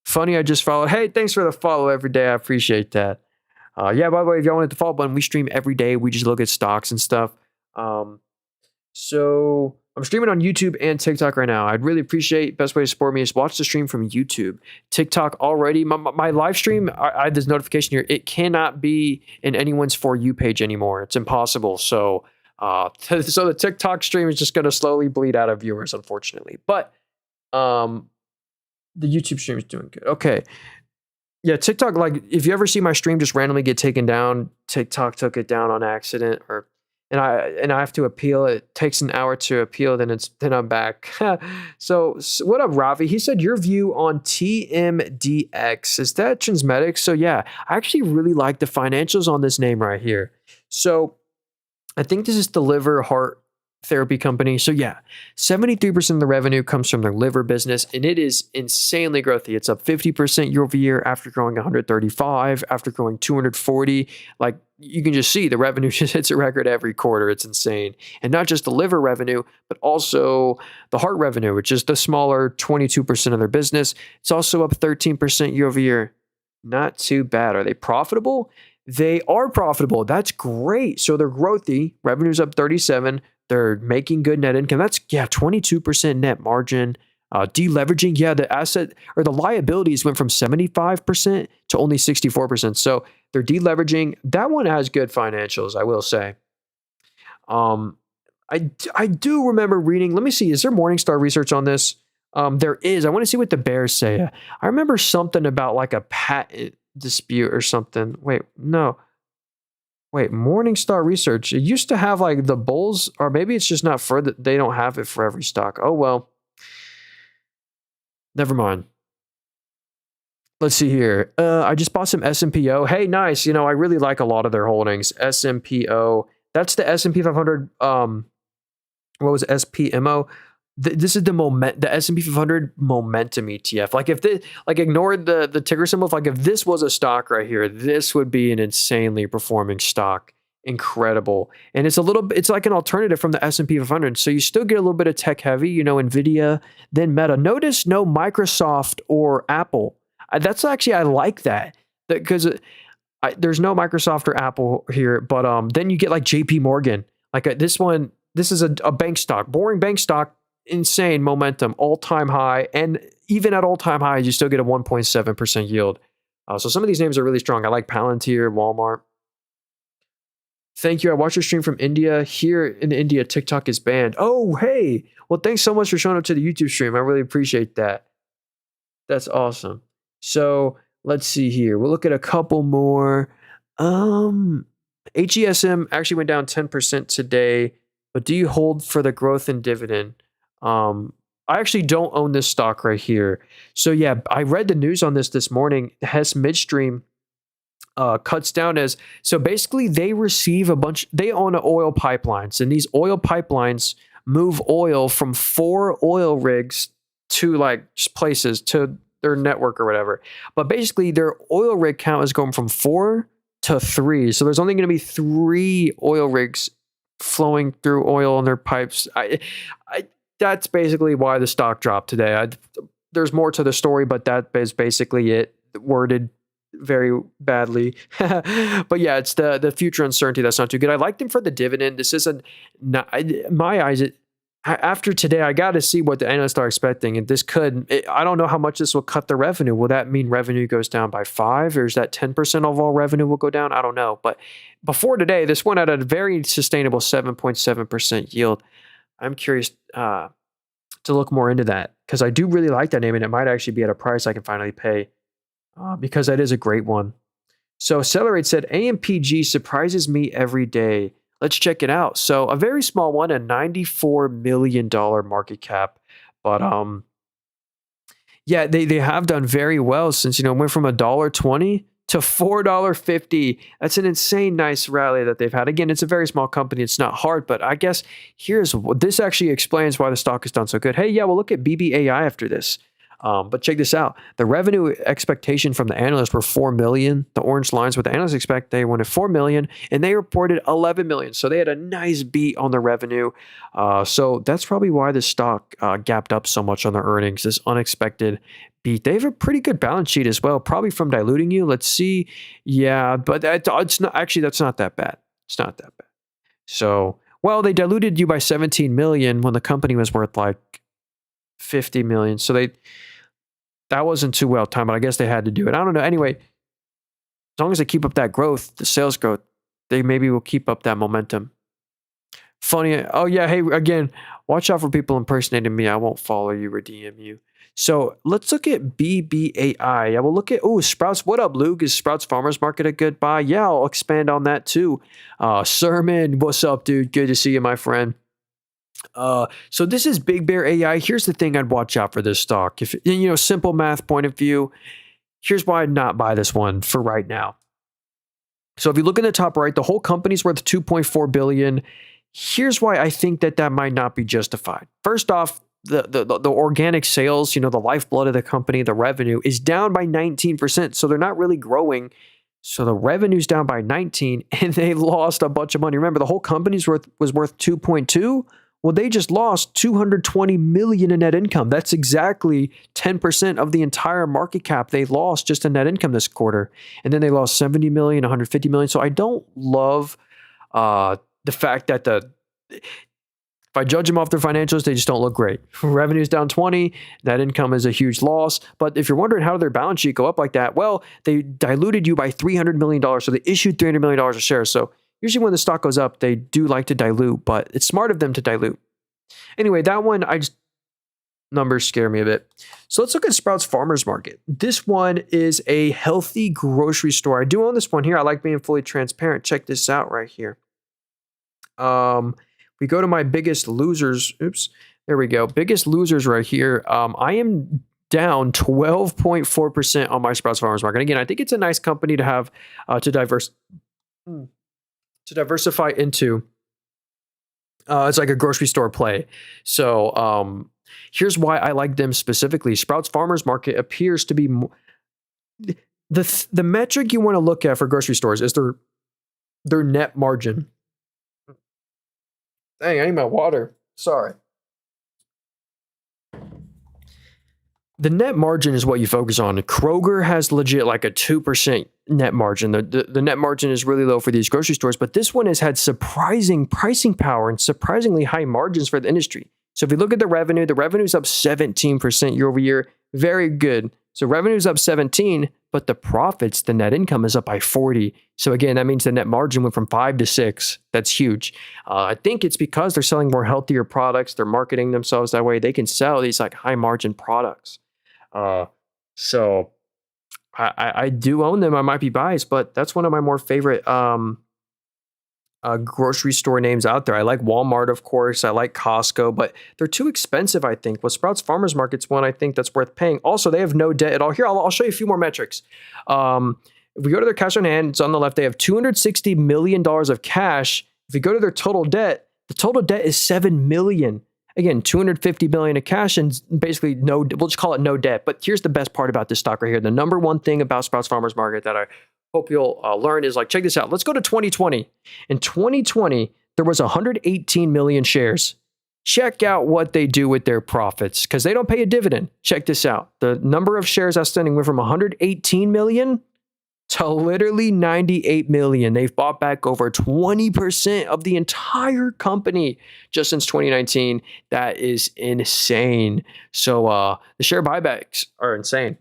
Funny, I just followed. Hey, thanks for the follow every day. I appreciate that. By the way, if y'all want to follow button, we stream every day. We just look at stocks and stuff. So I'm streaming on YouTube and TikTok right now. I'd really appreciate, best way to support me is watch the stream from YouTube. TikTok already, my live stream, I have this notification here. It cannot be in anyone's For You page anymore. It's impossible. So the TikTok stream is just going to slowly bleed out of viewers, unfortunately. But the YouTube stream is doing good. Okay. Yeah, TikTok, like if you ever see my stream just randomly get taken down, TikTok took it down on accident, and I have to appeal. It takes an hour to appeal, then I'm back. So what up, Ravi? He said your view on TMDX, is that Transmedics? So yeah, I actually really like the financials on this name right here. So I think this is the liver heart therapy company. So yeah, 73% of the revenue comes from their liver business, and it is insanely growthy. It's up 50% year over year after growing 135, after growing 240. Like you can just see the revenue just hits a record every quarter. It's insane. And not just the liver revenue, but also the heart revenue, which is the smaller 22% of their business. It's also up 13% year over year. Not too bad. Are they profitable? They are profitable. That's great. So they're growthy. Revenue's up 37. They're making good net income. That's 22% net margin. Deleveraging, the asset or the liabilities went from 75% to only 64%. So they're deleveraging. That one has good financials, I will say. I do remember reading. Let me see. Is there Morningstar research on this? There is. I want to see what the bears say. I remember something about like a patent dispute or something. Wait, Morningstar research. It used to have like the bulls, or maybe it's just not for that. They don't have it for every stock. Oh, well, never mind. Let's see here. I just bought some SMPO. Hey, nice. I really like a lot of their holdings. SMPO. That's the S&P 500. What was it? SPMO? This is the S&P 500 momentum ETF. Like if ignore the ticker symbol. Like if this was a stock right here, this would be an insanely performing stock. Incredible. And it's like an alternative from the S&P 500. So you still get a little bit of tech heavy, Nvidia, then Meta. Notice no Microsoft or Apple. That's actually, I like that. Because there's no Microsoft or Apple here, but then you get like JP Morgan. Like this one, this is a bank stock, boring bank stock, insane momentum, all-time high. And even at all-time highs, you still get a 1.7% yield. So some of these names are really strong. I like Palantir, Walmart. Thank you. I watched your stream from India. Here in India, TikTok is banned. Oh, hey. Well, thanks so much for showing up to the YouTube stream. I really appreciate that. That's awesome. So let's see here. We'll look at a couple more. HESM actually went down 10% today, but do you hold for the growth in dividend? I actually don't own this stock right here. So yeah, I read the news on this morning. Hess Midstream cuts down as, so basically they receive they own oil pipelines, and these oil pipelines move oil from 4 oil rigs to like just places to their network or whatever. But basically their oil rig count is going from 4 to 3. So there's only going to be 3 oil rigs flowing through oil in their pipes. That's basically why the stock dropped today. There's more to the story, but that is basically it, worded very badly. But yeah, it's the future uncertainty that's not too good. I liked him for the dividend. This isn't, my eyes, after today, I got to see what the analysts are expecting. And this I don't know how much this will cut the revenue. Will that mean revenue goes down by 5, or is that 10% of all revenue will go down? I don't know. But before today, this went at a very sustainable 7.7% yield. I'm curious to look more into that, because I do really like that name, and it might actually be at a price I can finally pay, because that is a great one. So Accelerate said, AMPG surprises me every day. Let's check it out. So a very small one, a $94 million market cap. But yeah, they have done very well since, it went from $1.20 to $4.50. That's an insane nice rally that they've had. Again, it's a very small company. It's not hard, but I guess this actually explains why the stock has done so good. Hey, yeah, we'll look at BBAI after this. But check this out. The revenue expectation from the analysts were 4 million. The orange lines, what the analysts expect, they wanted 4 million, and they reported 11 million. So they had a nice beat on the revenue. So that's probably why the stock gapped up so much on their earnings, this unexpected beat. They have a pretty good balance sheet as well, probably from diluting you. Let's see. Yeah, but it's not, actually, that's not that bad. It's not that bad. So, well, they diluted you by 17 million when the company was worth like 50 million. So that wasn't too well timed, but I guess they had to do it. I don't know. Anyway, as long as they keep up that growth, the sales growth, they maybe will keep up that momentum. Funny. Oh yeah. Hey, again, watch out for people impersonating me. I won't follow you or DM you. So let's look at BBAI. Yeah, we'll look at, Sprouts. What up, Luke? Is Sprouts Farmers Market a good buy? Yeah, I'll expand on that too. Sermon, what's up, dude? Good to see you, my friend. So this is Big Bear AI. Here's the thing I'd watch out for this stock. If, simple math point of view, here's why I'd not buy this one for right now. So if you look in the top right, the whole company's worth $2.4 billion. Here's why I think that might not be justified. First off, the organic sales, the lifeblood of the company, the revenue is down by 19%. So they're not really growing. So the revenue's down by 19, and they lost a bunch of money. Remember, the whole company's was worth 2.2. Well, they just lost $220 million in net income. That's exactly 10% of the entire market cap they lost just in net income this quarter. And then they lost $70 million, $150 million. So I don't love the fact that if I judge them off their financials, they just don't look great. Revenue's down 20, net income is a huge loss. But if you're wondering how did their balance sheet go up like that, well, they diluted you by $300 million. So they issued $300 million of shares. So usually when the stock goes up, they do like to dilute, but it's smart of them to dilute. Anyway, that one, numbers scare me a bit. So let's look at Sprouts Farmers Market. This one is a healthy grocery store. I do own this one here. I like being fully transparent. Check this out right here. We go to my biggest losers. Oops, there we go. Biggest losers right here. I am down 12.4% on my Sprouts Farmers Market. Again, I think it's a nice company to have to diversify into. It's like a grocery store play. So here's why I like them specifically. Sprouts Farmers Market appears to be the metric you want to look at for grocery stores is their net margin. Dang, I need my water. Sorry. The net margin is what you focus on. Kroger has legit like a 2% net margin. The net margin is really low for these grocery stores, but this one has had surprising pricing power and surprisingly high margins for the industry. So if you look at the revenue is up 17% year over year. Very good. So revenue is up 17, but the profits, the net income is up by 40. So again, that means the net margin went from 5 to 6. That's huge. I think it's because they're selling more healthier products. They're marketing themselves that way. They can sell these like high margin products. So I do own them. I might be biased, but that's one of my more favorite grocery store names out there. I like Walmart, of course. I like Costco, but they're too expensive, I think. Well, Sprouts Farmers Market's one I think that's worth paying. Also, they have no debt at all. Here, I'll show you a few more metrics. If we go to their cash on hand, it's on the left. They have $260 million of cash. If you go to their total debt, the total debt is $7 million. Again, $250 million of cash and basically we'll just call it no debt. But here's the best part about this stock right here. The number one thing about Sprouts Farmers Market that I hope you'll learn is like, check this out. Let's go to 2020. In 2020, there was 118 million shares. Check out what they do with their profits because they don't pay a dividend. Check this out. The number of shares outstanding went from 118 million to literally 98 million. They've bought back over 20% of the entire company just since 2019. That is insane. So the share buybacks are insane.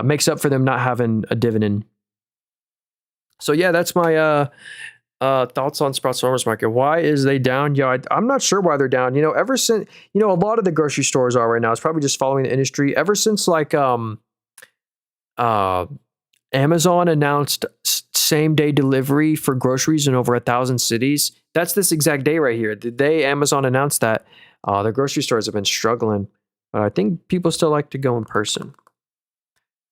Makes up for them not having a dividend. So yeah, that's my thoughts on Sprouts Farmers Market. Why is they down? Yeah, I'm not sure why they're down. Ever since, a lot of the grocery stores are right now. It's probably just following the industry. Ever since like Amazon announced same day delivery for groceries in over 1,000 cities. That's this exact day right here. The day Amazon announced that, the grocery stores have been struggling. But I think people still like to go in person.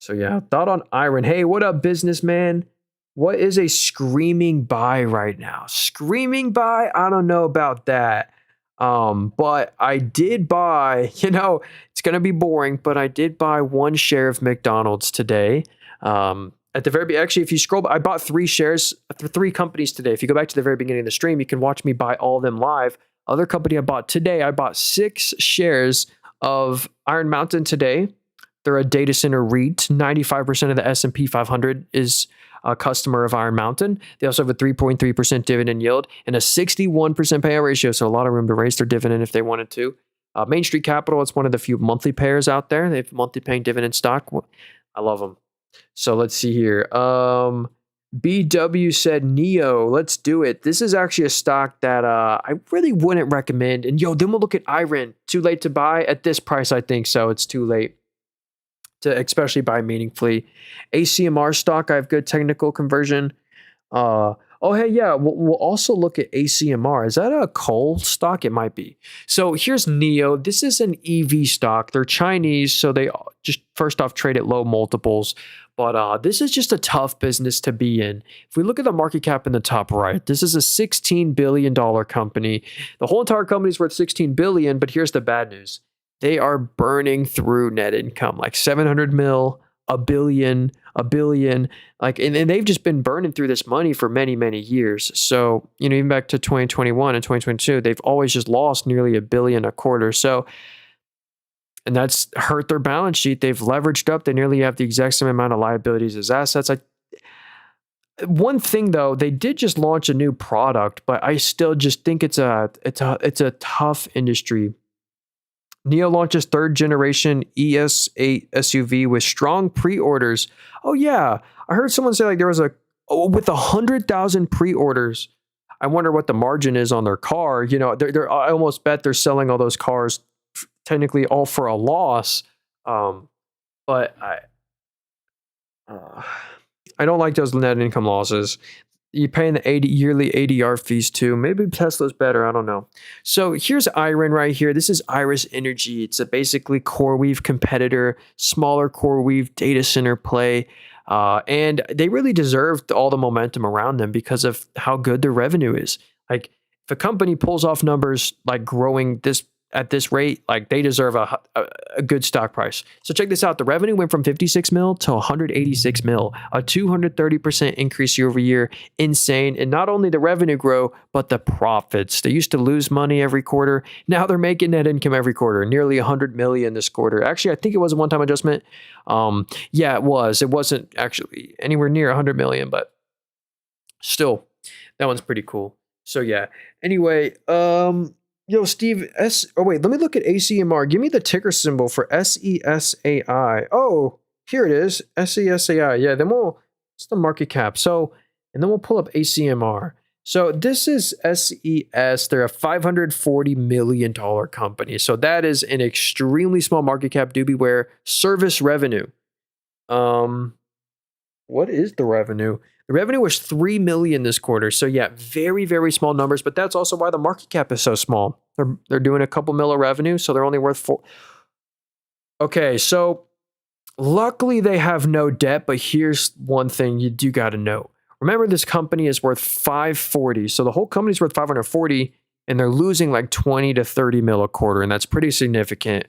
So yeah, thought on Iron. Hey, what up, businessman? What is a screaming buy right now? Screaming buy? I don't know about that. But I did buy, it's going to be boring, but I did buy one share of McDonald's today. At the very actually, if you scroll, I bought 3 shares, 3 companies today. If you go back to the very beginning of the stream, you can watch me buy all of them live. Other company I bought today, I bought 6 shares of Iron Mountain today. They're a data center REIT. 95% of the S&P 500 is a customer of Iron Mountain. They also have a 3.3% dividend yield and a 61% payout ratio, so a lot of room to raise their dividend if they wanted to. Main Street Capital, it's one of the few monthly payers out there. They have monthly paying dividend stock. I love them. So let's see here. BW said Neo. Let's do it. This is actually a stock that I really wouldn't recommend. And then we'll look at Iron. Too late to buy at this price, I think. So it's too late to especially buy meaningfully. ACMR stock, I have good technical conversion. Hey, yeah, we'll also look at ACMR. Is that a coal stock? It might be. So here's Neo. This is an EV stock. They're Chinese, so they just first off trade at low multiples. But this is just a tough business to be in. If we look at the market cap in the top right, this is a $16 billion company. The whole entire company is worth $16 billion, but here's the bad news. They are burning through net income, like 700 mil, a billion, like, and they've just been burning through this money for many, many years. So, even back to 2021 and 2022, they've always just lost nearly $1 billion a quarter. So, and that's hurt their balance sheet. They've leveraged up. They nearly have the exact same amount of liabilities as assets. One thing though, they did just launch a new product, but I still just think it's a tough industry. Neo launches 3rd generation ES8 SUV with strong pre-orders. Oh yeah, I heard someone say like there was with 100,000 pre-orders. I wonder what the margin is on their car. I almost bet they're selling all those cars technically all for a loss. But I don't like those net income losses. You're paying the yearly ADR fees too. Maybe Tesla's better. I don't know. So here's Iron right here. This is Iris Energy. It's a basically CoreWeave competitor, smaller CoreWeave data center play. And they really deserved all the momentum around them because of how good their revenue is. Like if a company pulls off numbers like growing this at this rate, like they deserve a good stock price. So check this out. The revenue went from 56 mil to 186 mil, a 230% increase year over year. Insane. And not only the revenue grow, but the profits. They used to lose money every quarter. Now they're making net income every quarter, nearly 100 million this quarter. Actually, I think it was a one-time adjustment. Yeah, it was. It wasn't actually anywhere near 100 million, but still, that one's pretty cool. So yeah. Anyway, yo, Steve, wait, let me look at ACMR. Give me the ticker symbol for SESAI. Oh, here it is. SESAI. Yeah, then it's the market cap. So, and then we'll pull up ACMR. So this is SES. They're a $540 million company. So that is an extremely small market cap. Do beware. Service revenue. What is the revenue? The revenue was $3 million this quarter. So yeah, very, very small numbers, but that's also why the market cap is so small. They're doing a couple mil of revenue, so they're only worth $4. Okay, so luckily they have no debt, but here's one thing you do got to know. Remember, this company is worth $540. So the whole company's worth $540, and they're losing like 20 to 30 mil a quarter, and that's pretty significant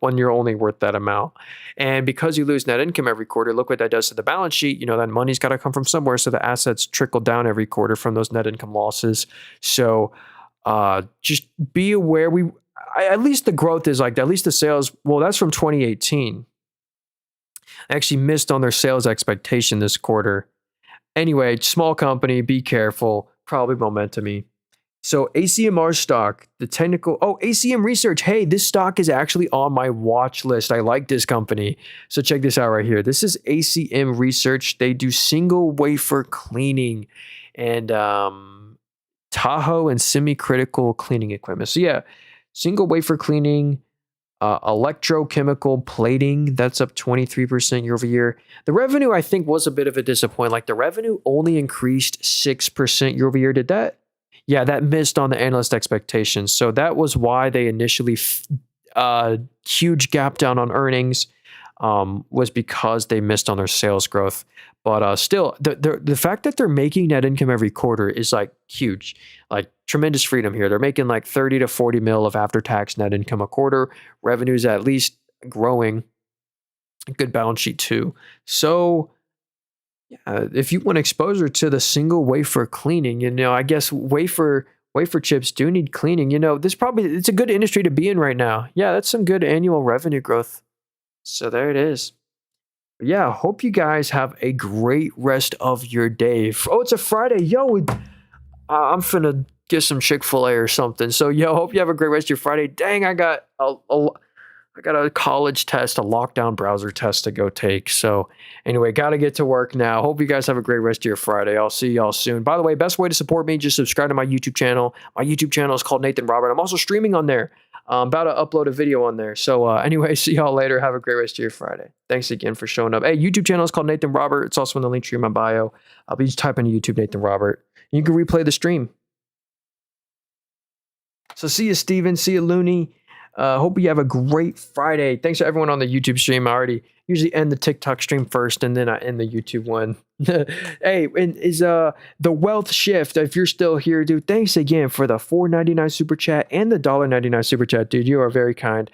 when you're only worth that amount. And because you lose net income every quarter, look what that does to the balance sheet. You know, that money's got to come from somewhere, so the assets trickle down every quarter from those net income losses. So just be aware. At least the growth is like that. At least the sales, well, that's from 2018. I actually missed on their sales expectation this quarter. Anyway, small company, be careful, probably momentum-y. So ACMR stock, the technical, ACM Research. Hey, this stock is actually on my watch list. I like this company. So check this out right here. This is ACM Research. They do single wafer cleaning and Tahoe and semi-critical cleaning equipment. So yeah, single wafer cleaning, electrochemical plating, that's up 23% year over year. The revenue, I think, was a bit of a disappointment. Like the revenue only increased 6% year over year. Did that? Yeah, that missed on the analyst expectations. So that was why they initially huge gap down on earnings was because they missed on their sales growth. But still, the fact that they're making net income every quarter is like huge, like tremendous freedom here. They're making like 30 to 40 mil of after-tax net income a quarter. Revenues at least growing. Good balance sheet too. So yeah, if you want exposure to the single wafer cleaning, you know, I guess wafer chips do need cleaning. You know, it's a good industry to be in right now. Yeah, that's some good annual revenue growth. So there it is. Yeah, hope you guys have a great rest of your day. Oh, it's a Friday. Yo, I'm finna get some Chick-fil-A or something. So, yo, hope you have a great rest of your Friday. Dang, I got a college test, a lockdown browser test to go take. So anyway, got to get to work now. Hope you guys have a great rest of your Friday. I'll see y'all soon. By the way, best way to support me, just subscribe to my YouTube channel. My YouTube channel is called Nathan Robert. I'm also streaming on there. I'm about to upload a video on there. So anyway, see y'all later. Have a great rest of your Friday. Thanks again for showing up. Hey, YouTube channel is called Nathan Robert. It's also in the link tree in my bio. I'll be just typing YouTube Nathan Robert. You can replay the stream. So see you, Steven. See you, Looney. Hope you have a great Friday. Thanks to everyone on the YouTube stream. I already usually end the TikTok stream first, and then I end the YouTube one. Hey, and is the Wealth Shift, if you're still here, dude, thanks again for the $4.99 super chat and the $1.99 super chat, dude. You are very kind.